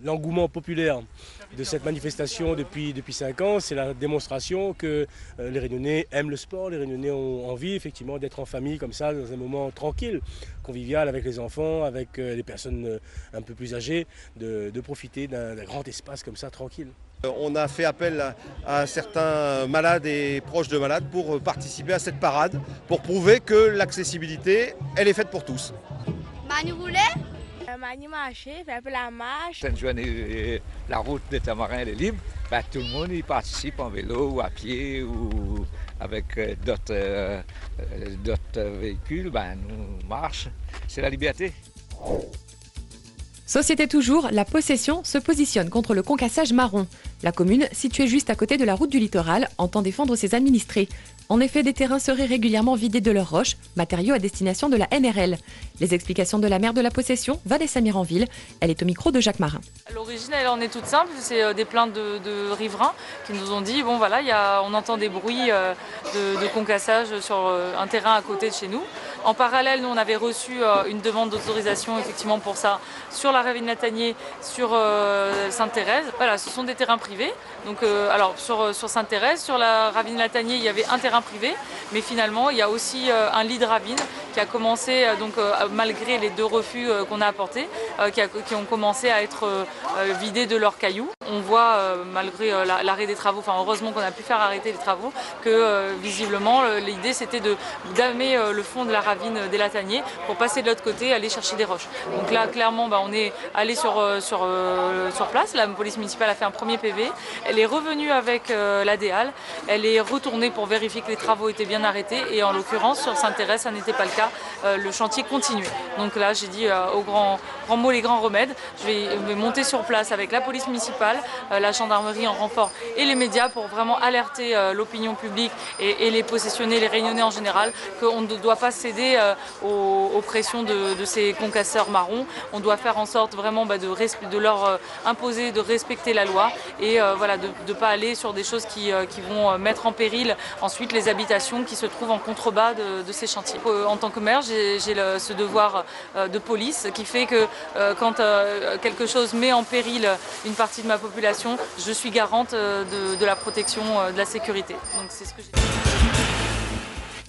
l'engouement populaire de cette manifestation depuis 5 ans, c'est la démonstration que les Réunionnais aiment le sport, les Réunionnais ont envie effectivement d'être en famille comme ça, dans un moment tranquille, convivial avec les enfants, avec les personnes un peu plus âgées, de profiter d'un grand espace comme ça, tranquille. On a fait appel à certains malades et proches de malades pour participer à cette parade, pour prouver que l'accessibilité, elle est faite pour tous. Manu voulait Manu marcher, fait un peu la marche. Cette journée, la route des Tamarins elle est libre. Tout le monde y participe en vélo ou à pied ou avec d'autres véhicules. Nous marchons. C'est la liberté. Société Toujours, la Possession se positionne contre le concassage marron. La commune, située juste à côté de la route du littoral, entend défendre ses administrés. En effet, des terrains seraient régulièrement vidés de leurs roches, matériaux à destination de la NRL. Les explications de la maire de la Possession, Vanessa Miranville, elle est au micro de Jacques Marin. L'origine, elle en est toute simple, c'est des plaintes de riverains qui nous ont dit, bon voilà, on entend des bruits de concassage sur un terrain à côté de chez nous. En parallèle, nous on avait reçu une demande d'autorisation effectivement pour ça sur la ravine Latanier, sur Sainte-Thérèse. Voilà, ce sont des terrains privés. Donc, alors sur Sainte-Thérèse, sur la ravine Latanier, il y avait un terrain privé, mais finalement il y a aussi un lit de ravine qui a commencé, malgré les 2 refus qu'on a apportés, qui ont commencé à être vidés de leurs cailloux. On voit, malgré l'arrêt des travaux, enfin heureusement qu'on a pu faire arrêter les travaux, que visiblement l'idée c'était de damer le fond de la ravine des Lataniers pour passer de l'autre côté, aller chercher des roches. Donc là clairement on est allé sur place, la police municipale a fait un premier PV, elle est revenue avec la DEAL, elle est retournée pour vérifier que les travaux étaient bien arrêtés et en l'occurrence sur Sainte-Thérèse ça n'était pas le cas, le chantier continuait. Donc là j'ai dit aux grands mots les grands remèdes, je vais monter sur place avec la police municipale, la gendarmerie en renfort et les médias pour vraiment alerter l'opinion publique et les possessionnés, les réunionnais en général, qu'on ne doit pas céder aux pressions de ces concasseurs marrons. On doit faire en sorte vraiment de leur imposer de respecter la loi et de ne pas aller sur des choses qui vont mettre en péril ensuite les habitations qui se trouvent en contrebas de ces chantiers. En tant que maire, j'ai ce devoir de police qui fait que quand quelque chose met en péril une partie de ma population, je suis garante de la protection, de la sécurité. Donc c'est ce que j'ai.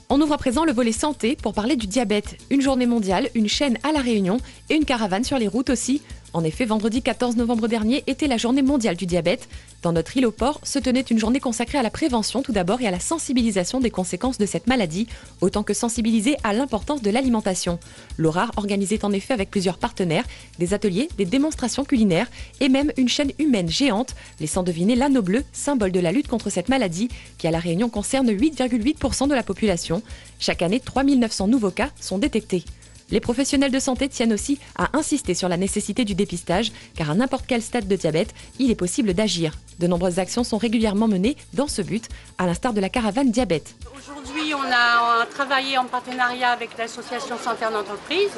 On ouvre à présent le volet santé pour parler du diabète. Une journée mondiale, une chaîne à La Réunion et une caravane sur les routes aussi. En effet, vendredi 14 novembre dernier était la journée mondiale du diabète. Dans notre île au port se tenait une journée consacrée à la prévention tout d'abord et à la sensibilisation des conséquences de cette maladie, autant que sensibiliser à l'importance de l'alimentation. L'ORAR organisait en effet avec plusieurs partenaires des ateliers, des démonstrations culinaires et même une chaîne humaine géante, laissant deviner l'anneau bleu, symbole de la lutte contre cette maladie qui à La Réunion concerne 8,8% de la population. Chaque année, 3900 nouveaux cas sont détectés. Les professionnels de santé tiennent aussi à insister sur la nécessité du dépistage, car à n'importe quel stade de diabète, il est possible d'agir. De nombreuses actions sont régulièrement menées dans ce but, à l'instar de la caravane diabète. Aujourd'hui, on a travaillé en partenariat avec l'association Santé en entreprise,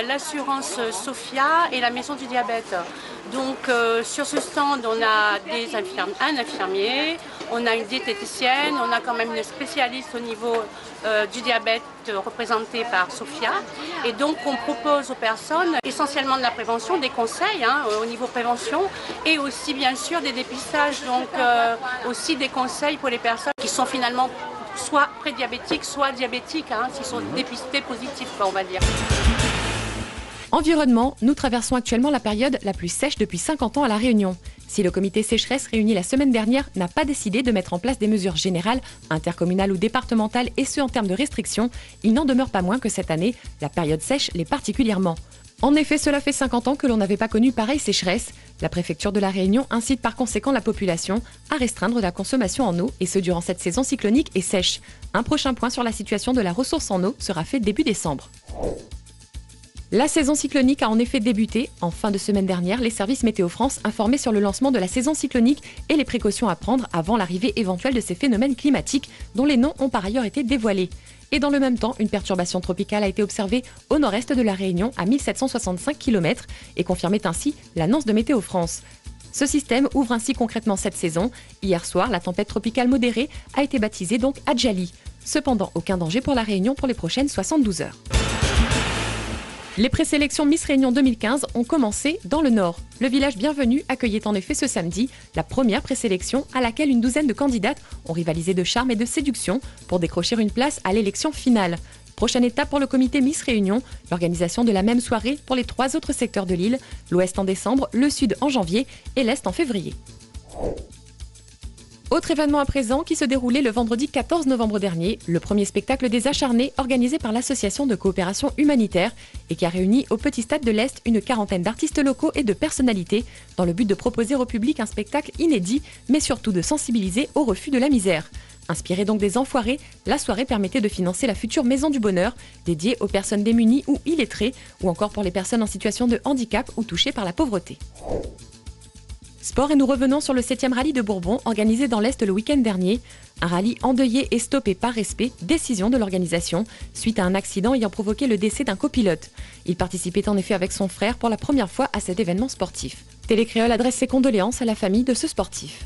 l'assurance Sophia et la maison du diabète. Donc sur ce stand, on a un infirmier, on a une diététicienne, on a quand même une spécialiste au niveau du diabète représentée par Sophia. Et donc on propose aux personnes essentiellement de la prévention, des conseils au niveau prévention et aussi bien sûr des dépistages, donc aussi des conseils pour les personnes qui sont finalement soit prédiabétiques, soit diabétiques, s'ils sont dépistés positifs, on va dire. Environnement, nous traversons actuellement la période la plus sèche depuis 50 ans à La Réunion. Si le comité sécheresse réuni la semaine dernière n'a pas décidé de mettre en place des mesures générales, intercommunales ou départementales et ce en termes de restrictions, il n'en demeure pas moins que cette année, la période sèche l'est particulièrement. En effet, cela fait 50 ans que l'on n'avait pas connu pareille sécheresse. La préfecture de La Réunion incite par conséquent la population à restreindre la consommation en eau et ce durant cette saison cyclonique et sèche. Un prochain point sur la situation de la ressource en eau sera fait début décembre. La saison cyclonique a en effet débuté. En fin de semaine dernière, les services Météo France informaient sur le lancement de la saison cyclonique et les précautions à prendre avant l'arrivée éventuelle de ces phénomènes climatiques dont les noms ont par ailleurs été dévoilés. Et dans le même temps, une perturbation tropicale a été observée au nord-est de La Réunion à 1765 km et confirmait ainsi l'annonce de Météo France. Ce système ouvre ainsi concrètement cette saison. Hier soir, la tempête tropicale modérée a été baptisée donc Adjali. Cependant, aucun danger pour La Réunion pour les prochaines 72 heures. Les présélections Miss Réunion 2015 ont commencé dans le Nord. Le village Bienvenue accueillait en effet ce samedi la première présélection à laquelle une douzaine de candidates ont rivalisé de charme et de séduction pour décrocher une place à l'élection finale. Prochaine étape pour le comité Miss Réunion, l'organisation de la même soirée pour les 3 autres secteurs de l'île, l'Ouest en décembre, le Sud en janvier et l'Est en février. Autre événement à présent qui se déroulait le vendredi 14 novembre dernier, le premier spectacle des Acharnés organisé par l'association de coopération humanitaire et qui a réuni au Petit Stade de l'Est une quarantaine d'artistes locaux et de personnalités dans le but de proposer au public un spectacle inédit mais surtout de sensibiliser au refus de la misère. Inspirée donc des Enfoirés, la soirée permettait de financer la future Maison du Bonheur, dédiée aux personnes démunies ou illettrées, ou encore pour les personnes en situation de handicap ou touchées par la pauvreté. Sport et nous revenons sur le 7e rallye de Bourbon, organisé dans l'Est le week-end dernier. Un rallye endeuillé et stoppé par respect, décision de l'organisation, suite à un accident ayant provoqué le décès d'un copilote. Il participait en effet avec son frère pour la première fois à cet événement sportif. Télécréole adresse ses condoléances à la famille de ce sportif.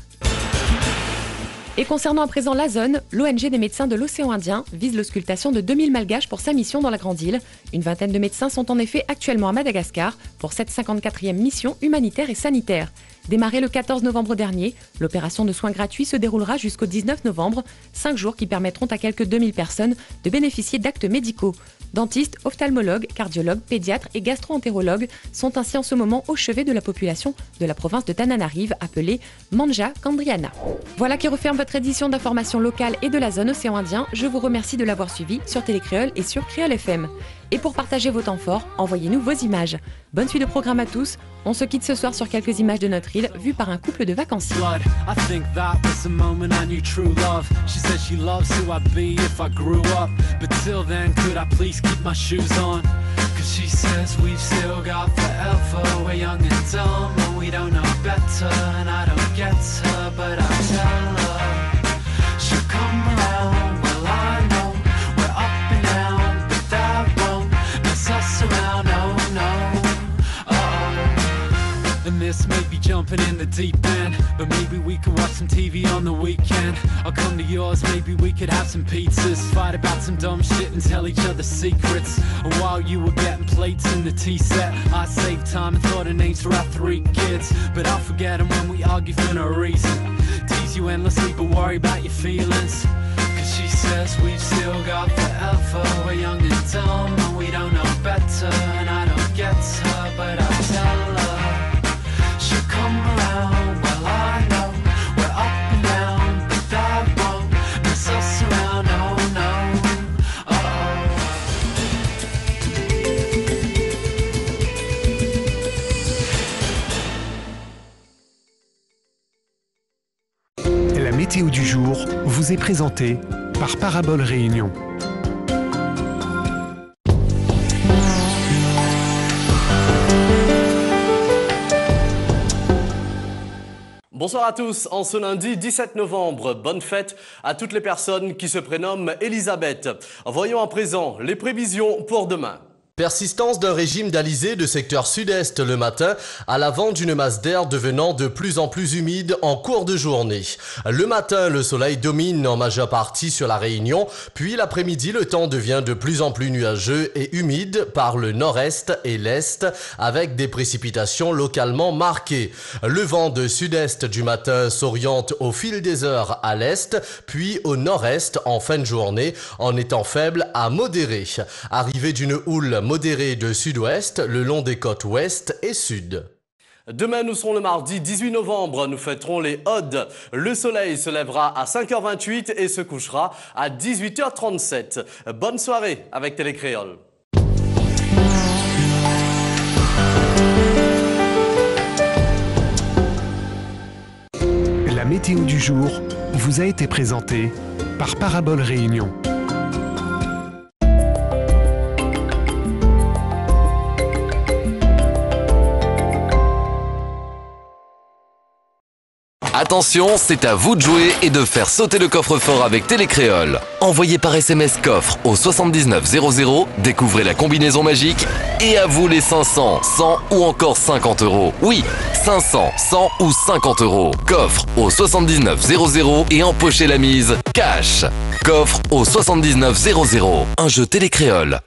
Et concernant à présent la zone, l'ONG des médecins de l'océan Indien vise l'auscultation de 2000 malgaches pour sa mission dans la Grande Île. Une vingtaine de médecins sont en effet actuellement à Madagascar pour cette 54e mission humanitaire et sanitaire. Démarrée le 14 novembre dernier, l'opération de soins gratuits se déroulera jusqu'au 19 novembre, 5 jours qui permettront à quelques 2000 personnes de bénéficier d'actes médicaux. Dentistes, ophtalmologues, cardiologues, pédiatres et gastro-entérologues sont ainsi en ce moment au chevet de la population de la province de Tananarive, appelée Manja Kandriana. Voilà qui referme votre édition d'information locale et de la zone océan Indien. Je vous remercie de l'avoir suivi sur Télécréole et sur Créole FM. Et pour partager vos temps forts, envoyez-nous vos images. Bonne suite de programme à tous. On se quitte ce soir sur quelques images de notre île vues par un couple de vacanciers. I think that was the moment I knew true love. She said she loves who I'd be if I grew up. But till then, could I please keep my shoes on? Cause she says we've still got forever. We're young and dumb and we don't know better. And I don't get her, but I tell her she'll come around. Well, I know we're up and down, but that won't mess us around, no, no. And this may be jumping in the deep end, but maybe we could watch some TV on the weekend. I'll come to yours, maybe we could have some pizzas, fight about some dumb shit and tell each other secrets. And while you were getting plates in the tea set, I saved time and thought of names for our 3 kids. But I'll forget them when we argue for no reason. Tease you endlessly but worry about your feelings. Cause she says we've still got forever. We're young and dumb and we don't know better. And I don't get her, but I tell her she'll come around. Well, I know we're up and down, but that won't mess us around, no, no. La météo du jour vous est présentée par Parabole Réunion. Bonsoir à tous, en ce lundi 17 novembre, bonne fête à toutes les personnes qui se prénomment Elisabeth. Voyons à présent les prévisions pour demain. Persistance d'un régime d'alizé de secteur sud-est le matin, à l'avant d'une masse d'air devenant de plus en plus humide en cours de journée. Le matin, le soleil domine en majeure partie sur la Réunion, puis l'après-midi, le temps devient de plus en plus nuageux et humide par le nord-est et l'est, avec des précipitations localement marquées. Le vent de sud-est du matin s'oriente au fil des heures à l'est, puis au nord-est en fin de journée, en étant faible à modéré. Arrivée d'une houle modéré de sud-ouest le long des côtes ouest et sud. Demain, nous serons le mardi 18 novembre. Nous fêterons les Odes. Le soleil se lèvera à 5h28 et se couchera à 18h37. Bonne soirée avec Télécréole. La météo du jour vous a été présentée par Parabole Réunion. Attention, c'est à vous de jouer et de faire sauter le coffre-fort avec Télécréole. Envoyez par SMS coffre au 7900, découvrez la combinaison magique et à vous les 500, 100 ou encore 50 €. Oui, 500, 100 ou 50 €. Coffre au 7900 et empochez la mise cash. Coffre au 7900. Un jeu Télécréole.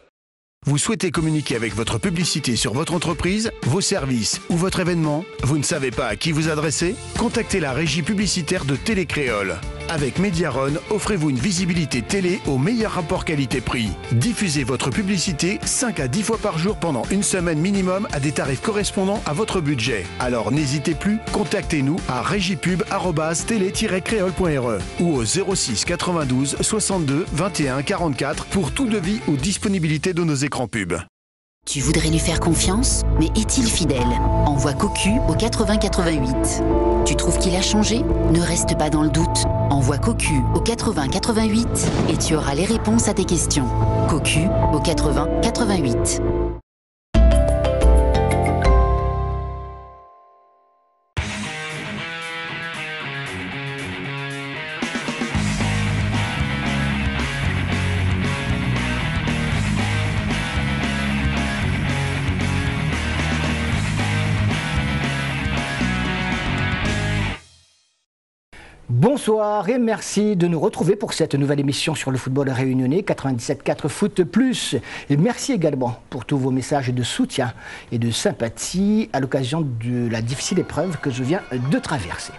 Vous souhaitez communiquer avec votre publicité sur votre entreprise, vos services ou votre événement? Vous ne savez pas à qui vous adresser? Contactez la régie publicitaire de Télécréole. Avec Mediaron, offrez-vous une visibilité télé au meilleur rapport qualité-prix. Diffusez votre publicité 5 à 10 fois par jour pendant une semaine minimum à des tarifs correspondant à votre budget. Alors n'hésitez plus, contactez-nous à régiepub@télé-créole.re ou au 06 92 62 21 44 pour tout devis ou disponibilité de nos écrans pub. Tu voudrais lui faire confiance, mais est-il fidèle? Envoie Cocu au 80 88. Tu trouves qu'il a changé? Ne reste pas dans le doute. Envoie Cocu au 80 88 et tu auras les réponses à tes questions. Cocu au 80 88. Bonsoir et merci de nous retrouver pour cette nouvelle émission sur le football réunionnais 97.4 Foot Plus. Et merci également pour tous vos messages de soutien et de sympathie à l'occasion de la difficile épreuve que je viens de traverser.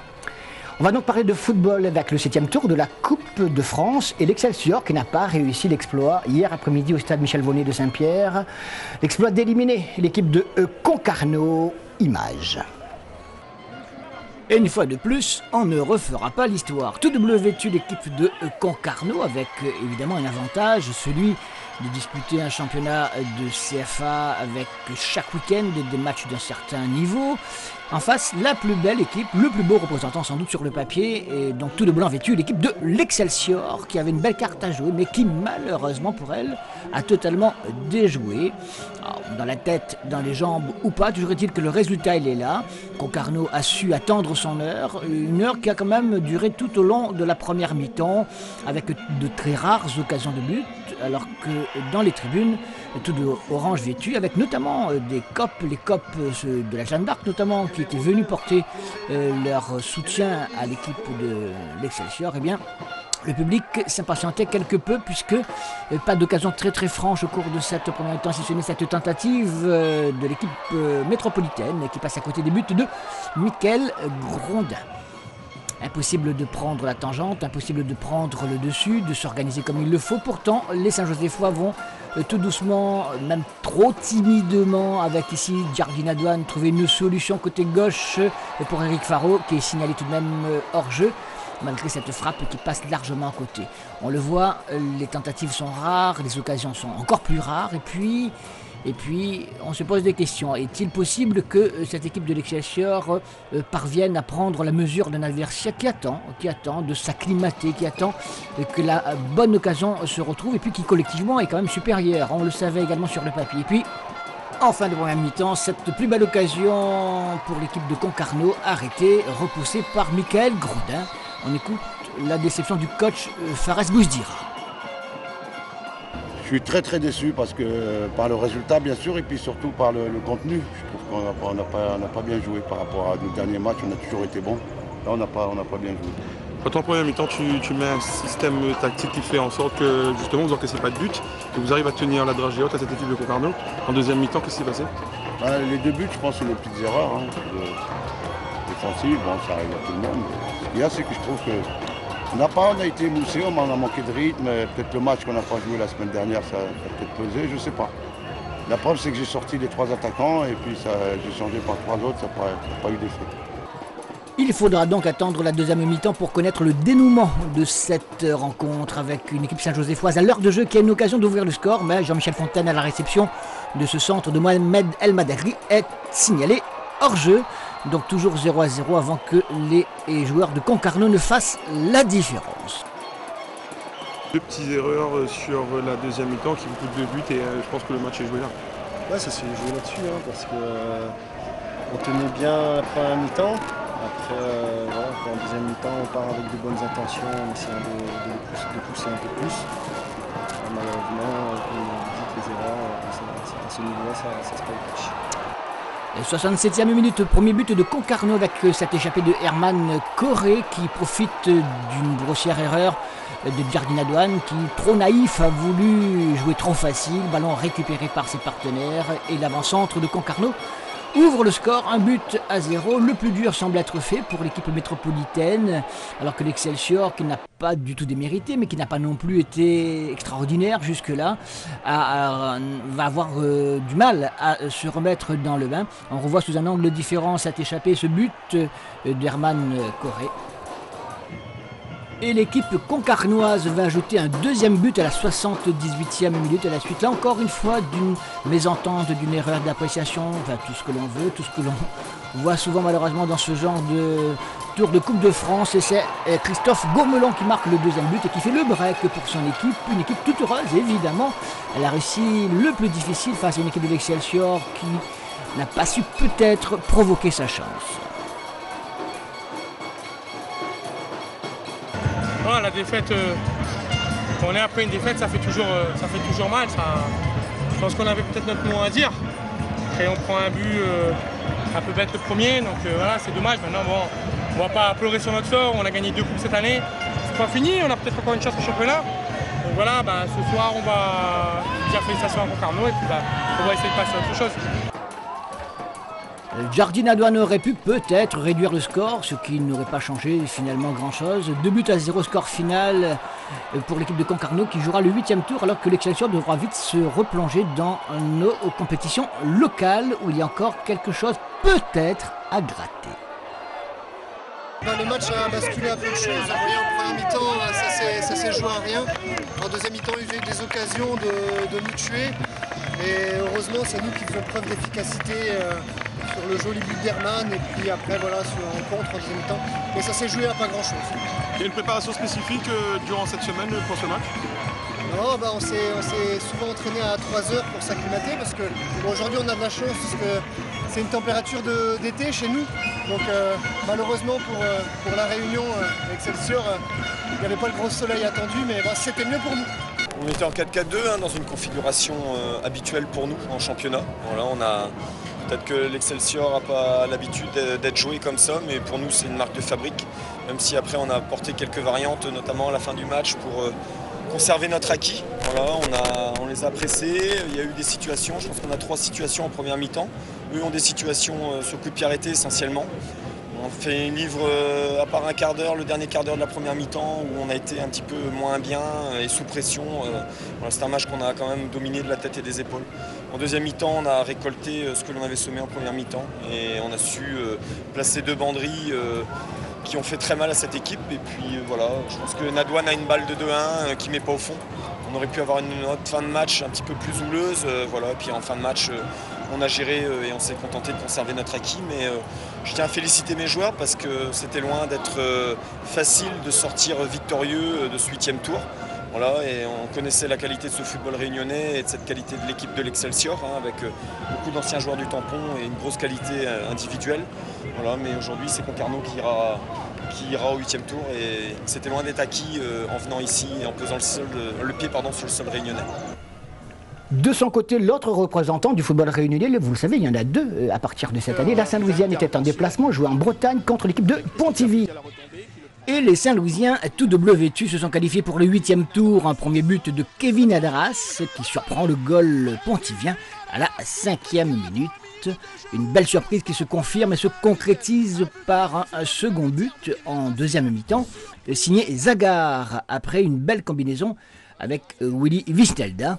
On va donc parler de football avec le 7e tour de la Coupe de France et l'Excelsior qui n'a pas réussi l'exploit hier après-midi au stade Michel Vonnet de Saint-Pierre. L'exploit d'éliminer l'équipe de Concarneau Images. Et une fois de plus, on ne refera pas l'histoire. Tout double vêtu l'équipe de Concarneau avec évidemment un avantage, celui de disputer un championnat de CFA avec chaque week-end des matchs d'un certain niveau. En face, la plus belle équipe, le plus beau représentant sans doute sur le papier, et donc tout de blanc vêtu, l'équipe de l'Excelsior, qui avait une belle carte à jouer, mais qui malheureusement pour elle a totalement déjoué. Alors, dans la tête, dans les jambes ou pas, toujours est-il que le résultat il est là. Concarneau a su attendre son heure, une heure qui a quand même duré tout au long de la première mi-temps, avec de très rares occasions de but, alors que dans les tribunes, tout de orange vêtu, avec notamment des copes, les copes de la Jeanne d'Arc notamment, qui étaient venus porter leur soutien à l'équipe de l'Excelsior. Eh bien, le public s'impatientait quelque peu puisque pas d'occasion très très franche au cours de cette première temps, si ce n'est cette tentative de l'équipe métropolitaine qui passe à côté des buts de Mickaël Grondin. Impossible de prendre la tangente, impossible de prendre le dessus, de s'organiser comme il le faut. Pourtant, les Saint-Josephois vont tout doucement, même trop timidement, avec ici Jardine Adouane, trouver une solution côté gauche pour Eric Faro, qui est signalé tout de même hors jeu, malgré cette frappe qui passe largement à côté. On le voit, les tentatives sont rares, les occasions sont encore plus rares, et puis, on se pose des questions. Est-il possible que cette équipe de l'Excelsior parvienne à prendre la mesure d'un adversaire qui attend de s'acclimater, qui attend que la bonne occasion se retrouve et puis qui collectivement est quand même supérieure. On le savait également sur le papier. Et puis, en fin de première mi-temps, cette plus belle occasion pour l'équipe de Concarneau arrêtée, repoussée par Mickaël Grondin. On écoute la déception du coach Fares Bouzdira. Je suis très très déçu parce que par le résultat bien sûr et puis surtout par le contenu. Je trouve qu'on n'a pas bien joué par rapport à nos derniers matchs, on a toujours été bon. Là on n'a pas bien joué. Quand en première mi-temps tu mets un système tactique qui fait en sorte que justement vous n'encaissez pas de but, que vous arrivez à tenir la dragée haute à cette équipe de Concarneau. En deuxième mi-temps, qu'est-ce qui s'est passé? Les deux buts je pense c'est des petites erreurs défensives, ça arrive à tout le monde. Ce qu'il y a c'est que je trouve que on a été émoussé, on a manqué de rythme, peut-être le match qu'on n'a pas joué la semaine dernière, ça a peut-être pesé, je ne sais pas. La preuve, c'est que j'ai sorti les 3 attaquants et puis j'ai changé par 3 autres, ça n'a pas eu d'effet. Il faudra donc attendre la deuxième mi-temps pour connaître le dénouement de cette rencontre avec une équipe Saint-Josephoise à l'heure de jeu qui a une occasion d'ouvrir le score, mais Jean-Michel Fontaine à la réception de ce centre de Mohamed El Madagri est signalé hors jeu. Donc toujours 0-0 avant que les joueurs de Concarneau ne fassent la différence. Deux petites erreurs sur la deuxième mi-temps qui vous coûtent 2 buts et je pense que le match est joué là. Ouais, ça s'est joué là-dessus parce que on tenait bien la première mi-temps. Après, en deuxième mi-temps, on part avec de bonnes intentions en essayant de pousser un peu plus. Malheureusement, comme on dit, les erreurs, à ce niveau-là, ça se paye le match. 67e minute, premier but de Concarneau avec cette échappée de Herman Corré qui profite d'une grossière erreur de Jardine Adouane qui, trop naïf, a voulu jouer trop facile. Ballon récupéré par ses partenaires et l'avant-centre de Concarneau ouvre le score, 1-0. Le plus dur semble être fait pour l'équipe métropolitaine, alors que l'Excelsior, qui n'a pas du tout démérité, mais qui n'a pas non plus été extraordinaire jusque-là, va avoir du mal à se remettre dans le bain. On revoit sous un angle différent cette échappée, ce but d'Herman Corré. Et l'équipe concarnoise va ajouter un deuxième but à la 78e minute à la suite, là encore une fois, d'une mésentente, d'une erreur d'appréciation, enfin tout ce que l'on veut, tout ce que l'on voit souvent malheureusement dans ce genre de tour de Coupe de France. Et c'est Christophe Gourmelon qui marque le deuxième but et qui fait le break pour son équipe, une équipe toute heureuse évidemment. Elle a réussi le plus difficile face à une équipe de l'Excelsior qui n'a pas su peut-être provoquer sa chance. Ah, la défaite, quand on est après une défaite, ça fait toujours mal. Je pense qu'on avait peut-être notre mot à dire. Après, on prend un but un peu bête le premier, donc voilà, c'est dommage. Maintenant, bon, on va pas pleurer sur notre sort. On a gagné 2 coupes cette année. C'est pas fini, on a peut-être encore une chance au championnat. Donc voilà, ce soir, on va dire félicitations à Concarneau et puis on va essayer de passer à autre chose. Jardim Nadouane aurait pu peut-être réduire le score, ce qui n'aurait pas changé finalement grand-chose. 2-0 score final pour l'équipe de Concarneau qui jouera le 8e tour alors que l'Excelsior devra vite se replonger dans nos compétitions locales où il y a encore quelque chose peut-être à gratter. Le match a basculé à peu de choses. En première mi-temps, ça s'est joué à rien. En deuxième mi-temps, il y a eu des occasions de nous tuer. Et heureusement, c'est nous qui faisons preuve d'efficacité sur le joli but d'Herman. Et puis après, voilà, en contre en deuxième mi-temps. Mais ça s'est joué à pas grand-chose. Il y a une préparation spécifique durant cette semaine pour ce match? Non, on s'est souvent entraîné à 3 heures pour s'acclimater parce que aujourd'hui on a de la chance parce que c'est une température d'été chez nous. Donc malheureusement pour la Réunion Excelsior, il n'y avait pas le gros soleil attendu, mais c'était mieux pour nous. On était en 4-4-2 dans une configuration habituelle pour nous en championnat. Voilà, peut-être que l'Excelsior n'a pas l'habitude d'être joué comme ça, mais pour nous c'est une marque de fabrique. Même si après on a apporté quelques variantes, notamment à la fin du match pour conserver notre acquis. Voilà, on les a pressés, il y a eu des situations, je pense qu'on a 3 situations en première mi-temps. Eux ont des situations sur coup de pied arrêté essentiellement. On fait une livre à part un quart d'heure, le dernier quart d'heure de la première mi-temps où on a été un petit peu moins bien et sous pression. Voilà, c'est un match qu'on a quand même dominé de la tête et des épaules. En deuxième mi-temps, on a récolté ce que l'on avait semé en première mi-temps et on a su placer 2 banderies qui ont fait très mal à cette équipe. Et puis voilà, je pense que Nadouane a une balle de 2-1 qui ne met pas au fond. On aurait pu avoir une autre fin de match un petit peu plus houleuse. Voilà. Et puis en fin de match, on a géré et on s'est contenté de conserver notre acquis. Mais je tiens à féliciter mes joueurs parce que c'était loin d'être facile de sortir victorieux de ce 8e tour. Voilà, et on connaissait la qualité de ce football réunionnais et de cette qualité de l'équipe de l'Excelsior, avec beaucoup d'anciens joueurs du tampon et une grosse qualité individuelle. Voilà, mais aujourd'hui, c'est Concarneau qui ira au 8e tour et c'était loin d'être acquis en venant ici et en posant le pied sur le sol réunionnais. De son côté, l'autre représentant du football réunionnais, vous le savez, il y en a 2 à partir de cette année. La Saint-Louisienne était en déplacement, jouait en Bretagne contre l'équipe de Pontivy. Et les Saint-Louisiens, tout de bleu vêtus, se sont qualifiés pour le 8e tour. Un premier but de Kevin Adras qui surprend le goal pontivien à la 5e minute. Une belle surprise qui se confirme et se concrétise par un second but en deuxième mi-temps, signé Zagar après une belle combinaison avec Willy Wisnelda.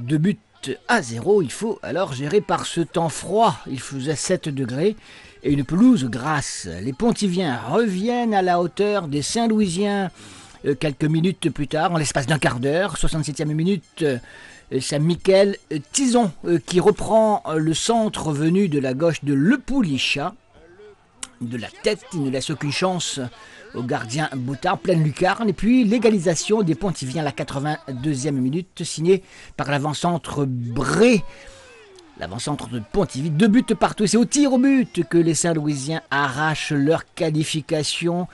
2-0, il faut alors gérer par ce temps froid. Il faisait 7 degrés et une pelouse grasse. Les Pontiviens reviennent à la hauteur des Saint-Louisiens quelques minutes plus tard, en l'espace d'un quart d'heure. 67e minute, c'est Michael Tison qui reprend le centre venu de la gauche de Le Poulichat. De la tête, il ne laisse aucune chance au gardien Boutard, pleine lucarne. Et puis l'égalisation des Pontiviens à la 82e minute, signée par l'avant-centre Bré. L'avant-centre de Pontivy, 2 buts partout. C'est au tir au but que les Saint-Louisiens arrachent leur qualification.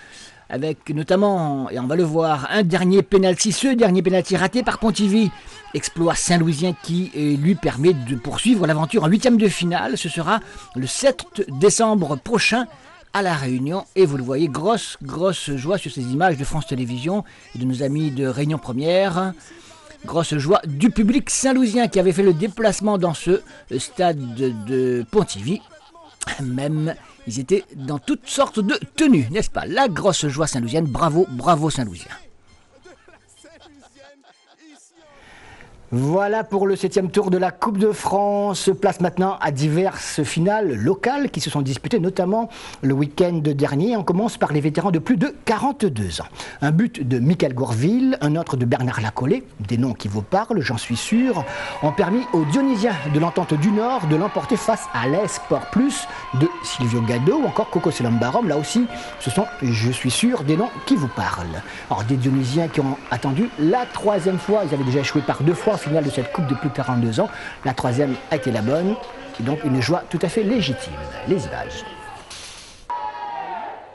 Avec notamment, et on va le voir, ce dernier pénalty raté par Pontivy. Exploit Saint-Louisien qui lui permet de poursuivre l'aventure en 8e de finale. Ce sera le 7 décembre prochain à La Réunion. Et vous le voyez, grosse joie sur ces images de France Télévisions et de nos amis de Réunion Première. Grosse joie du public saint-lousien qui avait fait le déplacement dans ce stade de Pontivy. Même, ils étaient dans toutes sortes de tenues, n'est-ce pas? La grosse joie saint-louisienne, bravo Saint-Lousien. Voilà pour le 7e tour de la Coupe de France. Place maintenant à diverses finales locales qui se sont disputées, notamment le week-end dernier. On commence par les vétérans de plus de 42 ans. Un but de Michael Gourville, un autre de Bernard Lacollet, des noms qui vous parlent, j'en suis sûr, ont permis aux Dionysiens de l'Entente du Nord de l'emporter face à l'AS Sport Plus de Silvio Gado ou encore Coco Selambarom. Là aussi, ce sont, je suis sûr, des noms qui vous parlent. Alors, des Dionysiens qui ont attendu la 3e fois. Ils avaient déjà échoué par 2 fois finale de cette coupe de plus de 42 ans. La 3e a été la bonne, et donc une joie tout à fait légitime. Les images.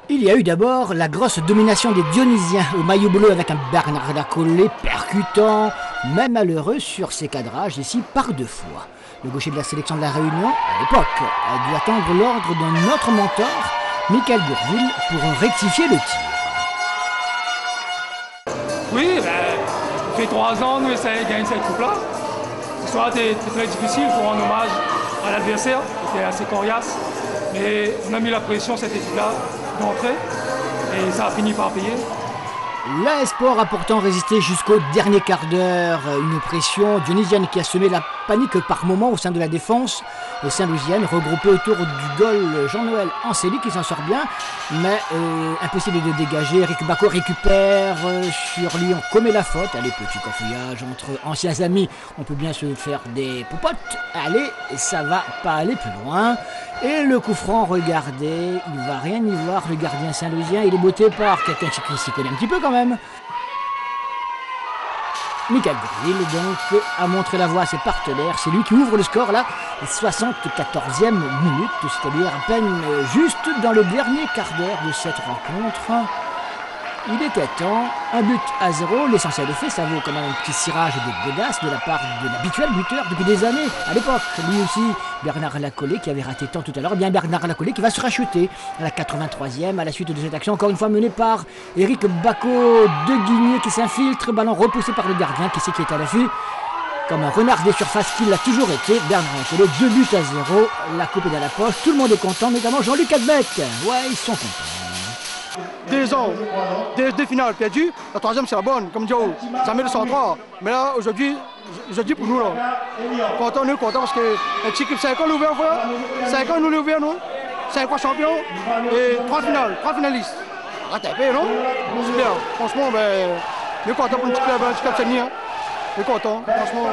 Il y a eu d'abord la grosse domination des Dionysiens au maillot bleu avec un Bernard Lacollet percutant, mais malheureux sur ses cadrages ici par 2 fois. Le gaucher de la sélection de la Réunion, à l'époque, a dû attendre l'ordre de notre mentor, Michael Gourville, pour rectifier le tir. Oui, ça fait 3 ans, nous essayons de gagner cette coupe-là. L'histoire était très difficile pour rendre hommage à l'adversaire, qui était assez coriace. Mais on a mis la pression, cette équipe-là, d'entrée, et ça a fini par payer. L'AS Sport a pourtant résisté jusqu'au dernier quart d'heure. Une pression dionysienne qui a semé la panique par moments au sein de la défense saint-louisienne, regroupée autour du goal Jean-Noël Anceli qui s'en sort bien, mais impossible de dégager. Eric Bacco récupère sur lui, on commet la faute. Allez, petit cafouillage entre anciens amis, on peut bien se faire des popotes. Allez, ça va pas aller plus loin. Et le coup franc, regardez, il va rien y voir, le gardien saint-louisien. Il est botté par quelqu'un qui s'y connaît un petit peu quand même. Michael Gourville donc a montré la voie à ses partenaires. C'est lui qui ouvre le score là, 74e minute, c'est-à-dire à peine juste dans le dernier quart d'heure de cette rencontre. Il était temps, 1-0, l'essentiel est fait, ça vaut quand même un petit cirage de godasse de la part de l'habituel buteur depuis des années. À l'époque, lui aussi, Bernard Lacollet qui avait raté tant tout à l'heure, bien Bernard Lacollet qui va se racheter à la 83e à la suite de cette action, encore une fois menée par Eric Bacco de Guigné qui s'infiltre, ballon repoussé par le gardien qui sait qu'il est à l'affût. Comme un renard des surfaces qu'il a toujours été, Bernard Lacollet, 2-0, la coupe est dans la poche, tout le monde est content, notamment Jean-Luc Adbec. Ouais, ils sont contents. 2 ans, 2 finales perdues, la 3e c'est la bonne, comme Joe, ça met le 103. Mais là, aujourd'hui pour nous, là, content, nous content parce que notre équipe 5 ans nous ouvert, 5 ans nous l'ouvert, nous, 5 fois champions et 3 finalistes. Rattrapé, non? C'est bien, franchement, nous content pour un petit club senior, hein. Nous content, franchement.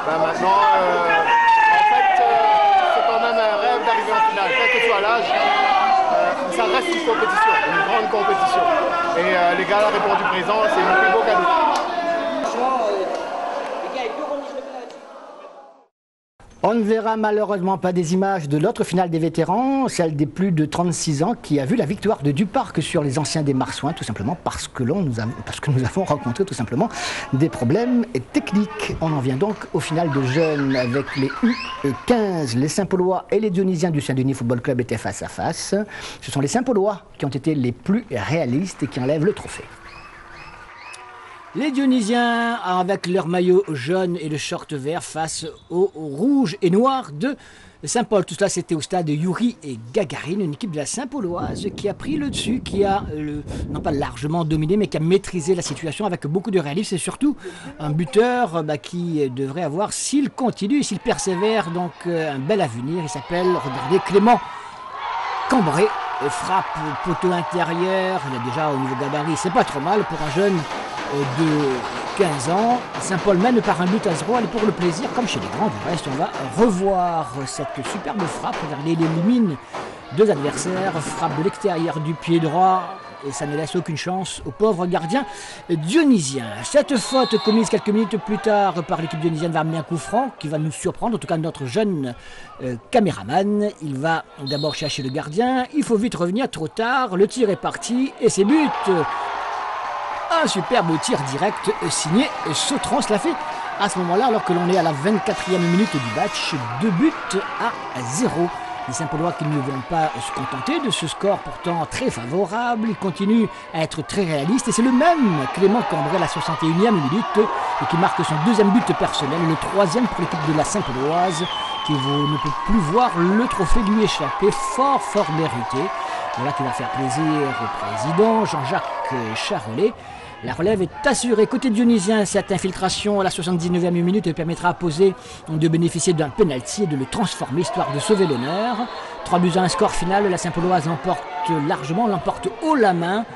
Maintenant, en fait, c'est quand même un rêve d'arriver en finale, quel que soit l'âge. Ça reste une compétition, une grande compétition. Et les gars, la répondu présent, c'est mon plus beau cadeau. On ne verra malheureusement pas des images de l'autre finale des vétérans, celle des plus de 36 ans, qui a vu la victoire de Duparc sur les anciens des Marsouins, tout simplement parce que nous avons rencontré tout simplement des problèmes techniques. On en vient donc au final de jeunes avec les U15, les Saint-Paulois et les Dionysiens du Saint-Denis Football Club étaient face à face. Ce sont les Saint-Paulois qui ont été les plus réalistes et qui enlèvent le trophée. Les Dionysiens, avec leur maillot jaune et le short vert, face au rouge et noir de Saint-Paul. Tout cela, c'était au stade Yuri et Gagarine, une équipe de la Saint-Pauloise qui a pris le dessus, qui a, non pas largement dominé, mais qui a maîtrisé la situation avec beaucoup de réalisme et surtout un buteur qui devrait avoir, s'il continue, s'il persévère, donc un bel avenir. Il s'appelle, regardez, Clément Cambré. Frappe poteau intérieur, il a déjà au niveau gabarit, c'est pas trop mal pour un jeune de 15 ans. Saint-Paul mène par 1-0, allez pour le plaisir, comme chez les grands. Du reste, on va revoir cette superbe frappe. Regardez, il élimine 2 adversaires, frappe de l'extérieur du pied droit, et ça ne laisse aucune chance au pauvre gardien dionysien. Cette faute commise quelques minutes plus tard par l'équipe dionysienne va amener un coup franc qui va nous surprendre, en tout cas notre jeune caméraman. Il va d'abord chercher le gardien, il faut vite revenir, trop tard, le tir est parti et c'est but. Un superbe tir direct signé Sautron, cela fait à ce moment-là, alors que l'on est à la 24e minute du match, 2-0. Les Saint-Paulois qui ne vont pas se contenter de ce score pourtant très favorable, ils continuent à être très réalistes et c'est le même Clément Cambré à la 61e minute et qui marque son 2e but personnel, le 3e pour l'équipe de la Saint-Pauloise qui ne peut plus voir le trophée lui échapper, fort mérité. Voilà qui va faire plaisir au président Jean-Jacques Charolais. La relève est assurée. Côté dionysien, cette infiltration à la 79e minute permettra à Posé de bénéficier d'un penalty et de le transformer, histoire de sauver l'honneur. 3-1, score final. La Saint-Pauloise l'emporte largement, l'emporte haut la main.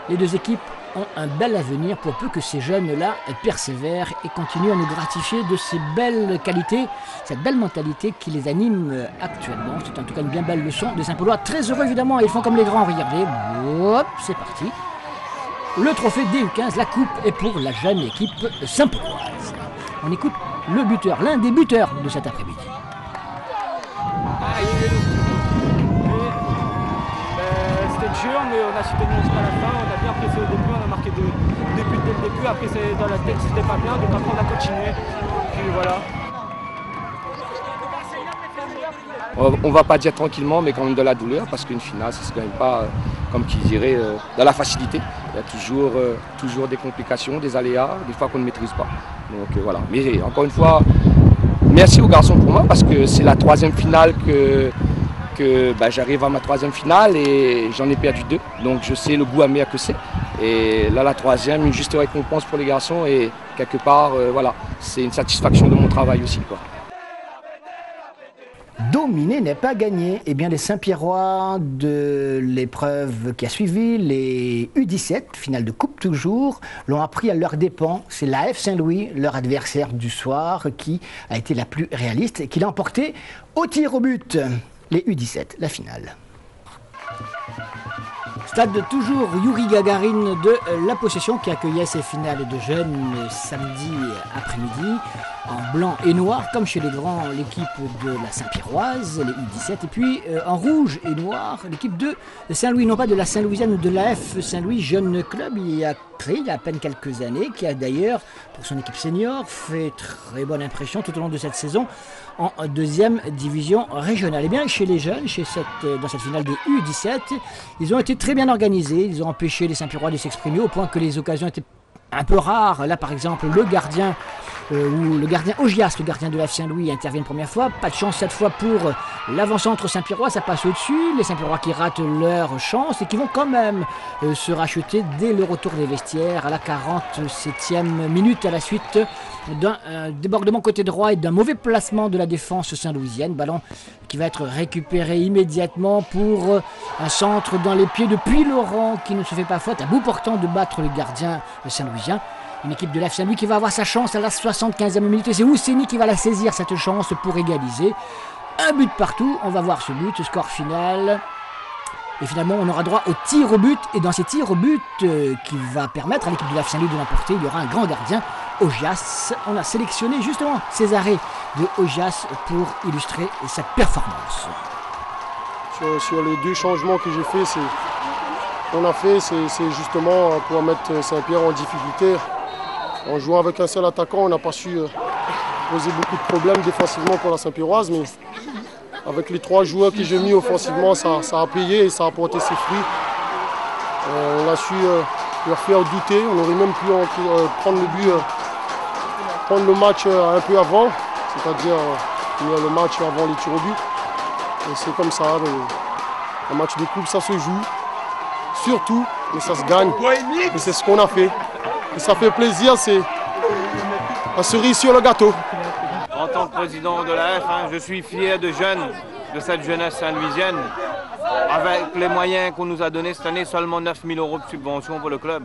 Les deux équipes ont un bel avenir pour peu que ces jeunes-là persévèrent et continuent à nous gratifier de ces belles qualités, cette belle mentalité qui les anime actuellement. C'est en tout cas une bien belle leçon des Saint-Paulois. Très heureux évidemment, ils font comme les grands, regardez. Hop, c'est parti. Le trophée DU15, la coupe est pour la jeune équipe Saint-Pauloise. On écoute le buteur, l'un des buteurs de cet après-midi. C'était dur, mais on a su tenir jusqu'à la fin, on a bien pressé au début, on a marqué deux buts dès le début, après dans la tête c'était pas bien, donc après on a continué, puis voilà. On va pas dire tranquillement, mais quand même de la douleur, parce qu'une finale, ça ne se gagne pas, comme qui dirait, dans la facilité. Il y a toujours des complications, des aléas, des fois qu'on ne maîtrise pas. Donc voilà. Mais encore une fois, merci aux garçons pour moi, parce que c'est la 3e finale que j'arrive à ma 3e finale et j'en ai perdu 2. Donc je sais le goût amer que c'est. Et là, la 3e, une juste récompense pour les garçons et quelque part, voilà, c'est une satisfaction de mon travail aussi, quoi. Dominer n'est pas gagné. Eh bien, les Saint-Pierrois de l'épreuve qui a suivi, les U17, finale de coupe toujours, l'ont appris à leurs dépens. C'est l'AF Saint-Louis, leur adversaire du soir, qui a été la plus réaliste et qui l'a emporté au tir au but. Les U17, la finale. Stade de toujours Yuri Gagarin de La Possession qui accueillait ses finales de jeunes samedi après-midi en blanc et noir comme chez les grands, l'équipe de la Saint-Pierroise, les U17, et puis en rouge et noir l'équipe de Saint-Louis, non pas de la Saint-Louisienne ou de l'AF Saint-Louis, jeune club il y a à peine quelques années, qui a d'ailleurs pour son équipe senior fait très bonne impression tout au long de cette saison en 2e division régionale. Et bien chez les jeunes, dans cette finale des U17, ils ont été très bien organisés, ils ont empêché les Saint-Pierrois de s'exprimer au point que les occasions étaient un peu rares. Là par exemple le gardien Ogias, le gardien de la Saint-Louis, intervient une première fois. Pas de chance cette fois pour l'avant-centre Saint-Pierrois, ça passe au-dessus. Les Saint-Pierrois qui ratent leur chance et qui vont quand même se racheter dès le retour des vestiaires à la 47e minute à la suite d'un débordement côté droit et d'un mauvais placement de la défense saint-louisienne. Ballon qui va être récupéré immédiatement pour un centre dans les pieds de Puy-Laurent qui ne se fait pas faute, à bout portant de battre le gardien saint-louisien. Une équipe de l'AF Saint-Louis qui va avoir sa chance à la 75e minute et c'est Ousseni qui va la saisir cette chance pour égaliser. Un but partout, on va voir ce but, score final. Et finalement on aura droit au tir au but et dans ces tirs au but qui va permettre à l'équipe de l'AF Saint-Louis de l'emporter, il y aura un grand gardien, Ogias. On a sélectionné justement ces arrêts de Ogias pour illustrer cette performance. Sur les 2 changements que j'ai fait, c'est justement pour mettre Saint-Pierre en difficulté. En jouant avec un seul attaquant, on n'a pas su poser beaucoup de problèmes défensivement pour la Saint-Pierroise, mais avec les 3 joueurs que j'ai mis offensivement, ça a payé et ça a apporté ses fruits. On a su leur faire douter, on aurait même pu prendre le match un peu avant, c'est-à-dire finir le match avant les tirs au but. Et c'est comme ça, un match de coupe ça se joue, surtout, mais ça se gagne. Et c'est ce qu'on a fait. Et ça fait plaisir, c'est la cerise sur le gâteau. En tant que président de la F, je suis fier de jeunes, de cette jeunesse saint-louisienne. Avec les moyens qu'on nous a donnés cette année, seulement 9 000 € de subvention pour le club.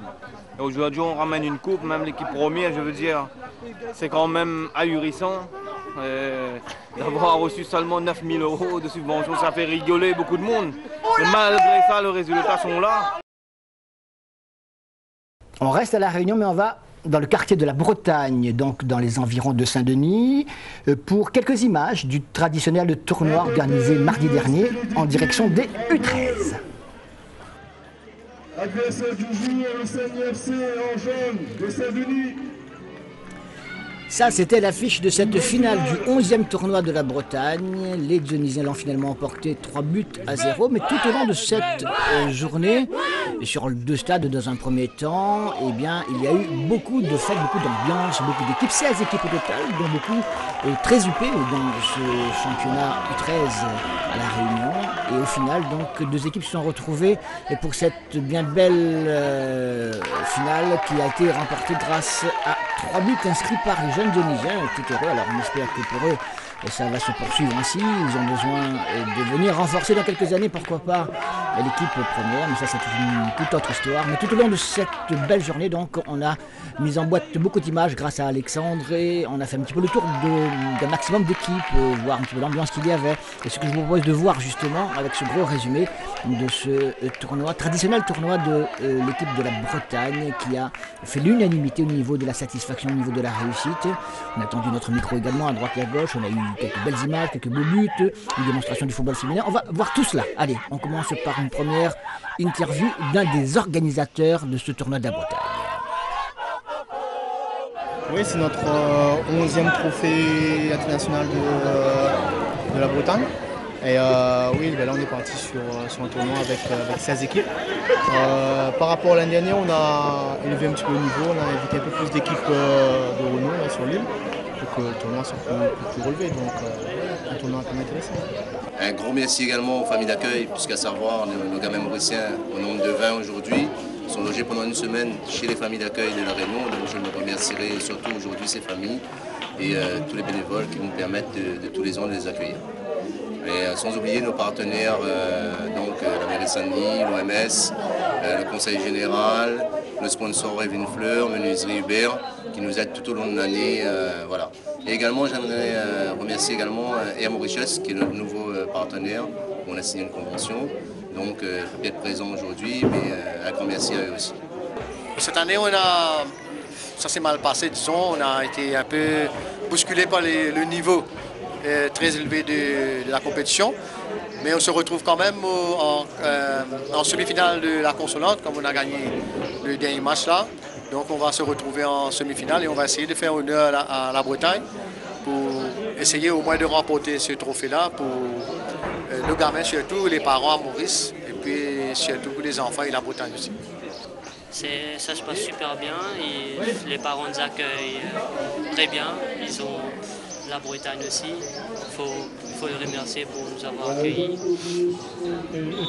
Et aujourd'hui, on ramène une coupe, même l'équipe première, je veux dire, c'est quand même ahurissant. D'avoir reçu seulement 9 000 € de subvention, ça fait rigoler beaucoup de monde. Et malgré ça, les résultats sont là. On reste à La Réunion, mais on va dans le quartier de la Bretagne, donc dans les environs de Saint-Denis, pour quelques images du traditionnel tournoi organisé mardi dernier en direction des U13. Adversaire du jour, le Seigneur FC en jaune de Saint-Denis. Ça, c'était l'affiche de cette finale du 11e tournoi de la Bretagne. Les Dionysiens l'ont finalement emporté 3-0, mais tout au long de cette journée, sur 2 stades dans un premier temps, eh bien, il y a eu beaucoup de fêtes, beaucoup d'ambiance, beaucoup d'équipes, 16 équipes au total, dont beaucoup très huppées dans ce championnat U13 à La Réunion. Et au final, donc, 2 équipes se sont retrouvées pour cette bien belle finale qui a été remportée grâce à 3 buts inscrits par les jeunes Dionysiens. Tout heureux, alors on espère que pour eux, ça va se poursuivre ainsi. Ils ont besoin de venir renforcer dans quelques années, pourquoi pas, l'équipe première. Mais ça, c'est une toute autre histoire. Mais tout au long de cette belle journée, donc, on a mis en boîte beaucoup d'images grâce à Alexandre. Et on a fait un petit peu le tour d'un maximum d'équipes, voir un petit peu l'ambiance qu'il y avait. Et ce que je vous propose de voir justement avec ce gros résumé de ce tournoi, traditionnel tournoi de l'équipe de la Bretagne qui a fait l'unanimité au niveau de la satisfaction, au niveau de la réussite. On a tendu notre micro également à droite et à gauche. On a eu quelques belles images, quelques beaux buts, une démonstration du football féminin. On va voir tout cela. Allez, on commence par une première interview d'un des organisateurs de ce tournoi de la Bretagne. Oui, c'est notre 11e trophée international de la Bretagne. Et oui, ben là on est parti sur un tournoi avec 16 équipes. Par rapport à l'année dernière, on a élevé un petit peu le niveau, on a invité un peu plus d'équipes de renom là, sur l'île. Que le tournoi soit plus relevé, donc un tournoi un peu intéressant. Un gros merci également aux familles d'accueil, puisqu'à savoir nos gamins mauriciens au nombre de 20 aujourd'hui sont logés pendant une semaine chez les familles d'accueil de la Réunion, donc je me remercierai surtout aujourd'hui ces familles et tous les bénévoles qui nous permettent de tous les ans de les accueillir. Et sans oublier nos partenaires, donc la mairie de Saint-Denis, l'OMS, le conseil général, le sponsor Evin Fleur, menuiserie Hubert, qui nous aident tout au long de l'année. Voilà. Et également, j'aimerais remercier également Air Mauritius, qui est notre nouveau partenaire. On a signé une convention, donc je peux être présent aujourd'hui, mais un grand merci à eux aussi. Cette année, ça s'est mal passé, disons. On a été un peu bousculé par le niveau très élevé de la compétition. Mais on se retrouve quand même en semi-finale de la Consolante, comme on a gagné le dernier match là. Donc on va se retrouver en semi-finale et on va essayer de faire honneur à la Bretagne pour essayer au moins de remporter ce trophée-là pour nos gamins, surtout les parents à Maurice, et puis surtout pour les enfants et la Bretagne aussi. Ça se passe super bien et les parents nous accueillent très bien. Ils ont la Bretagne aussi. Il faut les remercier pour nous avoir accueillis.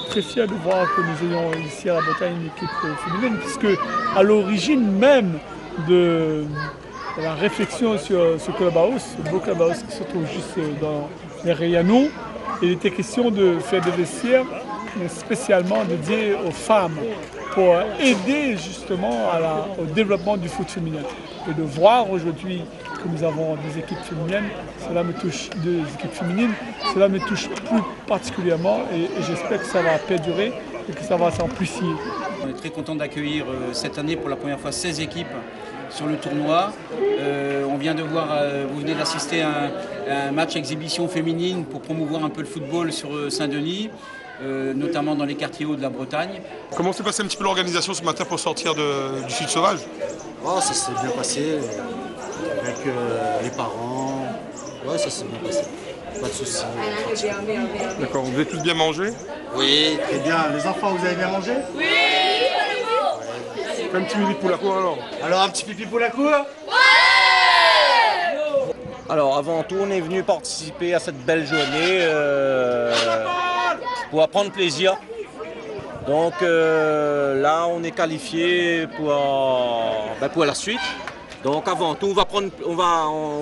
Très fier de voir que nous ayons ici à la Bretagne une équipe féminine, puisque à l'origine même de la réflexion sur ce clubhouse, ce beau clubhouse qui se trouve juste dans les Rayano, il était question de faire des vestiaires, mais spécialement dédiés aux femmes, pour aider justement au développement du foot féminin. Et de voir aujourd'hui que nous avons des équipes féminines, cela me touche plus particulièrement et j'espère que ça va perdurer et que ça va s'amplifier. On est très content d'accueillir cette année pour la première fois 16 équipes sur le tournoi. On vient de voir, vous venez d'assister à un match exhibition féminine pour promouvoir un peu le football sur Saint-Denis. Notamment dans les quartiers hauts de la Bretagne. Comment s'est passé un petit peu l'organisation ce matin pour sortir du Sud Sauvage? Ça s'est bien passé avec les parents. Ouais, ça s'est bien passé. Pas de soucis. D'accord, vous avez tous bien mangé? Oui. Très bien. Les enfants, vous avez bien mangé? Oui. Un petit pipi pour la cour alors? Alors un petit pipi pour la cour? Alors avant tout, on est venu participer à cette belle journée pour prendre plaisir. Donc là, on est qualifié pour la suite. Donc avant tout, on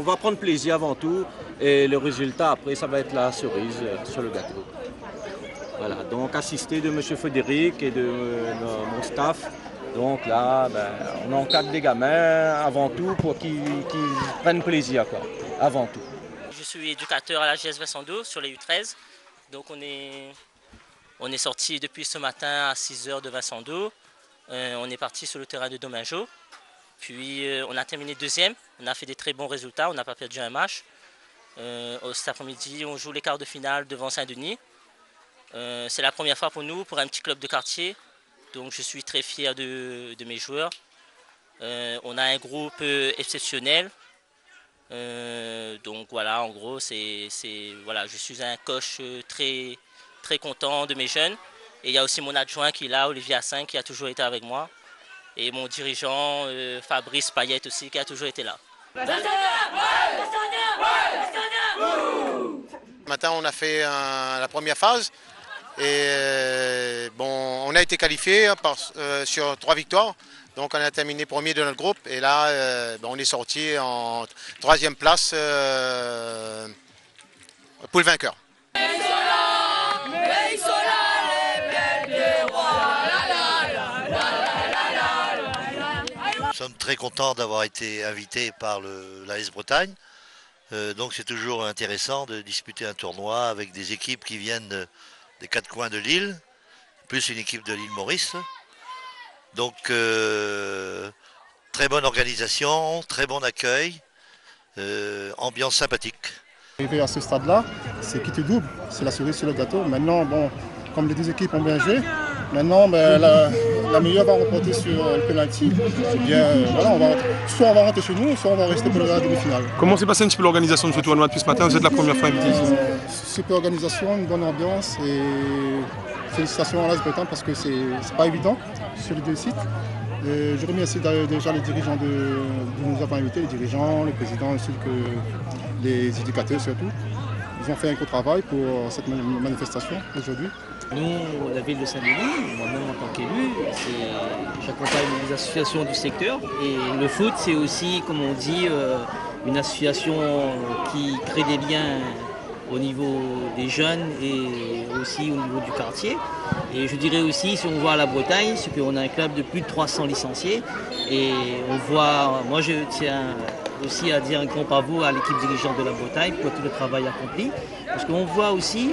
va prendre plaisir avant tout. Et le résultat après, ça va être la cerise sur le gâteau. Voilà, donc assisté de M. Frédéric et de mon staff. Donc là, on encadre des gamins avant tout pour qu'ils prennent plaisir, quoi, avant tout. Je suis éducateur à la GS Vincendo sur les U13. Donc on est sorti depuis ce matin à 6h de Vincendo. On est parti sur le terrain de Domingo. Puis on a terminé deuxième. On a fait des très bons résultats. On n'a pas perdu un match. Cet après-midi, on joue les quarts de finale devant Saint-Denis. C'est la première fois pour nous, pour un petit club de quartier. Donc je suis très fier de mes joueurs. On a un groupe exceptionnel. Donc voilà, en gros, voilà, je suis un coach très, très content de mes jeunes. Et il y a aussi mon adjoint qui est là, Olivier Assin, qui a toujours été avec moi. Et mon dirigeant, Fabrice Payette aussi, qui a toujours été là. Ce matin, on a fait la première phase. Et on a été qualifié sur 3 victoires. Donc on a terminé premier de notre groupe et là on est sorti en 3e place pour le vainqueur. Nous sommes très contents d'avoir été invités par l'AS Bretagne. Donc c'est toujours intéressant de disputer un tournoi avec des équipes qui viennent des 4 coins de l'île, plus une équipe de l'île Maurice. Donc très bonne organisation, très bon accueil, ambiance sympathique. Arrivé à ce stade-là, c'est quitte double, c'est la cerise sur le gâteau. Maintenant, bon, comme les deux équipes ont bien joué, maintenant la meilleure va remporter sur le penalty. Voilà, soit on va rentrer chez nous, soit on va rester pour la demi-finale. Comment s'est passée un petit peu l'organisation de ce tournoi depuis ce matin? Vous êtes la première fois invité ici. Super organisation, une bonne ambiance et félicitations à l'AS Bretagne parce que c'est pas évident sur les deux sites. Je remercie déjà les dirigeants de nous avoir invités, les dirigeants, les présidents ainsi que les éducateurs surtout. Ils ont fait un gros travail pour cette manifestation aujourd'hui. Nous, la ville de Saint-Denis, moi-même en tant qu'élu, j'accompagne les associations du secteur. Et le foot, c'est aussi, comme on dit, une association qui crée des liens au niveau des jeunes et aussi au niveau du quartier. Et je dirais aussi, si on voit à la Bretagne, c'est qu'on a un club de plus de 300 licenciés. Et on voit, moi je tiens aussi à dire un grand bravo à l'équipe dirigeante de la Bretagne pour tout le travail accompli. Parce qu'on voit aussi,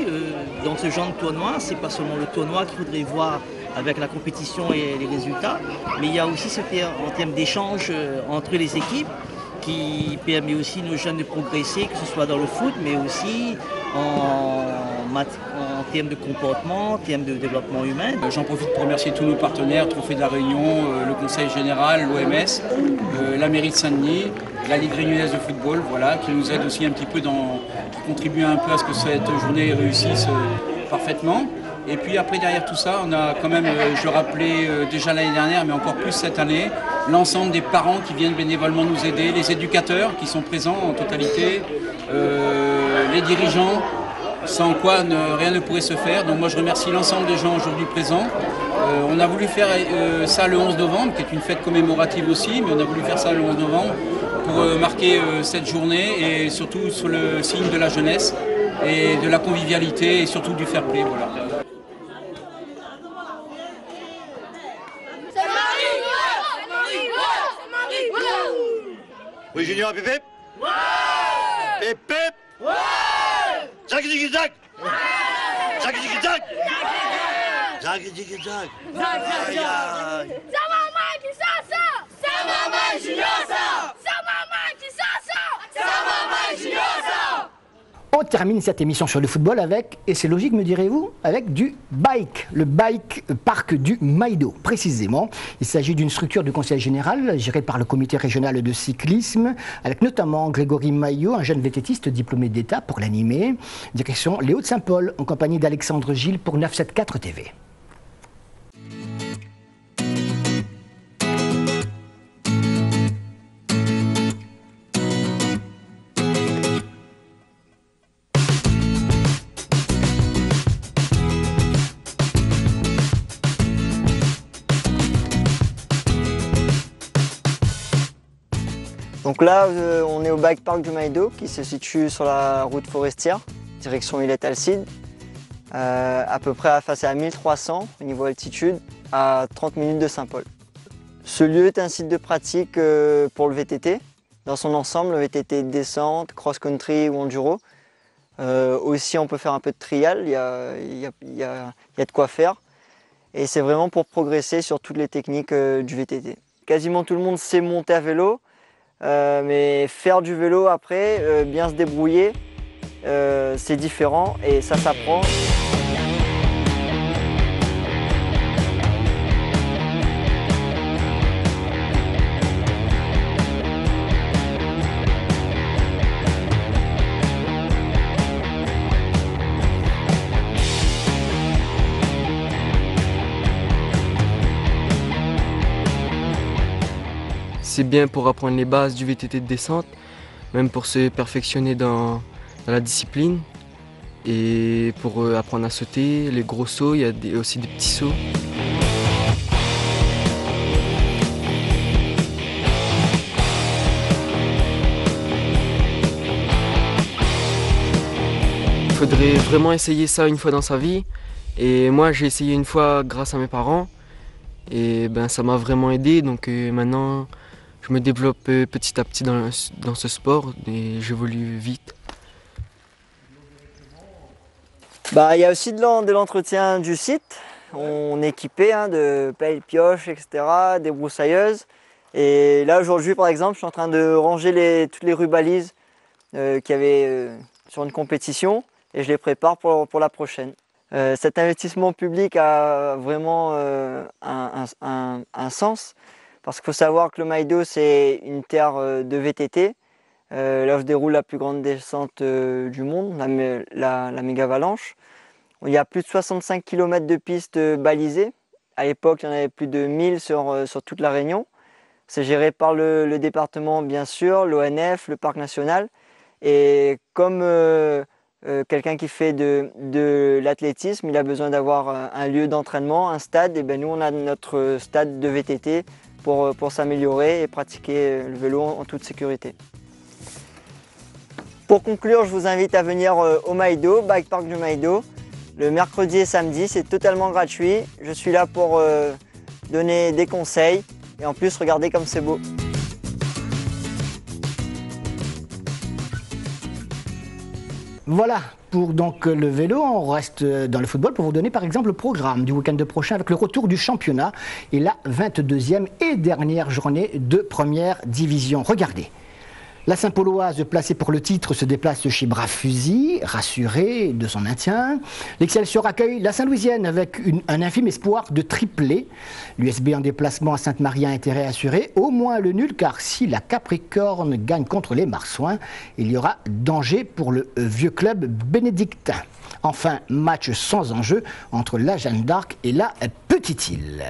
dans ce genre de tournoi, c'est pas seulement le tournoi qu'il faudrait voir avec la compétition et les résultats, mais il y a aussi ce en termes d'échange entre les équipes qui permet aussi aux jeunes de progresser, que ce soit dans le foot, mais aussi en termes de comportement, en termes de développement humain. J'en profite pour remercier tous nos partenaires, Trophée de la Réunion, le Conseil Général, l'OMS, la mairie de Saint-Denis, la Ligue réunionnaise de football, voilà, qui nous aide aussi un petit peu, qui contribue un peu à ce que cette journée réussisse parfaitement. Et puis après, derrière tout ça, on a quand même, je le rappelais déjà l'année dernière, mais encore plus cette année, l'ensemble des parents qui viennent bénévolement nous aider, les éducateurs qui sont présents en totalité, les dirigeants, sans quoi rien ne pourrait se faire. Donc moi je remercie l'ensemble des gens aujourd'hui présents. On a voulu faire ça le 11 novembre, qui est une fête commémorative aussi, mais on a voulu faire ça le 11 novembre pour marquer cette journée et surtout sur le signe de la jeunesse et de la convivialité et surtout du fair play. Voilà. Oui, Junior, Pépé? Ouais! Pépé? Ouais! Zac, zig, zac! Ouais! Zac, zig, zac! Zac, zig, zac! Zac, zig, zac! Sama Mike Sasa! Sama Mike Junior! Sama Mike Sasa! Sama Mike Junior! On termine cette émission sur le football avec, et c'est logique me direz-vous, avec du bike, le bike parc du Maïdo précisément. Il s'agit d'une structure du conseil général gérée par le comité régional de cyclisme, avec notamment Grégory Maillot, un jeune vététiste diplômé d'État pour l'animer. Direction les Hauts-de-Saint-Paul, en compagnie d'Alexandre Gilles pour 974 TV. Donc là, on est au bike park du Maïdo qui se situe sur la route forestière, direction Illet-Alcide, à peu près face à 1300 au niveau altitude, à 30 minutes de Saint-Paul. Ce lieu est un site de pratique pour le VTT, dans son ensemble, le VTT de descente, cross-country ou enduro. Aussi, on peut faire un peu de trial, il y a de quoi faire. Et c'est vraiment pour progresser sur toutes les techniques du VTT. Quasiment tout le monde sait monter à vélo, mais faire du vélo après, bien se débrouiller, c'est différent et ça s'apprend. C'est bien pour apprendre les bases du VTT de descente, même pour se perfectionner dans la discipline et pour apprendre à sauter, les gros sauts, il y a aussi des petits sauts. faudrait vraiment essayer ça une fois dans sa vie. Et moi, j'ai essayé une fois grâce à mes parents. Et ben, ça m'a vraiment aidé. Donc maintenant, je me développe petit à petit dans ce sport et j'évolue vite. Bah, il y a aussi de l'entretien du site. On est équipé de pelles, pioches, etc., des broussailleuses. Et là aujourd'hui par exemple, je suis en train de ranger toutes les rubalises qu'il y avait sur une compétition et je les prépare pour la prochaine. Cet investissement public a vraiment un sens parce qu'il faut savoir que le Maïdo c'est une terre de VTT. Là où se déroule la plus grande descente du monde, la méga avalanche. Il y a plus de 65 km de pistes balisées. À l'époque, il y en avait plus de 1000 sur toute la Réunion. C'est géré par le département, bien sûr, l'ONF, le parc national. Et comme quelqu'un qui fait de l'athlétisme, il a besoin d'avoir un lieu d'entraînement, un stade. Et ben nous, on a notre stade de VTT pour s'améliorer et pratiquer le vélo en toute sécurité. Pour conclure, je vous invite à venir au Maïdo, Bike Park du Maïdo. Le mercredi et samedi, c'est totalement gratuit. Je suis là pour donner des conseils. Et en plus, regardez comme c'est beau. Voilà pour donc le vélo. On reste dans le football pour vous donner par exemple le programme du week-end prochain avec le retour du championnat et la 22e et dernière journée de première division. Regardez. La Saint-Pauloise, placée pour le titre, se déplace chez Bras-Fusil, rassurée de son maintien. L'Excelsior accueille la Saint-Louisienne avec un infime espoir de triplé. L'USB en déplacement à Sainte-Marie a intérêt assuré, au moins le nul, car si la Capricorne gagne contre les Marsouins, il y aura danger pour le vieux club bénédictin. Enfin, match sans enjeu entre la Jeanne d'Arc et la Petite-Île.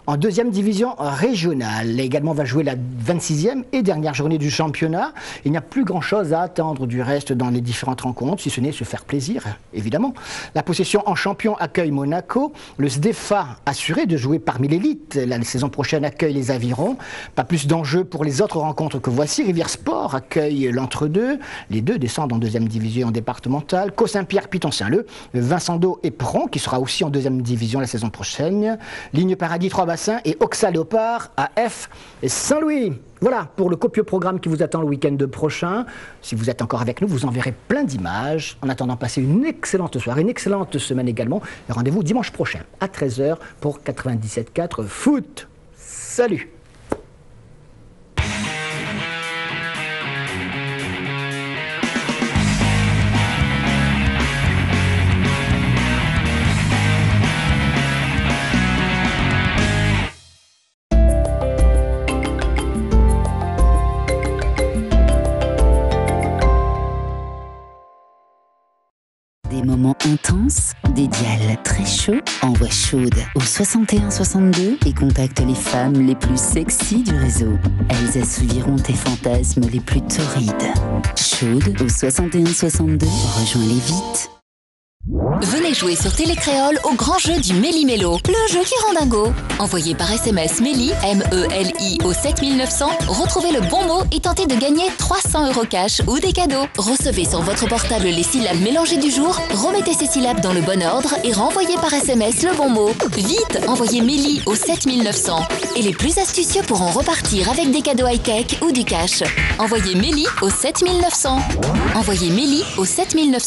En deuxième division régionale, également va jouer la 26e et dernière journée du championnat. Il n'y a plus grand-chose à attendre du reste dans les différentes rencontres, si ce n'est se faire plaisir, évidemment. La possession en champion accueille Monaco. Le SDEFA, assuré de jouer parmi l'élite, la saison prochaine accueille les Avirons. Pas plus d'enjeux pour les autres rencontres que voici. Rivière Sport accueille l'Entre-deux. Les deux descendent en deuxième division départementale. Caux-Saint-Pierre, Piton-Saint-Leu, Vincent-d'Eau et Pron, qui sera aussi en deuxième division la saison prochaine. Ligne Paradis, 3 et Oxa Léopard à F et Saint-Louis. Voilà pour le copieux programme qui vous attend le week-end prochain. Si vous êtes encore avec nous, vous en verrez plein d'images. En attendant, passez une excellente soirée, une excellente semaine également. Et rendez-vous dimanche prochain à 13h pour 97.4 Foot. Salut! Moments intenses, des dials très chauds, envoie chaude au 61 62 et contacte les femmes les plus sexy du réseau. Elles assouviront tes fantasmes les plus torrides. Chaude au 61 62, rejoins-les vite. Venez jouer sur Télécréole au grand jeu du Méli-Mélo, le jeu qui rend dingo. Envoyez par SMS Méli, M-E-L-I au 7900, retrouvez le bon mot et tentez de gagner 300 € cash ou des cadeaux. Recevez sur votre portable les syllabes mélangées du jour, remettez ces syllabes dans le bon ordre et renvoyez par SMS le bon mot. Vite, envoyez Méli au 7900. Et les plus astucieux pourront repartir avec des cadeaux high-tech ou du cash. Envoyez Méli au 7900. Envoyez Méli au 7900.